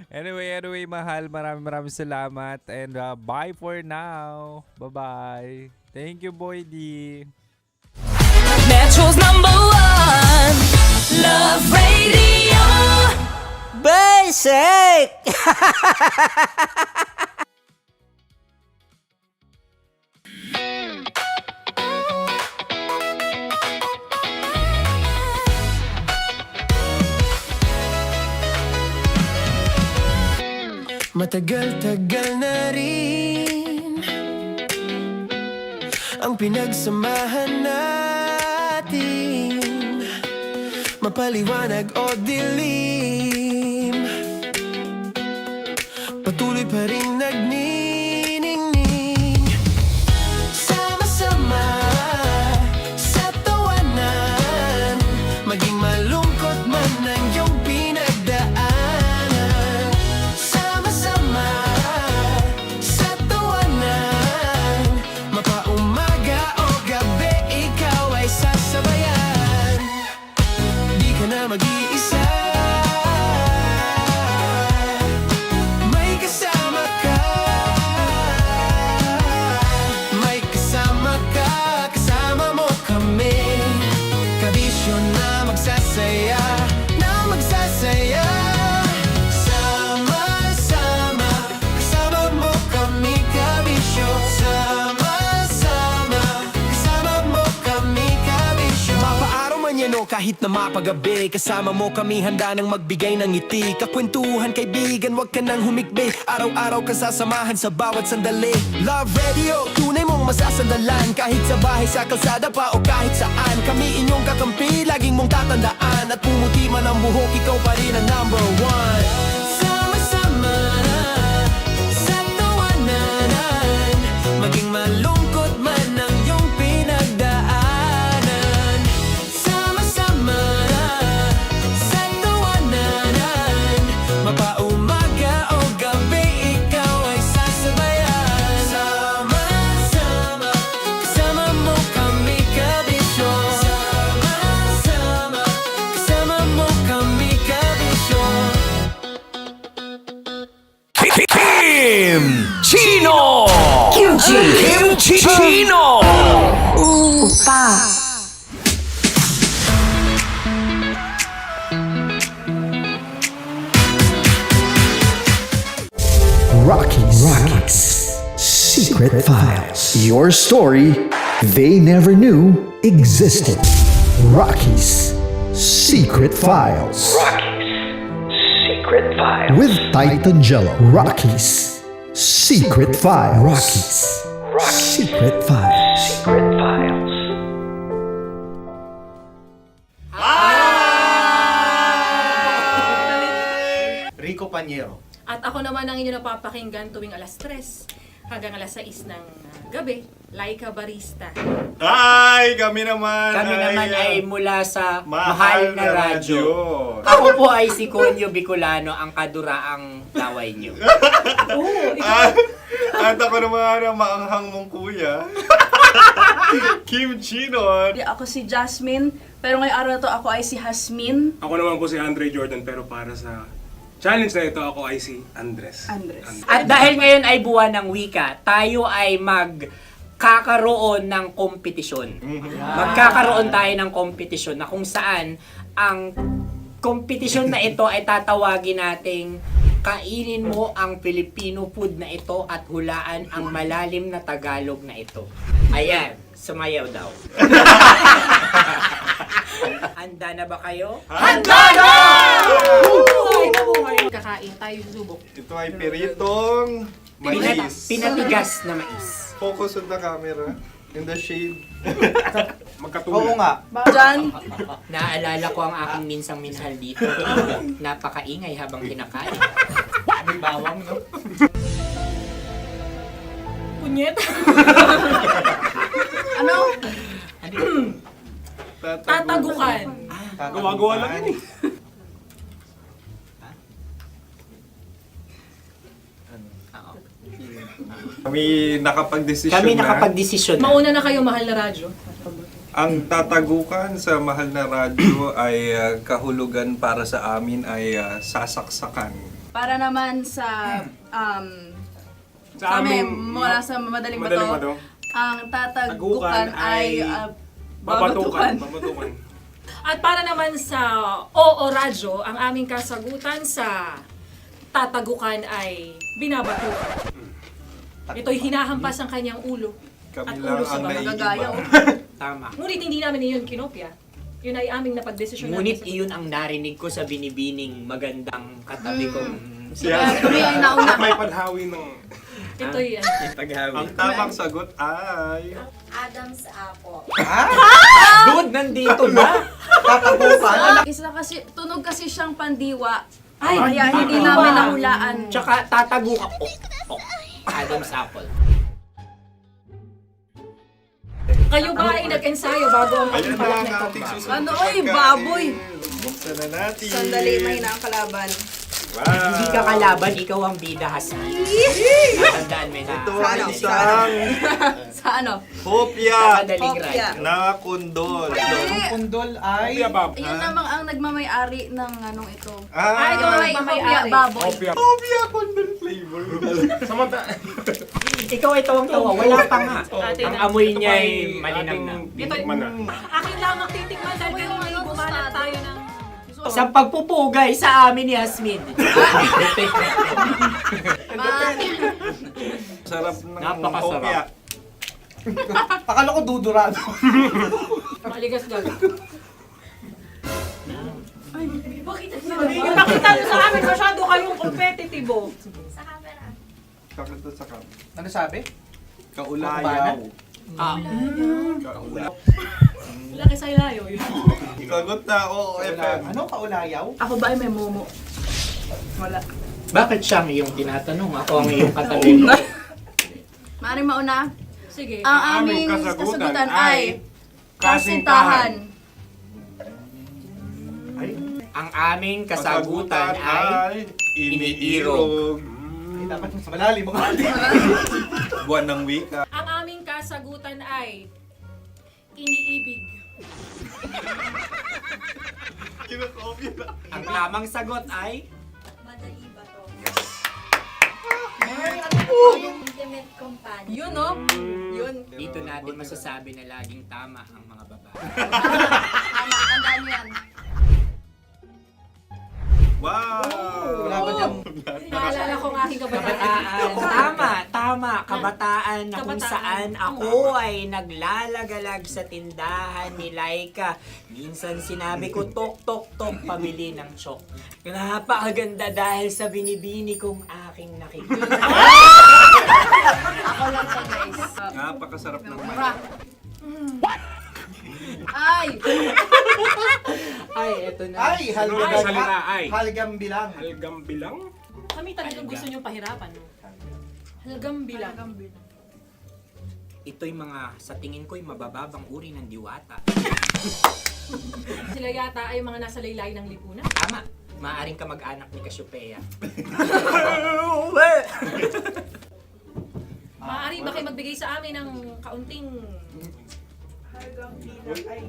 Anyway, mahal. Maraming salamat. And bye for now. Bye-bye. Thank you, Boy D. Metro's #1 Love Radio. Basic! Matagal-tagal na rin ang pinagsamahan natin, mapaliwanag o dilim, patuloy pa rin nagniningning. Sama-sama sa tawanan, maging malungkot man ang iyong pinagdaanan. Sama-sama sa tawanan, mapaumaga o gabi, ikaw ay sasabayan. Di ka na mag-iisa, may kasama ka. kahit na mapagabi. Kasama mo kami handa nang magbigay ng ngiti. Kakwentuhan kaibigan, wag ka nang humikbi. Araw-araw kasasamahan sa bawat sandali. Love Radio, tunay mong masasandalan. Kahit sa bahay, sa kalsada pa o kahit saan. Kami inyong kakampi, laging mong tatandaan. At pumuti man ang buhok, ikaw pa rin ang number one. Sama-sama sa tawanan, maging malungkot man ang iyong pinagdaanan. Sama-sama sa tawanan, mapaumaga o gabi, ikaw ay sasabayan. Sama-sama, kasama mo kami kabisyo. Sama-sama, kasama mo kami kabisyo. Kim Chino! Kim Chino! Upa! Rockies Secret Files. Your story they never knew existed. Rockies Secret Files. Secret Files. With Titan Jello. Rockies Secret Files. Rockies Secret Files. Secret Files. Rico Panyero. At ako naman ang inyo napapakinggan tuwing alas 3 hanggang alas 6 ng gabi, Laika Barista. Hi! Kami naman Ay mula sa Mahal na Radyo. Ako po ay si Conyo Bicolano, ang kaduraang laway nyo. At ako naman ang maanghang mong kuya. Kim Chino. Ako si Jasmine, pero ngayong araw na to ako ay si Hasmin. Ako naman po si Andre Jordan, pero para sa challenge na ito, ako ay si Andres. At dahil ngayon ay buwan ng wika, tayo ay magkakaroon ng kompetisyon. Magkakaroon tayo ng kompetisyon na kung saan ang kompetisyon na ito ay tatawagin nating kainin mo ang Filipino food na ito at hulaan ang malalim na Tagalog na ito. Ayan, sumayaw daw. Handa na ba kayo? Handa na! Kakain tayo subok. Ito ay peritong mais. Pinatigas na mais. Focus on the camera. In the shade. Oo nga. Diyan. Naaalala ko ang aking minsang minahal dito. Napakaingay habang kinakain. May bawang, no? Punyet. Ano? Tatagukan. Gawa-gawa lang yun eh. Kami nakapag-desisyon Kami na. nakapag-desisyon na. Mauna na kayo, Mahal na Radyo. Ang tatagukan sa Mahal na Radyo ay kahulugan para sa amin ay sasaksakan. Para naman sa amin, mula sa madaling Madaling bato, Bato. ang tatagukan ay babatukan. babatukan. At para naman sa Oo Radyo, ang aming kasagutan sa tatagukan ay binabatukan. Ito'y hinahampas ang kanyang ulo. Kami At lang ulo sa ang bagagaya. Tama. Ngunit hindi namin iyon kinopya. Yun ay aming napagdesisyon. Ngunit iyon ang narinig ko sa binibining magandang katabi kong Kami ay nauna. May panhawi ng... Ito'y Ang tamang sagot ay... Adam's apple. Dude, nandito na! Tatagukan. Isa kasi, tunog kasi siyang pandiwa. Kaya hindi namin nahulaan. Tsaka tatagukan. Adam's apple. Kayo ba ay nag-ensayo bago ang Ayan pagpalat na ang nito? ating susunod Ano, na oy, pagkain. baboy. Buksan na natin. Sandali, may na ang kalaban. Wow. Hindi ka kalaban, ikaw ang bida, Hasmi. Natandaan mo na. Ito ang isang Sa ano? hopya Madaling Hopya. ride. na kundol. Ang pundol ay... Yun namang ang nagmamay-ari ng anong ito. Ah, ikaw May nagmamay-ari. hopya, baboy. hopya kundol flavor. Ikaw ay tawang-tawa, wala pa nga. Ate Ang na. amoy niya ay malinang na. Binikman na. Akin lamang titikman dahil kayo ngayon bumalat tayo ng... Sa pagpupugay sa amin ni Hasmin. Sarap ng Napakasarap. hopya. Akala ko dudurado. Maligas gag. Ipakita nyo sa amin, masyado kayong competitive. Sa camera. Kakanta sa kam. Ano sabi? Kaulayaw. Kaulayaw. Laki sa ilayo yun. Sagot na, oo, FM. Ano kaulayaw? Ako ba ay may momo? Wala. Bakit siyang iyong tinatanong? Ako ang iyong katabi. Maaaring mauna. Sige. Ang aming kasagutan ay kasintahan. Ang aming kasagutan ay iniirog. Dapat mas malalim mo. Buwan ng wika. Ang aming kasagutan ay iniibig. Ang tamang sagot ay Intimate companion. Yun, no? Yun. dito natin masasabi na laging tama ang mga babae. Tama, tandaan mo yan. Wow! Wala ba dyan? Naalala ko ang aking kabataan. Kabataan. Tama. Kabataan na kung Kabataan. saan ako ay naglalagalag sa tindahan ni Laika. Minsan sinabi ko, tok, tok, tok, pamili ng chok. Napakaganda dahil sa binibini kong aking nakikita. Ako lang siya, guys. Napakasarap ng Mura. Ay! Ay, eto na. Ay, halgam salita, ay. Halgam bilang. Halgam bilang? Kami talagang gusto niyong pahirapan. No? Halgam bilang. Ito'y mga, sa tingin ko'y mabababang uri ng diwata. Sila yata ay mga nasa laylay ng lipunan. Tama. Maaring ka mag-anak ni Cassiopeia. Maaari ba kayo magbigay sa amin ng kaunting...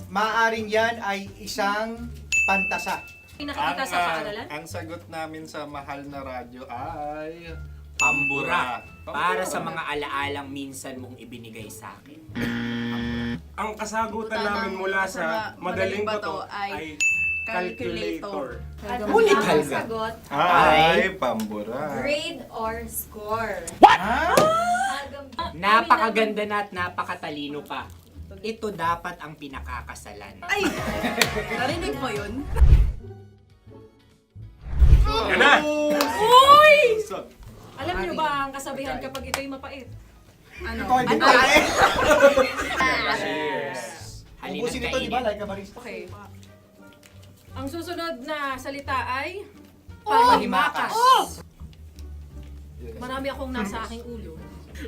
Maaring yan ay isang pantasa. Nakikita sa paaralan? Ang sagot namin sa mahal na radyo ay... Pambura. Para sa mga alaalang minsan mong ibinigay sa akin. Ang kasagutan namin mula sa madaling bato ay calculator. Ulit halga. Sagot, Ay, pambura. grade or score. Napakaganda na at napakatalino pa. Ito dapat ang pinakakasalan. Ay! Narinig mo yun? Yan na! Uy! Alam niyo ba ang kasabihan kapag ito'y mapait? Ano? Ito ay bitae. Halina't Ubusin ito, di ba? kainin. Like a barista. Okay. Ang susunod na salita ay paghimakas. Marami akong nasa aking ulo.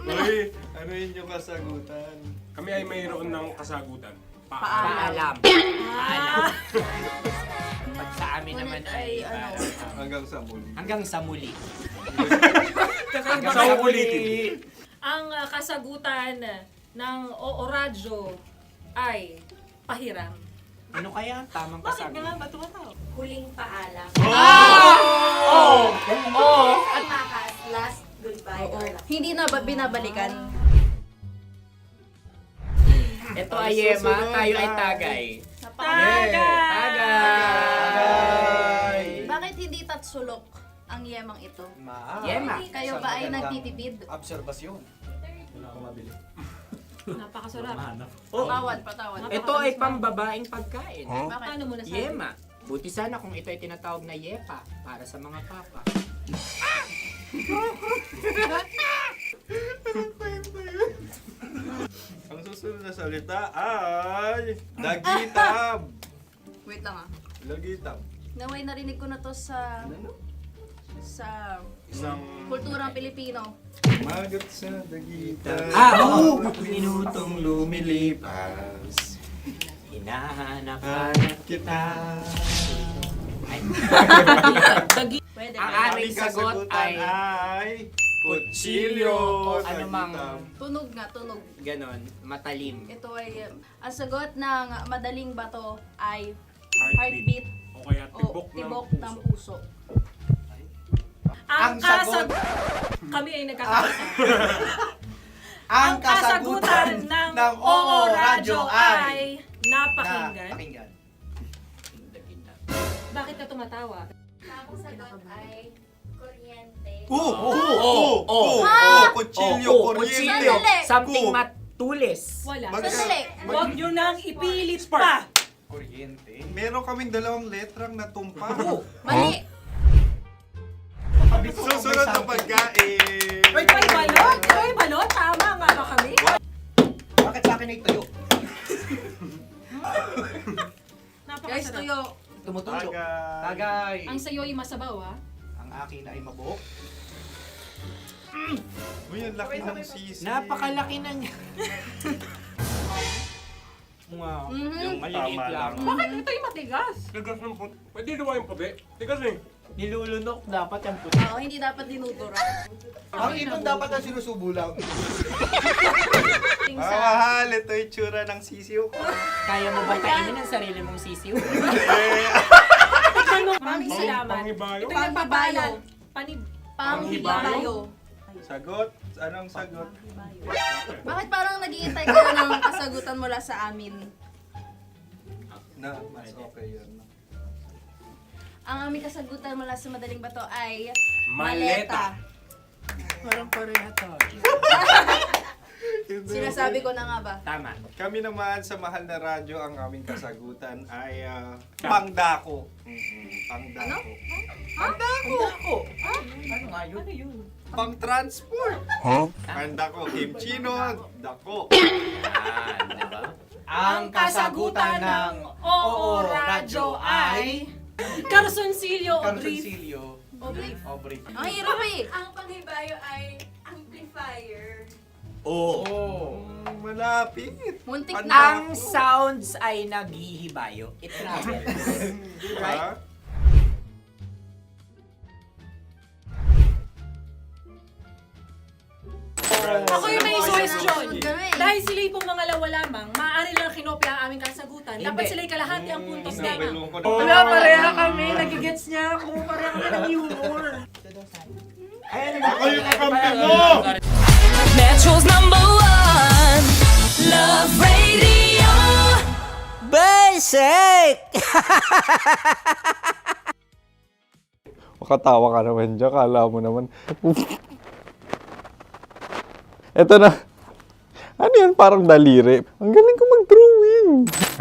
Uy, ano yun yung kasagutan? Kami ay mayroon ng kasagutan. Paalam. Paalam. Pag sa amin naman ay Hanggang sa muli. hanggang sa muli. Sa ulitin. Ang kasagutan ng Oo Radyo ay pahiram. Ano kaya ang tamang kasagutan? Huling paalam. Oh! Oh! Makas, last goodbye or last. Hindi na ba binabalikan? Ito ay Yema, tayo ay Tagay. Tagay! Bakit hindi tatsulok ang yemang ito? Yema. Kayo ba ay nagtitipid? Obserbasyon. Napakasarap. Patawan. Ito ay pambabaeng pagkain. Bakit? Paano mo nasabi? Yema. Buti sana kung ito ay tinatawag na yepa para sa mga papa. Ang susunod na salita ay... Dagitab! Wait lang ah. Dagitab. Naway narinig ko na to sa Isang kulturang Pilipino. magat sa dagitab. Oo! Minutong lumilipas. Hinahanap-hanap kita. Pwede. Ang aming sagot ay kutsilyo o anumang Tunog nga, tunog. ganon, matalim. Ito ay, ang sagot ng madaling bato ay Heartbeat. heartbeat O kaya o tibok tibok ng ng puso. puso. Ang sagot. Kami ay nagkakasa. Ang kasagutan ng Oo Radyo ay napakinggan. Napakinggan. Bakit ka tumatawa? Ang sagot ay kuryente. Kutsilyo, kuryente. Something matulis. Wala. Mag- Sandali. Huwag nyo nang ipilit pa. Kuryente. Meron kaming dalawang letrang natumpa. Mali! Susunod na pagkain. Uy, balot! Uy, balot! Tama nga ba kami? Bakit sa akin ay tuyo? Guys, tuyo. Tumutulo. Tagay. Ang sayo ay masabaw, ha? Ang akin ay mabuhok. Uy, ang laki ng sisi. Napakalaki na niya. Wow. Yung maliliit Tama lang. Bakit ito yung matigas? Tigas ng puti. Pwede nawa yung puti. Tigas eh. Nilulunok dapat yung puti. Oo, hindi dapat dinudura. Ang ibon dapat ang sinusubo lang. Mga mahal, ito yung tsura ng sisiw ko. Kaya mo ba kainin ang sarili mong sisiw? Maraming salamat. Panghibayo. Ito yung pabalan. Panghibayo. Sagot? Anong sagot? Bakit parang nag-iintay ka na ng kasagutan mula sa amin? Na, mas okay yun. Ang aming kasagutan mula sa Madaling Bato ay Maleta. Parang pareha tayo. Sinasabi ko na nga ba? Tama. Kami naman sa Mahal na Radyo, ang aming kasagutan ay pangdako. Pangdako. Pangdako? Ano nga yun? Ano yun? Pang-transport. Pangdako, kimchino, dako. Diba? Ang kasagutan ng Oo Radyo ay Carsoncillo o brief. Carsoncillo. O brief. Ang hirap eh. Ang panghibayo ay amplifier. Oo. Malapit. Muntik Pangdako. na. Ang sounds ay naghihibayo. It travels. Diba? Ako yung may suggestion. Kami. Dahil sila yung mga lawa lamang, maaari lang kinopya ang aming kasagutan. Dapat Hindi. sila yung kalahati ang puntos May lamang. lungkot. Wala, pareha kami. Nagigets niya ako. Pareha kami ng humor. Ako yung kakampi mo! Metro's #1 Love Radio. Basic! Makatawa ka naman dyan. Kala mo naman. Eto na. Ano yan? Parang daliri. Ang galing ko mag-drawing.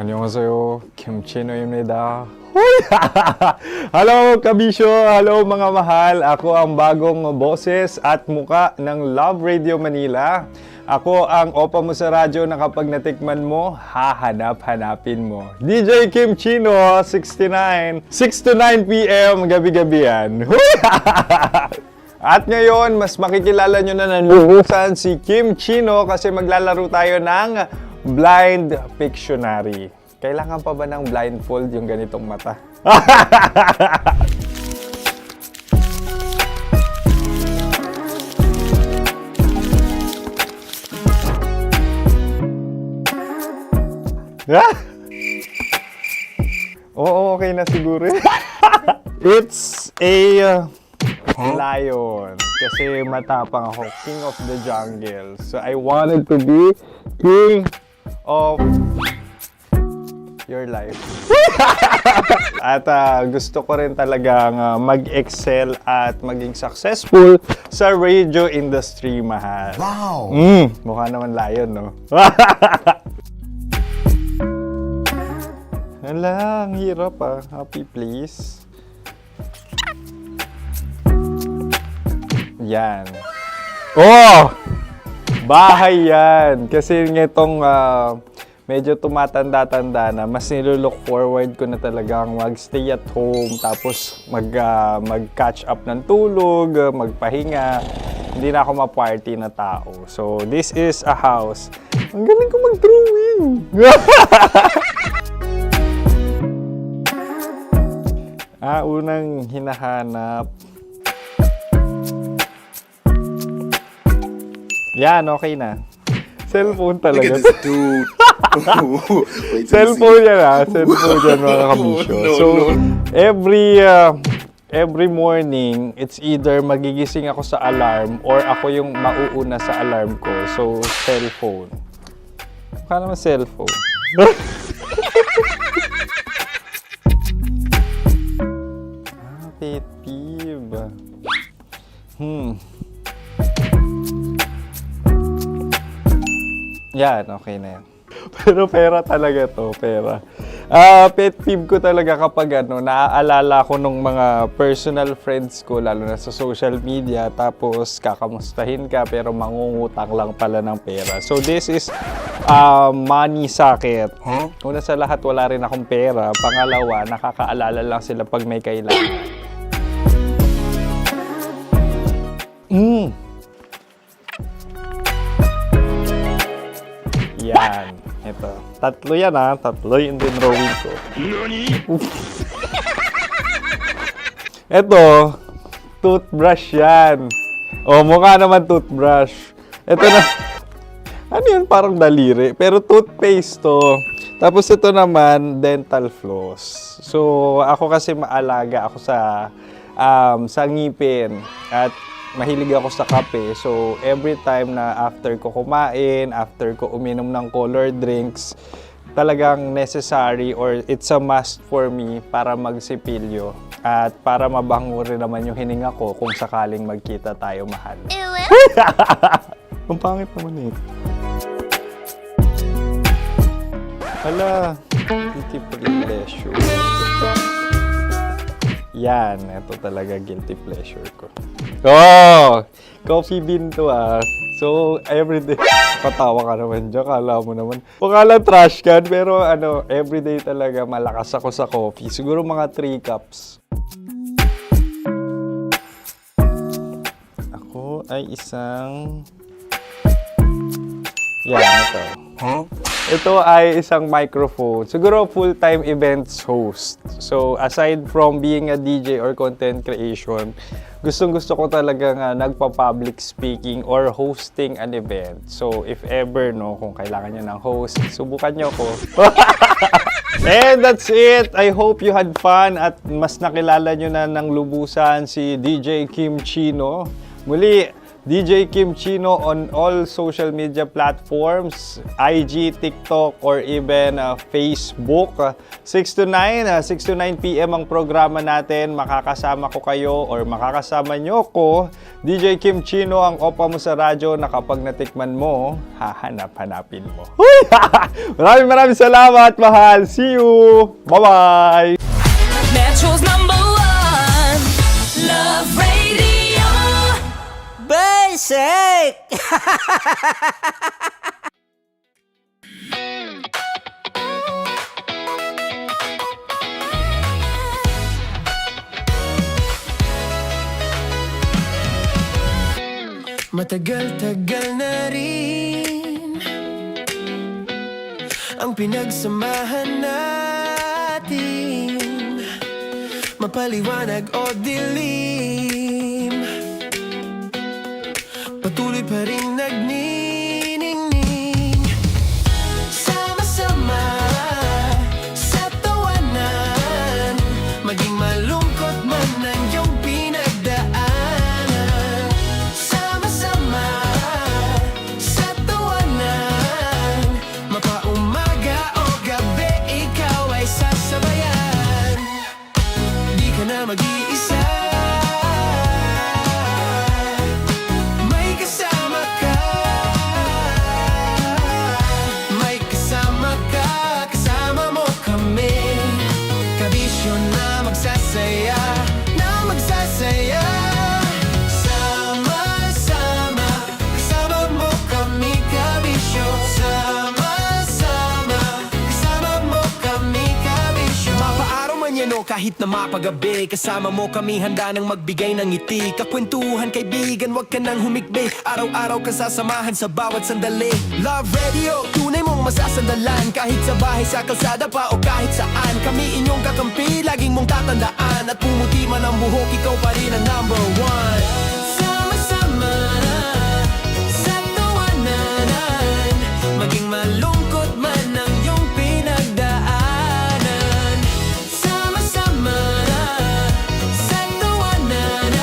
Annyeonghaseyo. Kimchi-no-imnida. Hello, kabisyo. Hello, mga mahal. Ako ang bagong boses at muka ng Love Radio Manila. Ako ang opa mo sa radyo na kapag natikman mo, hahanap-hanapin mo. DJ Kim Chino, 69. 6 to 9 p.m. gabi-gabi yan. At ngayon, mas makikilala nyo na ng luhusan si Kim Chino kasi maglalaro tayo ng Blind Pictionary. Kailangan pa ba ng blindfold yung ganitong mata? Oo, okay na siguro. It's a lion. Kasi matapang ako. King of the jungle. So I wanted to be king of your life. At gusto ko rin talagang mag-excel at maging successful sa radio industry, mahal. Wow! Mukha naman lion, no? Hala, ang hirap ah. Happy please. Yan. Oh! Bahay yan. Kasi nitong medyo tumatanda-tanda na, mas nilulook forward ko na talagang mag-stay at home, tapos mag-catch up ng tulog, magpahinga. Hindi na ako ma-party na tao. So, this is a house. Ang galing ko mag-drawing! Unang hinahanap. Yan, okay na. Cellphone talaga. Look at this dude. Wait till you Cellphone see. yan Cellphone yan, mga kabisyo. So, every morning, it's either magigising ako sa alarm or ako yung mauuna sa alarm ko. So, cellphone. Mukha naman cellphone. Pet peeve. Yan, okay na yan. Pero pera talaga to, pera. Pet peeve ko talaga kapag naaalala ko nung mga personal friends ko, lalo na sa social media, tapos kakamustahin ka pero mangungutang lang pala ng pera. So this is money sakit. Una sa lahat, wala rin akong pera. Pangalawa, nakakaalala lang sila pag may kailangan. Yan. Ito. Tatlo yan Tatlo yung dinrawing ko. Ito. Toothbrush yan. O, mukha naman toothbrush. Ito na. Ano yun? Parang daliri. Pero toothpaste to. Tapos ito naman, dental floss. So, ako kasi maalaga ako sa ngipin. At mahilig ako sa kape. So, every time na after ko kumain, after ko uminom ng colored drinks, talagang necessary or it's a must for me para magsipilyo. At para mabango rin naman yung hininga ko kung sakaling magkita tayo, mahal. Ang pangit naman ito. Hala, guilty pleasure. Yan, ito talaga guilty pleasure ko. Oh! Coffee bean to So, everyday. Patawa ka naman dyan, kala mo naman. Pakala trash can, pero everyday talaga malakas ako sa coffee. Siguro mga 3 cups. Ako ay isang... Yan, ito. Ito ay isang microphone. Siguro full-time events host. So, aside from being a DJ or content creation, gustong-gusto ko talaga nagpa-public speaking or hosting an event. So, if ever, kung kailangan nyo ng host, subukan nyo ko. And that's it. I hope you had fun at mas nakilala nyo na ng lubusan si DJ Kim Chino. Muli, DJ Kim Chino on all social media platforms, IG, TikTok, or even Facebook. 6 to 9 p.m. ang programa natin. Makakasama ko kayo or makakasama nyo ko. DJ Kim Chino, ang opa mo sa radyo na kapag natikman mo, hahanap-hanapin mo. Maraming salamat, mahal. See you! Bye-bye! Metro's #1 Love Radio Basic! Matagal-tagal na rin ang pinagsamahan natin, mapaliwanag o dilim, patuloy pa rin nagniningning. Sama-sama sa tawanan, maging malungkot man ang iyong pinagdaanan. Sama-sama sa tawanan, mapaumaga o gabi, ikaw ay sasabayan. Di ka na mag-iisa, may kasama ka. May kasama ka, kasama mo kami. Kabisyo na magsasaya, na magsasaya. Sama-sama, kasama mo kami, kabisyo. Sama-sama, kasama mo kami, kabisyo. Mapaaraw man yan o kahit na mapagabi, kasama mo kami, handa nang magbigay ng ngiti. Kakwentuhan, kaibigan, wag ka nang humikbi. Araw-araw ka sasamahan sa bawat sandali. Love Radio, tunay mong masasandalan. Kahit sa bahay, sa kalsada pa o kahit saan, kami inyong kakampi, laging mong tatandaan. At pumuti man ang buhok, ikaw pa rin ang #1. Sama-sama sa tawanan, maging malungkot man ang iyong pinagdaanan. Sama-sama sa tawanan,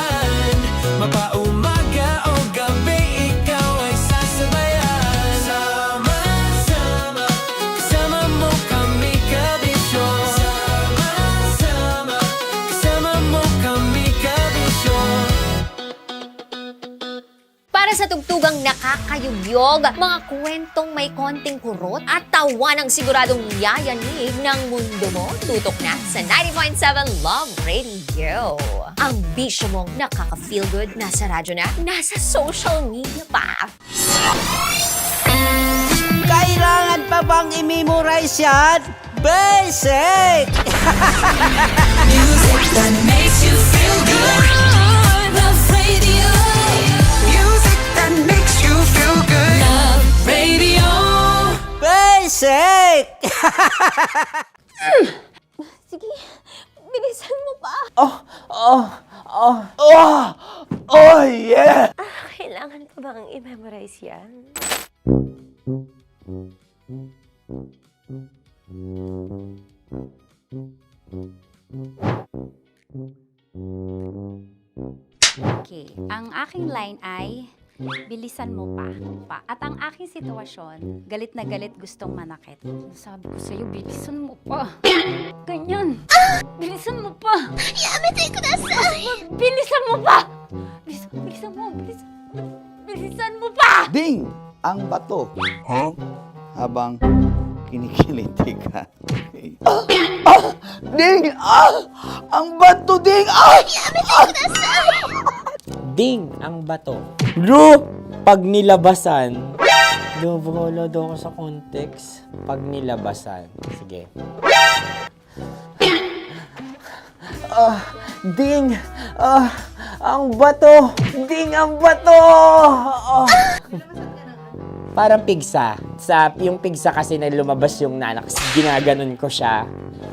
mapaumaga o gabi, ikaw ay sasabayan. Sama-sama, kasama mo kami, kabisyo. Sama-sama, kasama mo kami, kabisyo. Basta tugtugang nakakayugyog, mga kwentong may konting kurot at tawa ng siguradong yayanig ng mundo mo. Tutok na sa 90.7 Love Radio. Ang bisyo mong nakaka-feel good, nasa radyo na, nasa social media pa. Kailangan pa bang i-memorize yan? Basic! Music that makes you feel good. Love Radio. Music that makes you feel good. Love Radio. Basic! Sige, bilisan mo pa. Oh, yeah! Kailangan pa bang i-memorize yan? Okay, ang aking line ay, bilisan mo pa. At ang aking sitwasyon, galit na galit gustong manakit. Sabi ko sa'yo, bilisan mo pa. Ganyan. Bilisan mo pa. Yamitay ko na sa... Bilisan mo pa! Bilisan mo pa! Ding! Ang bato. Habang kinikiliti ka. Ding! Ang bato, Ding! Ding ang bato. Bro, pag nilabasan. Wala daw ako sa context. Pag nilabasan. Sige. Ding! Ang bato! Ding ang bato! Parang pigsa. Yung pigsa kasi na lumabas yung nanak. Ginaganon ko siya.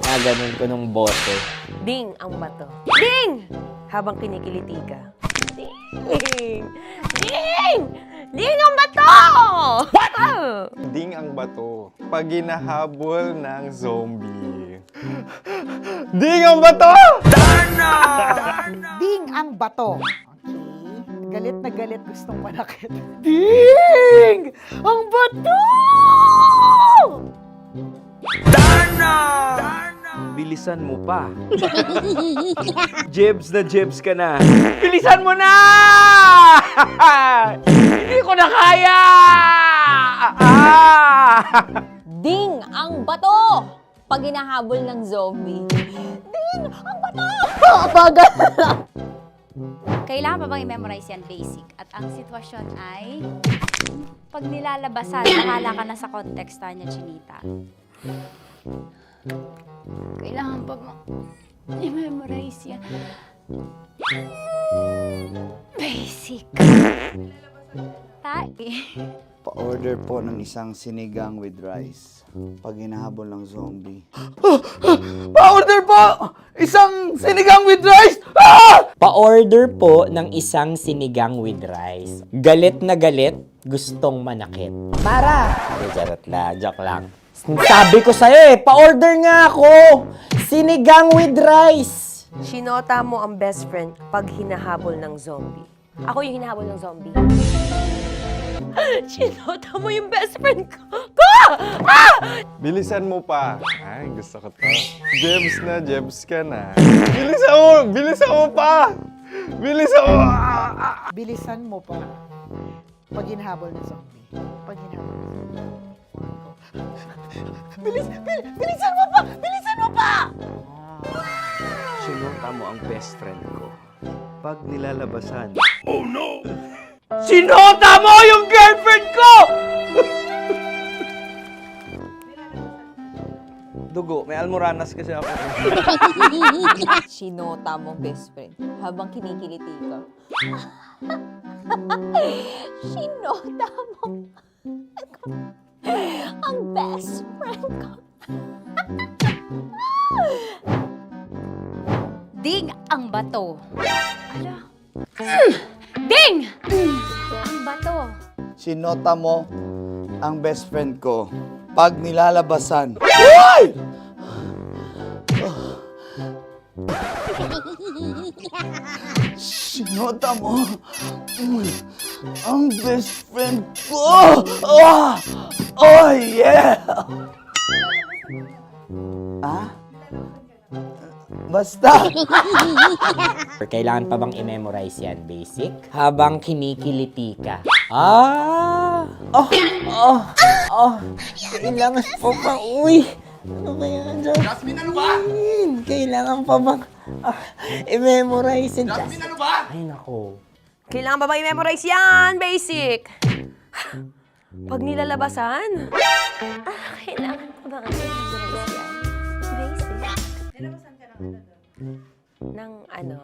Ginaganon ko nung bote. Ding ang bato. Ding! Habang kinikiliti ka. Ding! Ding! Ding ang bato! What? Ding ang bato. Pag hinahabol ng zombie. Ding ang bato! Ding ang bato. Okay. Galit na galit gustong manakit. Ding! Ang bato! Bilisan mo pa. Jebs ka na. Bilisan mo na! Hindi ko na kaya! Ding ang bato! Pag hinahabol ng zombie. Ding ang bato! Kailangan pa bang i-memorize yan basic? At ang sitwasyon ay, pag nilalabasan, nakala ka na sa context niya, Chinita. Kailangan pa bang i-memorize yan? Basic. Pa-order po ng isang sinigang with rice. Pag hinahabol ng zombie. Pa-order po! Isang sinigang with rice! Pa-order po ng isang sinigang with rice. Galit na galit, gustong manakit. Para! Charot na, joke lang. Sabi ko sa'yo pa-order nga ako! Sinigang with rice! Sinota mo ang best friend pag hinahabol ng zombie. Ako yung hinahabol ng zombie. Sinota mo yung best friend ko! Bilisan mo pa. Ay, gusto ko to. Jebs ka na. Bilisan mo pa! Bilisan mo pa. Pag hinahabol ng zombie. Bilisan mo pa! Bilisan mo pa! Sinota mo ang best friend ko. Pag nilalabasan. Oh no! Sinota mo yung girlfriend ko! Dugo, may almoranas kasi ako. Sinota mo best friend habang kinikiliti ka. Sinota mo ang best friend ko. Ding ang bato. Ala. Ding! Ang bato. Sinota mo ang best friend ko pag nilalabasan. Uy! Sinota mo ang best friend ko. Oh yeah! Basta. Kailangan pa bang i-memorize yan, basic? Habang kinikiliti ka. Ah! Kailangan pa ba? Uy! Ano ba yan, Jasmine, ano ba? Kailangan pa bang i-memorize yan? Jasmine, ano ba? Ay, nako. Kailangan ba i-memorize yan? Basic. Pag nilalabasan? Kailangan ba i-memorize yan? Basic. Nilabasan ka ng ano?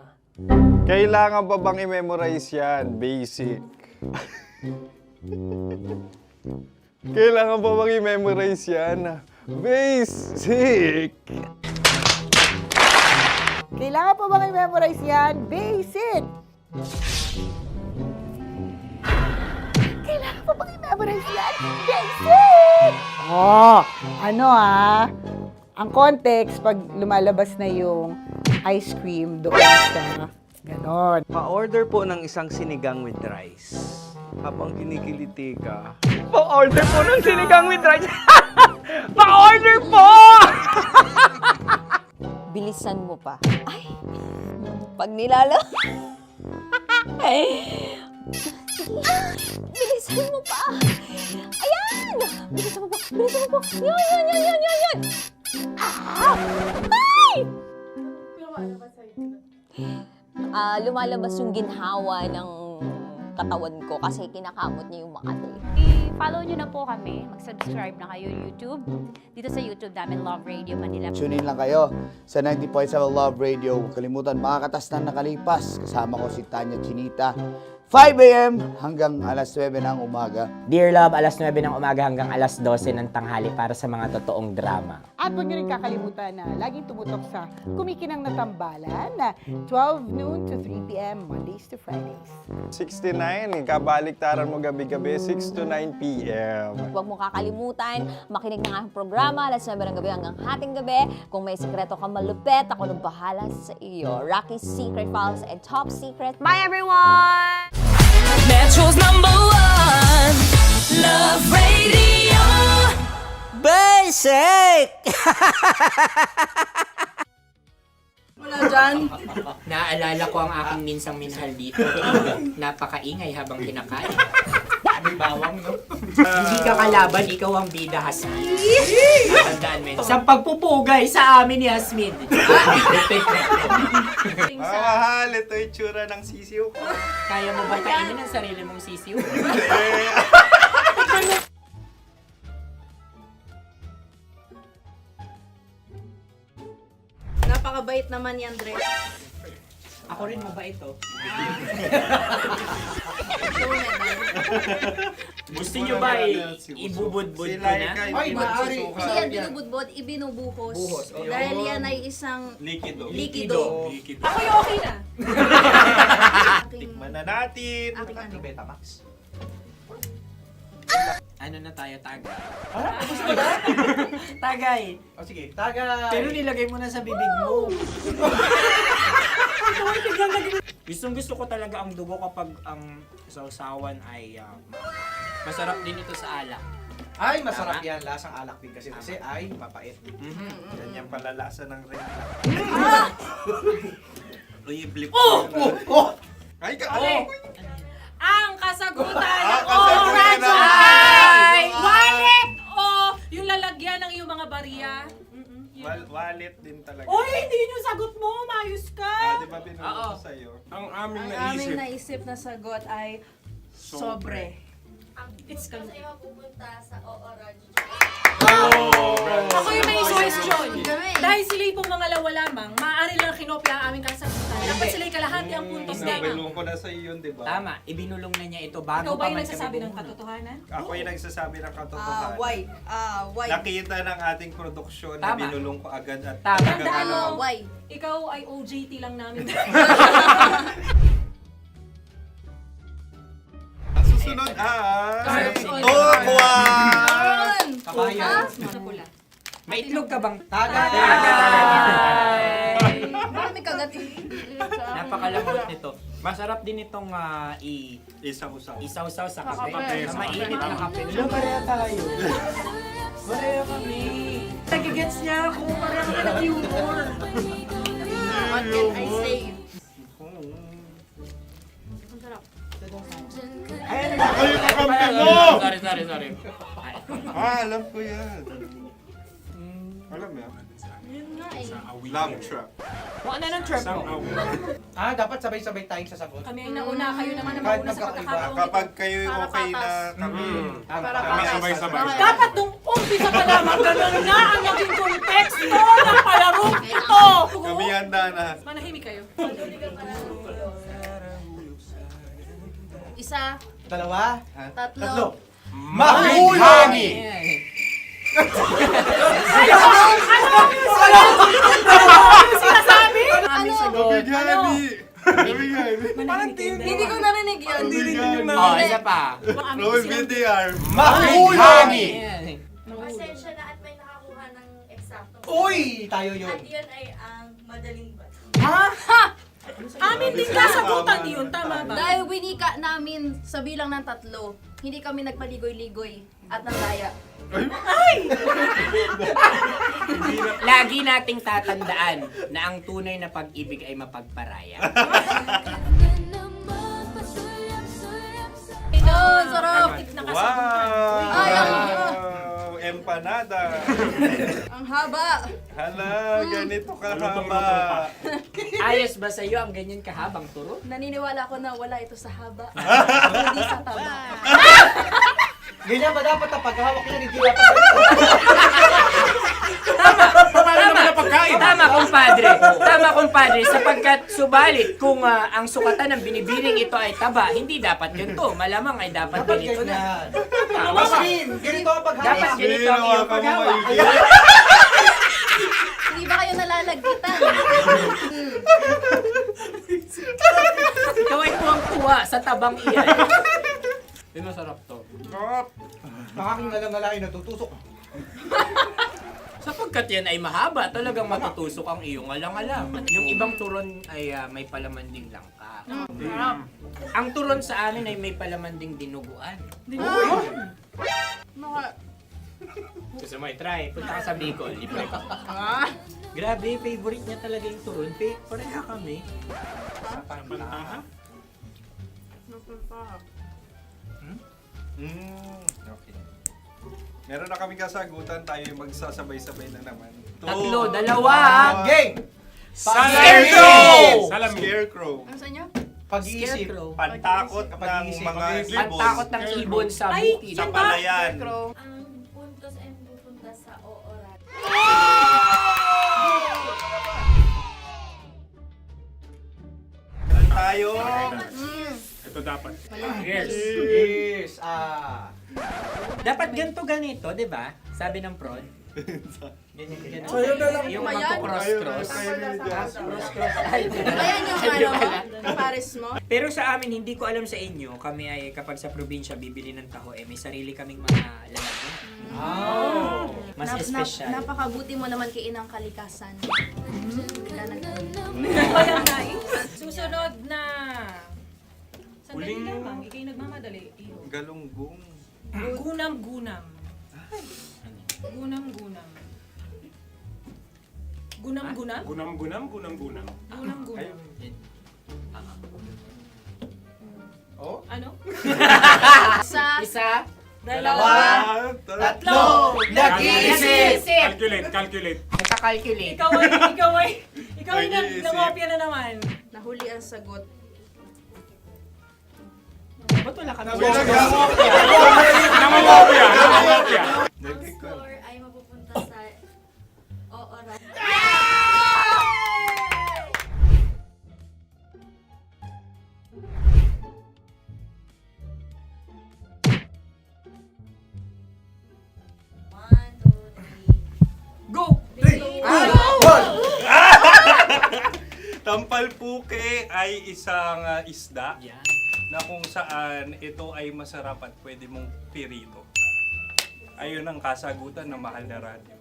Kailangan pa bang i-memorize yan? Basic. Kailangan pa bang i-memorize yan? Basic. Kailangan pa bang i-memorize yan? Basic! Kailangan pa bang i-memorize yan? Basic! Oh, ano ang context pag lumalabas na yung ice cream doon sa ganon. Pa-order po ng isang sinigang with rice. Habang kinikiliti ka, pa-order po ng sinigang with rice. Pa-order po! Bilisan mo pa. Ay! Pag nilala... Ay! Bilisan mo pa! Ayan! Bilisan mo pa! Bilisan mo pa! Yan! Ay! Lumalabas yung ginhawa ng katawan ko kasi kinakamot niya yung Makati. I-follow nyo na po kami. Mag-subscribe na kayo YouTube. Dito sa YouTube namin, Love Radio Manila. Tune in lang kayo sa 90.7 Love Radio. Huwag kalimutan, makakatas na nakalipas. Kasama ko si Tanya Chinita. 5 a.m. hanggang alas 9 ng umaga. Dear Love, alas 9 ng umaga hanggang alas 12 ng tanghali para sa mga totoong drama. At huwag nyo rin kakalimutan na laging tumutok sa Kumikinang na Tambalan na 12 noon to 3 p.m. Mondays to Fridays. 69, kabaliktaran mo gabi-gabi, 6 to 9 p.m. Huwag mo kakalimutan, makinig ng aking programa, alas 9 ng gabi hanggang hating gabi. Kung may sikreto kang malupet, ako nang bahala sa iyo. Rocky's Secret Files and Top Secret. Bye everyone! Metro's #1 Love Radio. Basic! Wala dyan. Naaalala ko ang aking minsang minahal dito. Napakaingay habang kinakain. May bawang, no? Hindi ka kalaban, ikaw ang bida, Hasmin. Natandaan mo yun. Sa pagpupugay sa amin ni Hasmin. Mahal, ito yung tsura ng sisiw ko. Kaya mo ba kainin ang sarili mong sisiw? Napakabait naman yan, Dre. Ako rin mabait, oh. Gusto nyo ba ibubudbud ko na? Ay, maaari. Kasi yan binubudbud, ibinubuhos. Dahil yan ay isang Likido. likido. Ako yung okay na. Tikman na natin. Betamax. Ano na tayo, tagay? Tagay. O sige, tagay. Pero nilagay mo na sa bibig mo. Gustong gusto ko talaga ang dugo kapag ang sausawan ay masarap din ito sa alak. Ay, masarap yan. Lasang alak din kasi ay mapait. Yan yung palalasa ng rin. Blip. Ay, Ang kasagutan ng kasagutan Oradyo ng- ay wallet o yung lalagyan ng iyong mga barya. Wallet din talaga. Oy, hindi yun yung sagot mo. Mayos ka. Di ba binulong ko sa'yo? Ang aming Ang aming naisip na sagot ay sobre. It's kalma. Oh! Ako yung may question. Dahil sila pong mga lawa lamang, maaari lang kinopya ang aming kasagutan. Dapat sila kalahati ang puntos lamang. Binulong ko na sa'yo yun, di ba? Tama, ibinulong na niya ito bago Ikaw ba pa yung man nagsasabi kami ng bumulong. katotohanan? Ako yung nagsasabi ng katotohanan. Why? Why? Nakita ng ating produksyon na Tama. binulong ko agad at Tama. talagang Tandaan mo, alam. Why? ikaw ay OJT lang namin. Ang susunod ay... Cards. Oh, buwan! Kabayan. Sa pula. May itlog ka bang? Tagay! Marami kagat. Napakalambot nito. Masarap din itong Isaw-saw. isaw-saw sa kape. Kape. Sa mainit na kape. Wala, pareha tayo. Pareha kami. Nagigets niya ako. Parang ka ng humor. What can I say? Ang sarap. Sorry. Alam ko yan. Alam mo yan? Yun nga eh. Love trap. Kung ano ng trap mo? Dapat sabay-sabay tayong sasagot. Kami ang nauna, kayo naman ang Kahit mauna sa magkakaiba. pagkakataon. Kapag kayo okay na kami. Kami sabay-sabay. Dapat nung umpisa pa lamang, ganun na ang naging konteksto ng palarong ito. Kami handa na. Manahimik kayo. Isa, Dalawa? tatlo. Mahulami! Sinasabi? Ano? Hindi ko narinig yun. Oh, isa pa. Roll VTR. Mahulami! Pasensya na at may nakakuha ng eksakto. Uy! Tayo yun. At yun ay ang madaling bato. Amin din kasagutan yun, tama ba? Dahil winika namin sa bilang ng 3, hindi kami nagpaligoy-ligoy at nandaya. Lagi nating tatandaan na ang tunay na pag-ibig ay mapagparaya. Oh, sarap! Wow! Empanada. Ang haba! Hala, ganito kahaba. Ayos ba sa'yo ang ganyan kahabang turo? Naniniwala ko na wala ito sa haba. Hindi sa taba. Ganyan ba dapat ang paghahawak niya? Hindi dapat Tama, kumpadre. Sapagkat subalit kung ang sukatan ng binibining ito ay taba, hindi dapat ganito. Malamang ay dapat ganito na. Ganito ang paghahawak. Dapat ganito ang iyong paghawak. Hindi ba kayo nalalagkitan? Ikaw ay tuwang-tuwa sa tabang iyan. Masarap to. Nakaking nalang-alain natutusok. Sapagkat yan ay mahaba, talagang matutusok ang iyong alang-alang. Yung ibang turon ay may palaman ding langka. Ang turon sa amin ay may palaman ding dinuguan. Gusto mo i-try? Punta ka sa Bicol, libre ka. Grabe, favorite niya talaga yung turon. Pareha kami. Okay. Meron na kami kasagutan, tayo yung magsasabay-sabay na naman. 3, 2. Game! Scarecrow! Scarecrow. Ano sa inyo? Pag-iisip. Pantakot ng mga ibon. Pantakot ng ibon sa bukid. Sa palayan. Ang puntos ay pupunta sa ooran. Tayo. Ito dapat. Yes! Dapat ganito, di ba? Sabi ng prod. Ganyan. Yung magko-cross-cross. Cross-cross. Ayan yung pares mo. Pero sa amin, hindi ko alam sa inyo, kami ay kapag sa probinsya bibili ng taho, may sarili kaming mga lalagyan. Mas espesyal. Napakabuti mo naman kay Inang Kalikasan. Susunod na. Sandali lamang, ikay nagmamadali. Galunggong. Gunam-gunam. Gunam-gunam. Gunam-gunam? Gunam-gunam. Gunam-gunam. Oh? Ano? Isa. Dalawa. Tatlo. Nag-iisip. Calculate. Nagka-calculate. Ikaw ay nangopya na naman. Nahuli ang sagot. Ba't wala ka Nangongopya. Ang score ay mapupunta sa ooran. Go! Tampalpuke ay isang isda na kung saan ito ay masarap at pwede mong pirito. Ayun ang kasagutan ng mahal na radyo.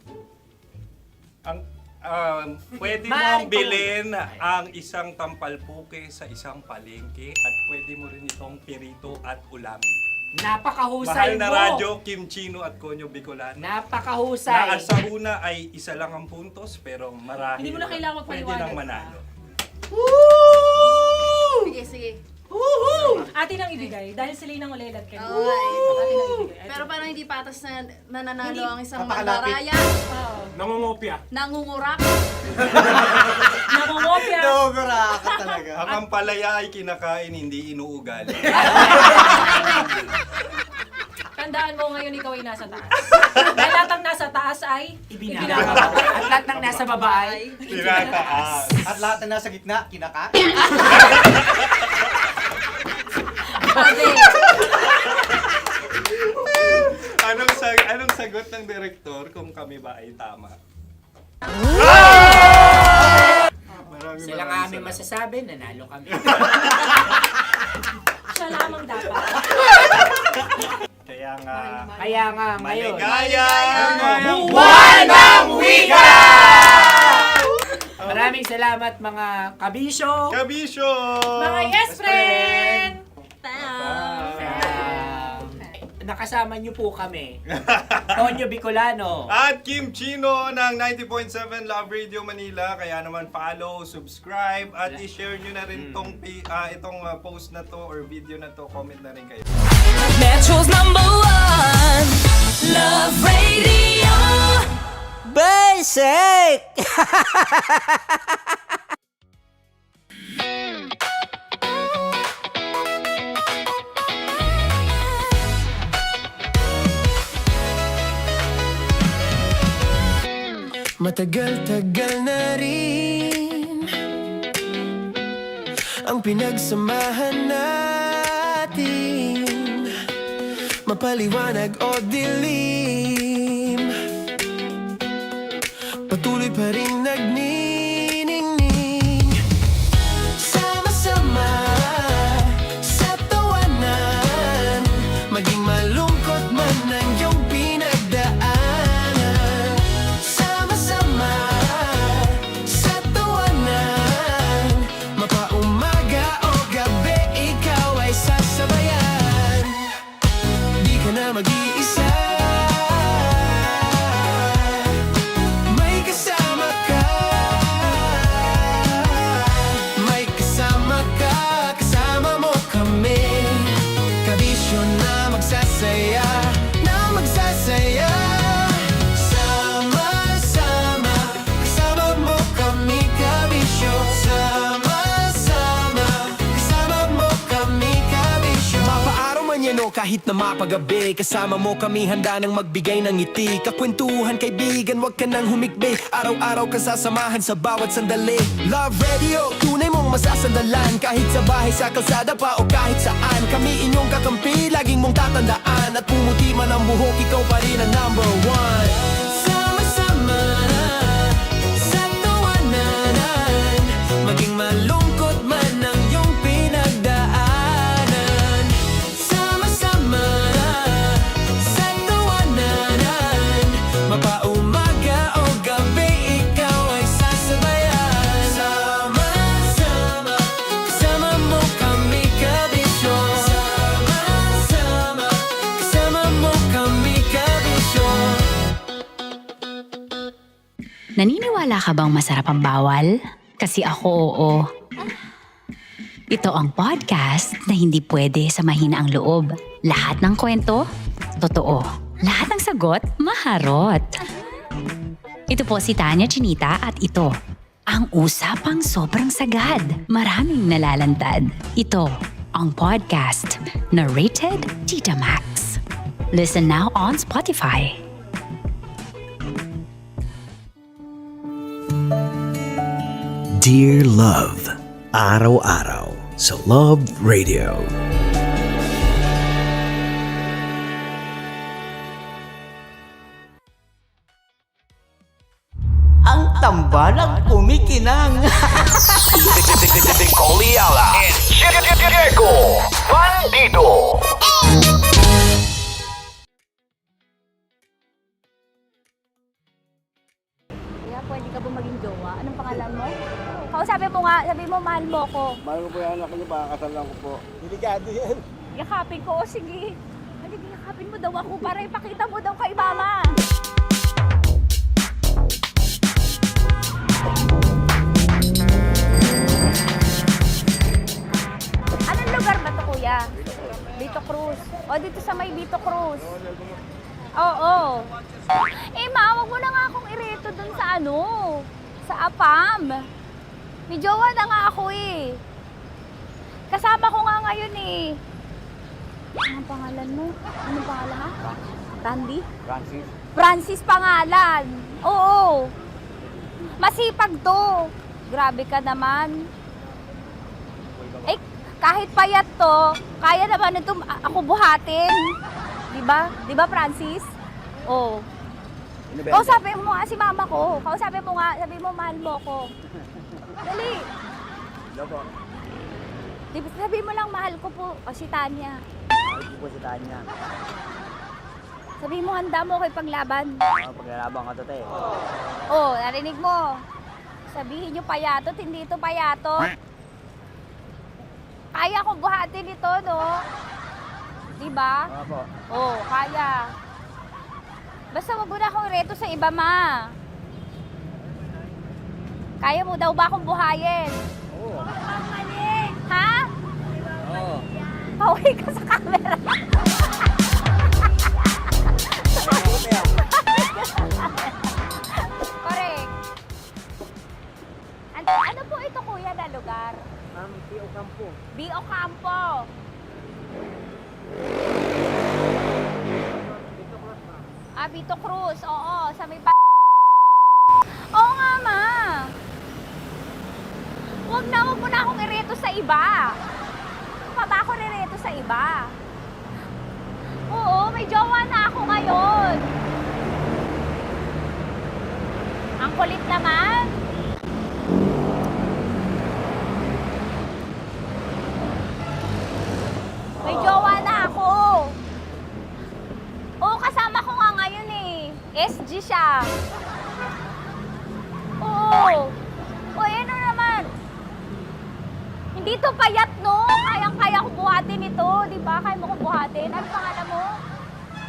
Ang pwede mong bilhin ang isang tampalpuke sa isang palengke at pwede mo rin itong pirito at ulamin. Napakahusay Mahal na mo! radyo, Kim Chino at Konyo Bicolano. Napakahusay! Na sa una ay isa lang ang puntos pero marahil Hindi mo na kailangan pwede magpaliwanag nang manalo. Sige, sige. Atin ang ibigay dahil sila yung nangulelat kayo. Okay. Atin ang ibigay. Pero parang hindi patas na nananalo Hindi. ang isang Papakalapit. mandaraya. Nangungopia. Nangungurak. Nangungopia. Nangunguraka talaga. Ang ampalaya ay kinakain, hindi inuugali. Tandaan mo ngayon ikaw ay nasa taas. Dahil lahat ng nasa taas ay Ibinababa. At lahat ng nasa baba ay Tinataas. At lahat na nasa gitna, kinaka. Anong sagot ng direktor kung kami ba ay tama? Sila nga aming masasabi, nanalo kami. siya lamang dapat. Kaya nga, ngayon. maligayang Buwan ng Wika! Maraming salamat mga kabisyo. Kabisyo! Mga yes friend! Nakasama niyo po kami. Tonyo Bicolano. At Kim Chino ng 90.7 Love Radio Manila. Kaya naman follow, subscribe, at i-share nyo na rin itong post na to or video na to. Comment na rin kayo. Metro's #1 Love Radio. Basic! Matagal-tagal na rin ang pinagsamahan natin, mapaliwanag o dilim, patuloy pa rin nagniningning, sama-sama sa tawanan, maging malungkot man ang iyong pinagdaanan. Sama-sama sa tawanan, mapaumaga o gabi, ikaw ay sasabayan. Di ka na mag-iisa, may kasama ka. May kasama ka, kasama mo kami. Kabisyo na magsasaya, na magsasaya. Sama-sama, kasama mo kami, kabisyo. Sama-sama, kasama mo kami, kabisyo. Mapaaraw man yan o kahit na mapagabi, kasama mo kami, handa nang magbigay ng ngiti. Kakwentuhan, kaibigan, wag ka nang humikbi. Araw-araw ka sasamahan sa bawat sandali. Love Radio, tunay mong masasandalan. Kahit sa bahay, sa kalsada pa o kahit saan, kami inyong kakampi, laging mong tatandaan. At pumuti man ang buhok, ikaw pa rin ang #1. Sama-sama sa tawanan, maging malungkot man ang iyong pinagdaanan. Sama-sama sa tawanan, mapaumaga o gabi, ikaw ay sasabayan. Sama-sama, kasama mo kami, kabisyo. Sama-sama, kasama mo kami, kabisyo. Naniniwala ka bang masarap ang bawal? Kasi ako oo. Ito ang podcast na hindi pwede sa mahina ang loob. Lahat ng kwento, totoo. Lahat ng sagot, maharot. Ito po si Tanya Chinita at ito, ang usapang sobrang sagad. Maraming nalalantad. Ito, ang podcast na rated Tita Max. Listen now on Spotify. Dear Love, araw-araw sa Love Radio. Ang tambalang kumikinang. Coliala and Diego Bandido. Kaya pwede ka ba maging jowa? Anong pangalan mo? Kausapin mo nga, sabi mo mahal mo ko. Mahal ko po yung anak niyo, pakakasal lang ko po. Delikado yan. Yakapin ko, o sige. Halika, yakapin mo daw ako para ipakita mo daw kay mama. kuya. Vito Cruz. O, dito sa may Vito Cruz. Oo. Eh, ma, wag mo na nga akong ireto dun sa ano, sa APAM. May jowa na nga ako eh. Kasama ko nga ngayon eh. Anong pangalan mo? Anong pangalan ha? Randy? Francis. Francis pangalan. Oo. Masipag to. Grabe ka naman. Eh, kahit payat to, kaya naman ito ako buhatin. Diba? Diba, Francis? Oo. Kausapin mo nga si mama ko. Kausapin mo nga. Sabi mo, mahal mo ko. Dali. Sabi mo lang, mahal ko po. O, si Tanya. Mahal ko po si Tanya. Sabi mo, handa mo kay paglaban. Paglalaban ka to, te. Oh, narinig mo. Sabihin nyo payatot, hindi ito payatot. Kaya kong buhatin ito, no? Diba? Opo. Oh, kaya. Basta wag mo na akong reto sa iba, ma. Kaya mo daw ba akong buhayin? Oo. Ha? Oo. Pauwi ka sa camera. Correct. Ano po ito, kuya, na lugar? B.O. Campo. B.O. Campo. Vito Cruz. Oo, sa may Oo nga, ma. Wag mo na akong ireto sa iba. Pa ba ako nireto sa iba? Oo, may jowa na ako ngayon. Ang kulit naman. May jowa na ako. Oo, kasama ko nga ngayon eh. SG siya. Oo. O, ano naman? Hindi to payat, no? Kayang-kaya ko buhatin ito. Di ba? Kaya mo kong buhatin. Ano pangalan mo?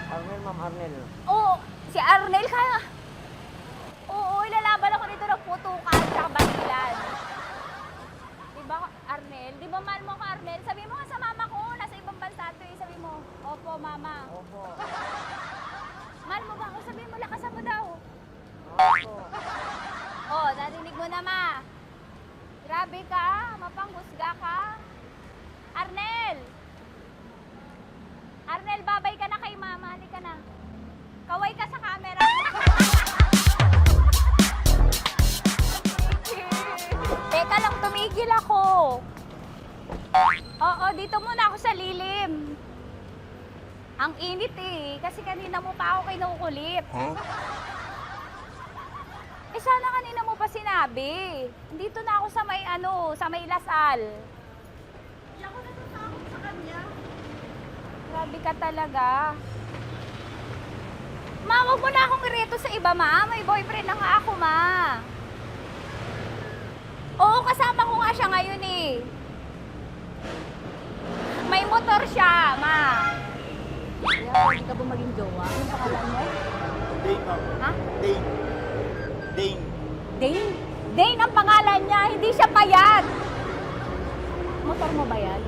Arnel, ma'am, Arnel. Oo, si Arnel kaya. Oo, ilalaban ako dito ng putukan sa basilan. Di ba, Arnel? Di ba mahal mo ko, Arnel? Sabi mo nga sa mama ko, nasa ibang bansa to eh. Sabi mo, opo, mama. Opo. Mahal mo ba ako? Sabi mo, lakasan mo daw. Opo. Oh, narinig mo na, ma. Grabe ka, mapanghusga ka. Arnel! Arnel, babay ka na kay mama. Halika na. Kaway ka sa camera. Teka lang, tumigil ako. Oo, dito muna ako sa lilim. Ang init eh, kasi kanina mo pa ako kinukulit. Eh sana kanina mo pa sinabi. Dito na ako sa may sa may Lasal. Hindi ako natatakot sa kanya. Grabe ka talaga. Ma, wag mo na akong ireto sa iba, ma. May boyfriend na nga ako, ma. Oo, kasama ko nga siya ngayon eh. May motor siya, ma. Kaya, pwede ka ba maging jowa? Anong pangalan mo? Dane, ma'am. Ha? Dane. Dane. Dane? Dane ang pangalan niya, hindi siya payat. Motor mo ba yan?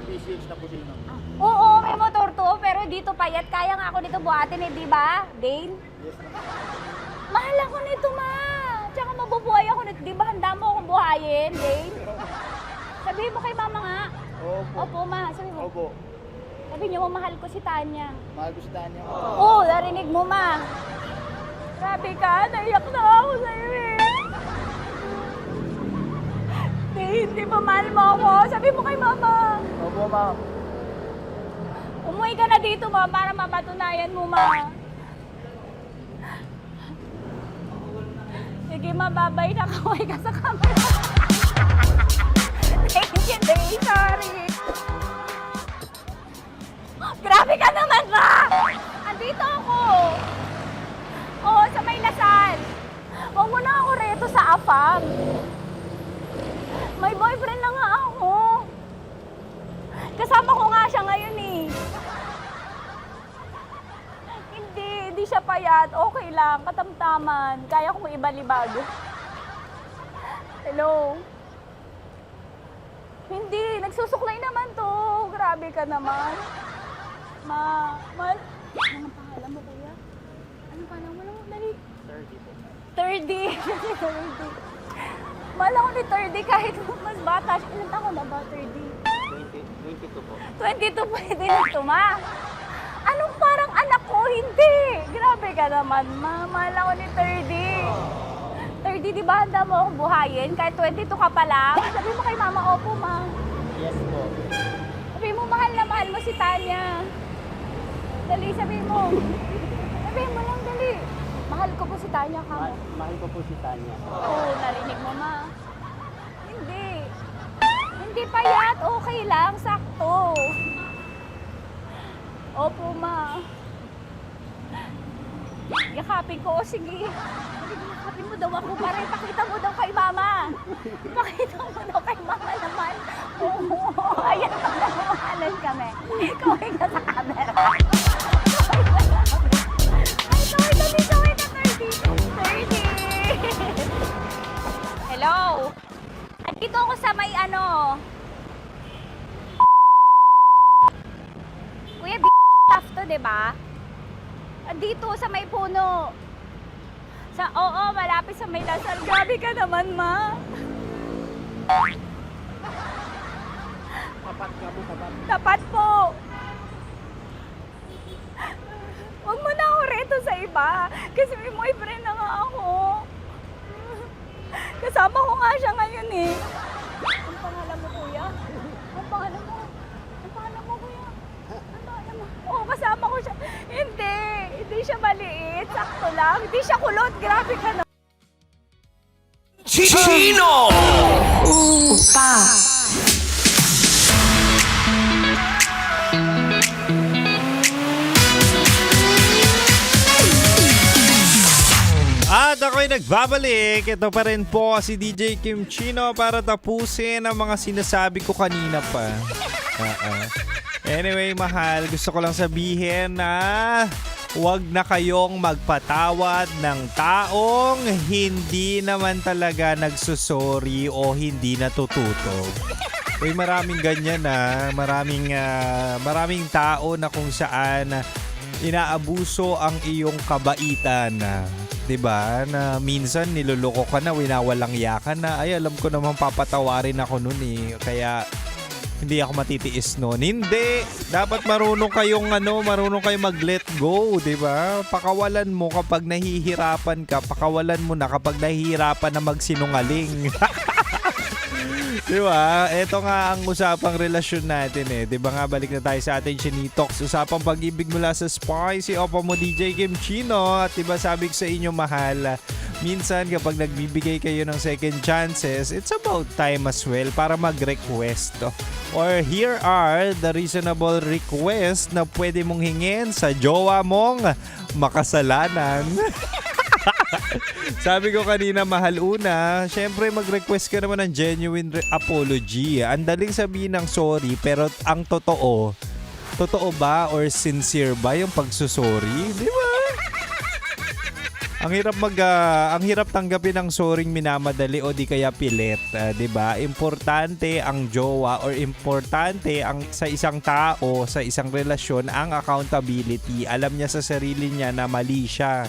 PCH na po sila, ma'am. Oo, may motor to, pero dito payat. Kaya nga ako nito buhatin eh, di ba? Dane? Yes, ma'am. Mahal ako nito, ma. Tsaka mabubuhay ako nito. Di ba handa mo akong buhayin, Dane? Sabihin mo kay mama nga. Opo. Opo, ma. Sabi mo. Opo. Sabi niyo, mahal ko si Tanya. Mahal ko si Tanya. Oo, narinig mo, ma. Grabe ka, naiyak na ako sa'yo eh. Hindi ba mahal mo ako? Sabi mo kay mama. Opo, ma'am. Umuwi ka na dito, ma, para mapatunayan mo, ma. Sige, ma, babay na. Kaway ka sa camera. Thank you, Day. Sorry. Grabe ka naman, ma! Andito ako. Oo, sa may Lasal. Huwag mo na ako reto sa AFAM. May boyfriend na nga ako. Kasama ko nga siya ngayon eh. Hindi siya payat. Okay lang, katamtaman. Kaya kong ibalibag. Hello? Hindi, nagsusuklay naman to. Grabe ka naman. Anong pangalan mo, kuya? Anong pangalan mo? Dali. 30. 30. Mahal ako ni 30 kahit mas bata siya. Ilan taon na ba, 30? 22 po. 22 pwede na ito, ma. Anong parang anak ko? Hindi. Grabe ka naman, ma. Mahal ako ni 30. 30, di ba handa mo akong buhayin? Kahit 22 ka pa lang. Sabi mo kay mama, opo, ma. Yes po. Sabi mo, mahal na mahal mo si Tanya. Dali, sabi mo. Sabi mo lang, dali. Mahal ko po si Tanya ka mo. Mahal ko po si Tanya. Oo, narinig mo, ma. Hindi. Hindi payat. Okay lang. Sakto. Opo, ma. Yakapin ko. O, sige. Yakapin mo daw ako para ipakita mo daw kay mama. Ipakita mo daw kay mama naman. Oo. Ayan, magmamahalan kami. Kaway ka sa camera. Kaway ka 30. Hello? Andito ako sa may Kuya, tough to, diba? Andito sa may puno. Oo, malapit sa may Lasal. Grabe ka naman, ma. Tapat ka mo, tapat. Tapat po. Huwag mo na ako reto sa iba. Kasi may boyfriend na nga ako. Kasama ko nga siya ngayon eh. Ang pangalan mo, kuya? Ang pangalan mo? Ang pangalan mo, kuya? Ang pangalan mo? Oo, kasama ko siya. Hindi. Hindi siya maliit. Sakto lang. Hindi siya kulot. Grabe ka na. Chino! Upa! At ako'y nagbabalik. Ito pa rin po si DJ Kim Chino para tapusin ang mga sinasabi ko kanina pa. Anyway, mahal, gusto ko lang sabihin na huwag na kayong magpatawad ng taong hindi naman talaga nagsusorry o hindi natututo. Uy, maraming ganyan na. Maraming tao na kung saan inaabuso ang iyong kabaitan. 'Di ba? Na minsan niloloko ka na, winawalang ya ka na. Ay, alam ko naman papatawarin ako noon eh. Kaya hindi ako matitiis noon. Hindi. Dapat marunong kayong mag-let go, 'di ba? Pakawalan mo kapag nahihirapan ka, pakawalan mo na kapag nahihirapan na magsinungaling. Diba? Ito nga ang usapang relasyon natin eh. Diba nga, balik na tayo sa ating Chinitox. Usapang pag-ibig mula sa Spicy Opa mo DJ Kim Chino. At diba sabi ko sa inyo, mahal, minsan kapag nagbibigay kayo ng second chances, it's about time as well para mag-request. Or here are the reasonable request na pwede mong hingin sa jowa mong makasalanan. Sabi ko kanina, mahal, una, syempre mag-request ka naman ng genuine apology. Ang daling sabihin ng sorry, pero ang totoo ba or sincere ba yung pagsusorry? Di ba? Ang hirap tanggapin ng sorry minamadali o di kaya pilit, 'di ba? Importante ang jowa or importante ang sa isang tao, sa isang relasyon ang accountability. Alam niya sa sarili niya na mali siya.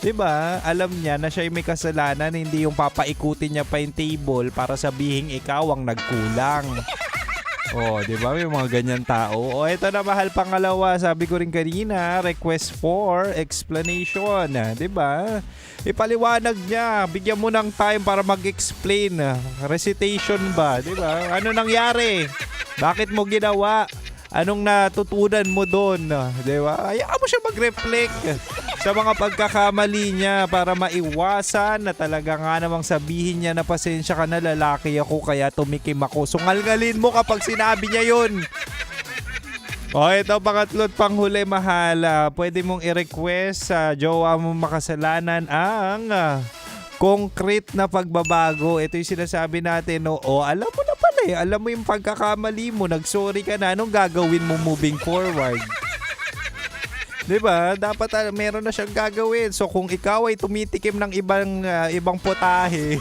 'Di ba? Alam niya na siya may kasalanan, hindi yung papaikutin niya pa yung table para sabihin ikaw ang nagkulang. Oh, 'di ba? May mga ganyan tao. Oh, ito na, mahal, pangalawa. Sabi ko rin kanina, request for explanation, 'di ba? Ipaliwanag niya, bigyan mo ng time para mag-explain. Recitation ba, 'di ba? Ano nangyari? Bakit mo ginawa? Anong natutunan mo doon? Diba? Hayaan mo siya mag-reflect sa mga pagkakamali niya para maiwasan na talaga nga namang sabihin niya na pasensya ka na, lalaki ako kaya tumikim ako. Sungalgalin mo kapag sinabi niya yun. O, ito, pangatlo't panghuli, mahal. Pwede mong i-request sa jowa mo makasalanan ang concrete na pagbabago. Ito yung sinasabi natin, no? O, alam mo na pala eh. Alam mo yung pagkakamali mo. Nag-sorry ka na. Anong gagawin mo moving forward? Diba? Dapat meron na siyang gagawin. So, kung ikaw ay tumitikim ng ibang putahe,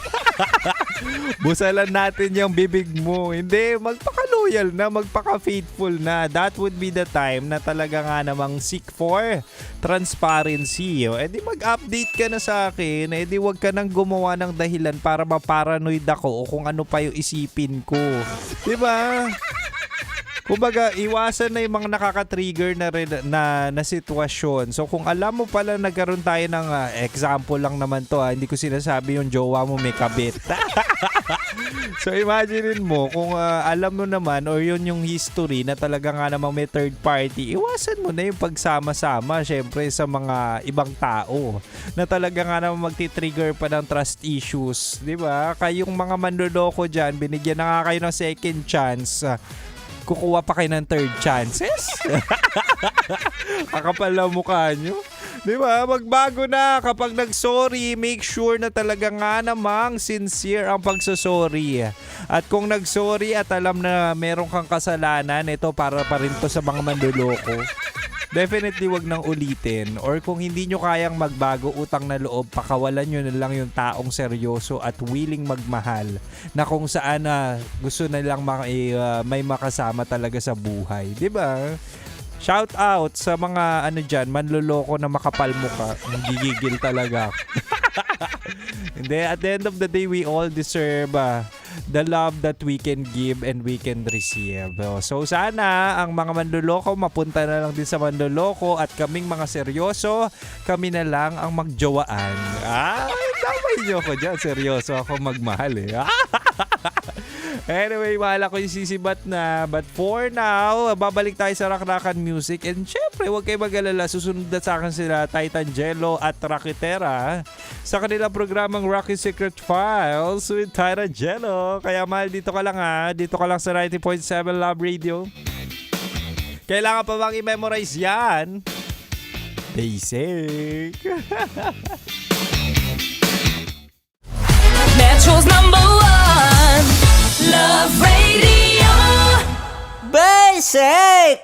Busalan natin yung bibig mo. Hindi, magpaka-loyal na, magpaka-faithful na. That would be the time na talaga nga namang seek for transparency. Eh di mag-update ka na sa akin. Eh di wag ka nang gumawa ng dahilan para maparanoid ako o kung ano pa yung isipin ko. Diba? Kumbaga, iwasan na yung mga nakaka-trigger na sitwasyon. So, kung alam mo pala nagkaroon tayo ng example lang naman to, hindi ko sinasabi yung jowa mo may kabit. So, imaginein mo, kung alam mo naman or yun yung history na talaga nga namang may third party, iwasan mo na yung pagsama-sama, syempre, sa mga ibang tao na talaga nga namang magti-trigger pa ng trust issues. Diba? Kayong mga manloloko dyan, binigyan na nga kayo ng second chance. Kukuha pa kayo ng third chances. Kakapal na mukha nyo. Diba? Magbago na. Kapag nag-sorry, make sure na talaga nga namang sincere ang pagsasorry. At kung nag-sorry at alam na meron kang kasalanan, ito para pa rin to sa mga manduloko. Definitely wag nang ulitin. Or kung hindi nyo kayang magbago, utang na loob, pakawalan nyo na lang yung taong seryoso at willing magmahal na kung saan gusto na lang may makasama talaga sa buhay. Diba? Shout out sa mga dyan, manloloko na makapal mukha. Gigigil talaga. Hindi, at the end of the day, we all deserve the love that we can give and we can receive. So sana ang mga manloloko mapunta na lang din sa manloloko at kaming mga seryoso, kami na lang ang magjowaan. Damay nyo ko dyan. Seryoso ako magmahal eh. Anyway, wala ko yung sisibat na. But for now, babalik tayo sa Rakrakan Music. And syempre, huwag kayo mag-alala. Susunod na sa akin sila Titan Jello at Rakitera sa kanilang programang Rocky Secret Files with Titan Jello. Kaya mahal, dito ka lang Dito ka lang sa 90.7 Love Radio. Kailangan pa bang i-memorize yan? Basic. Metro's #1 Love Radio. Basic!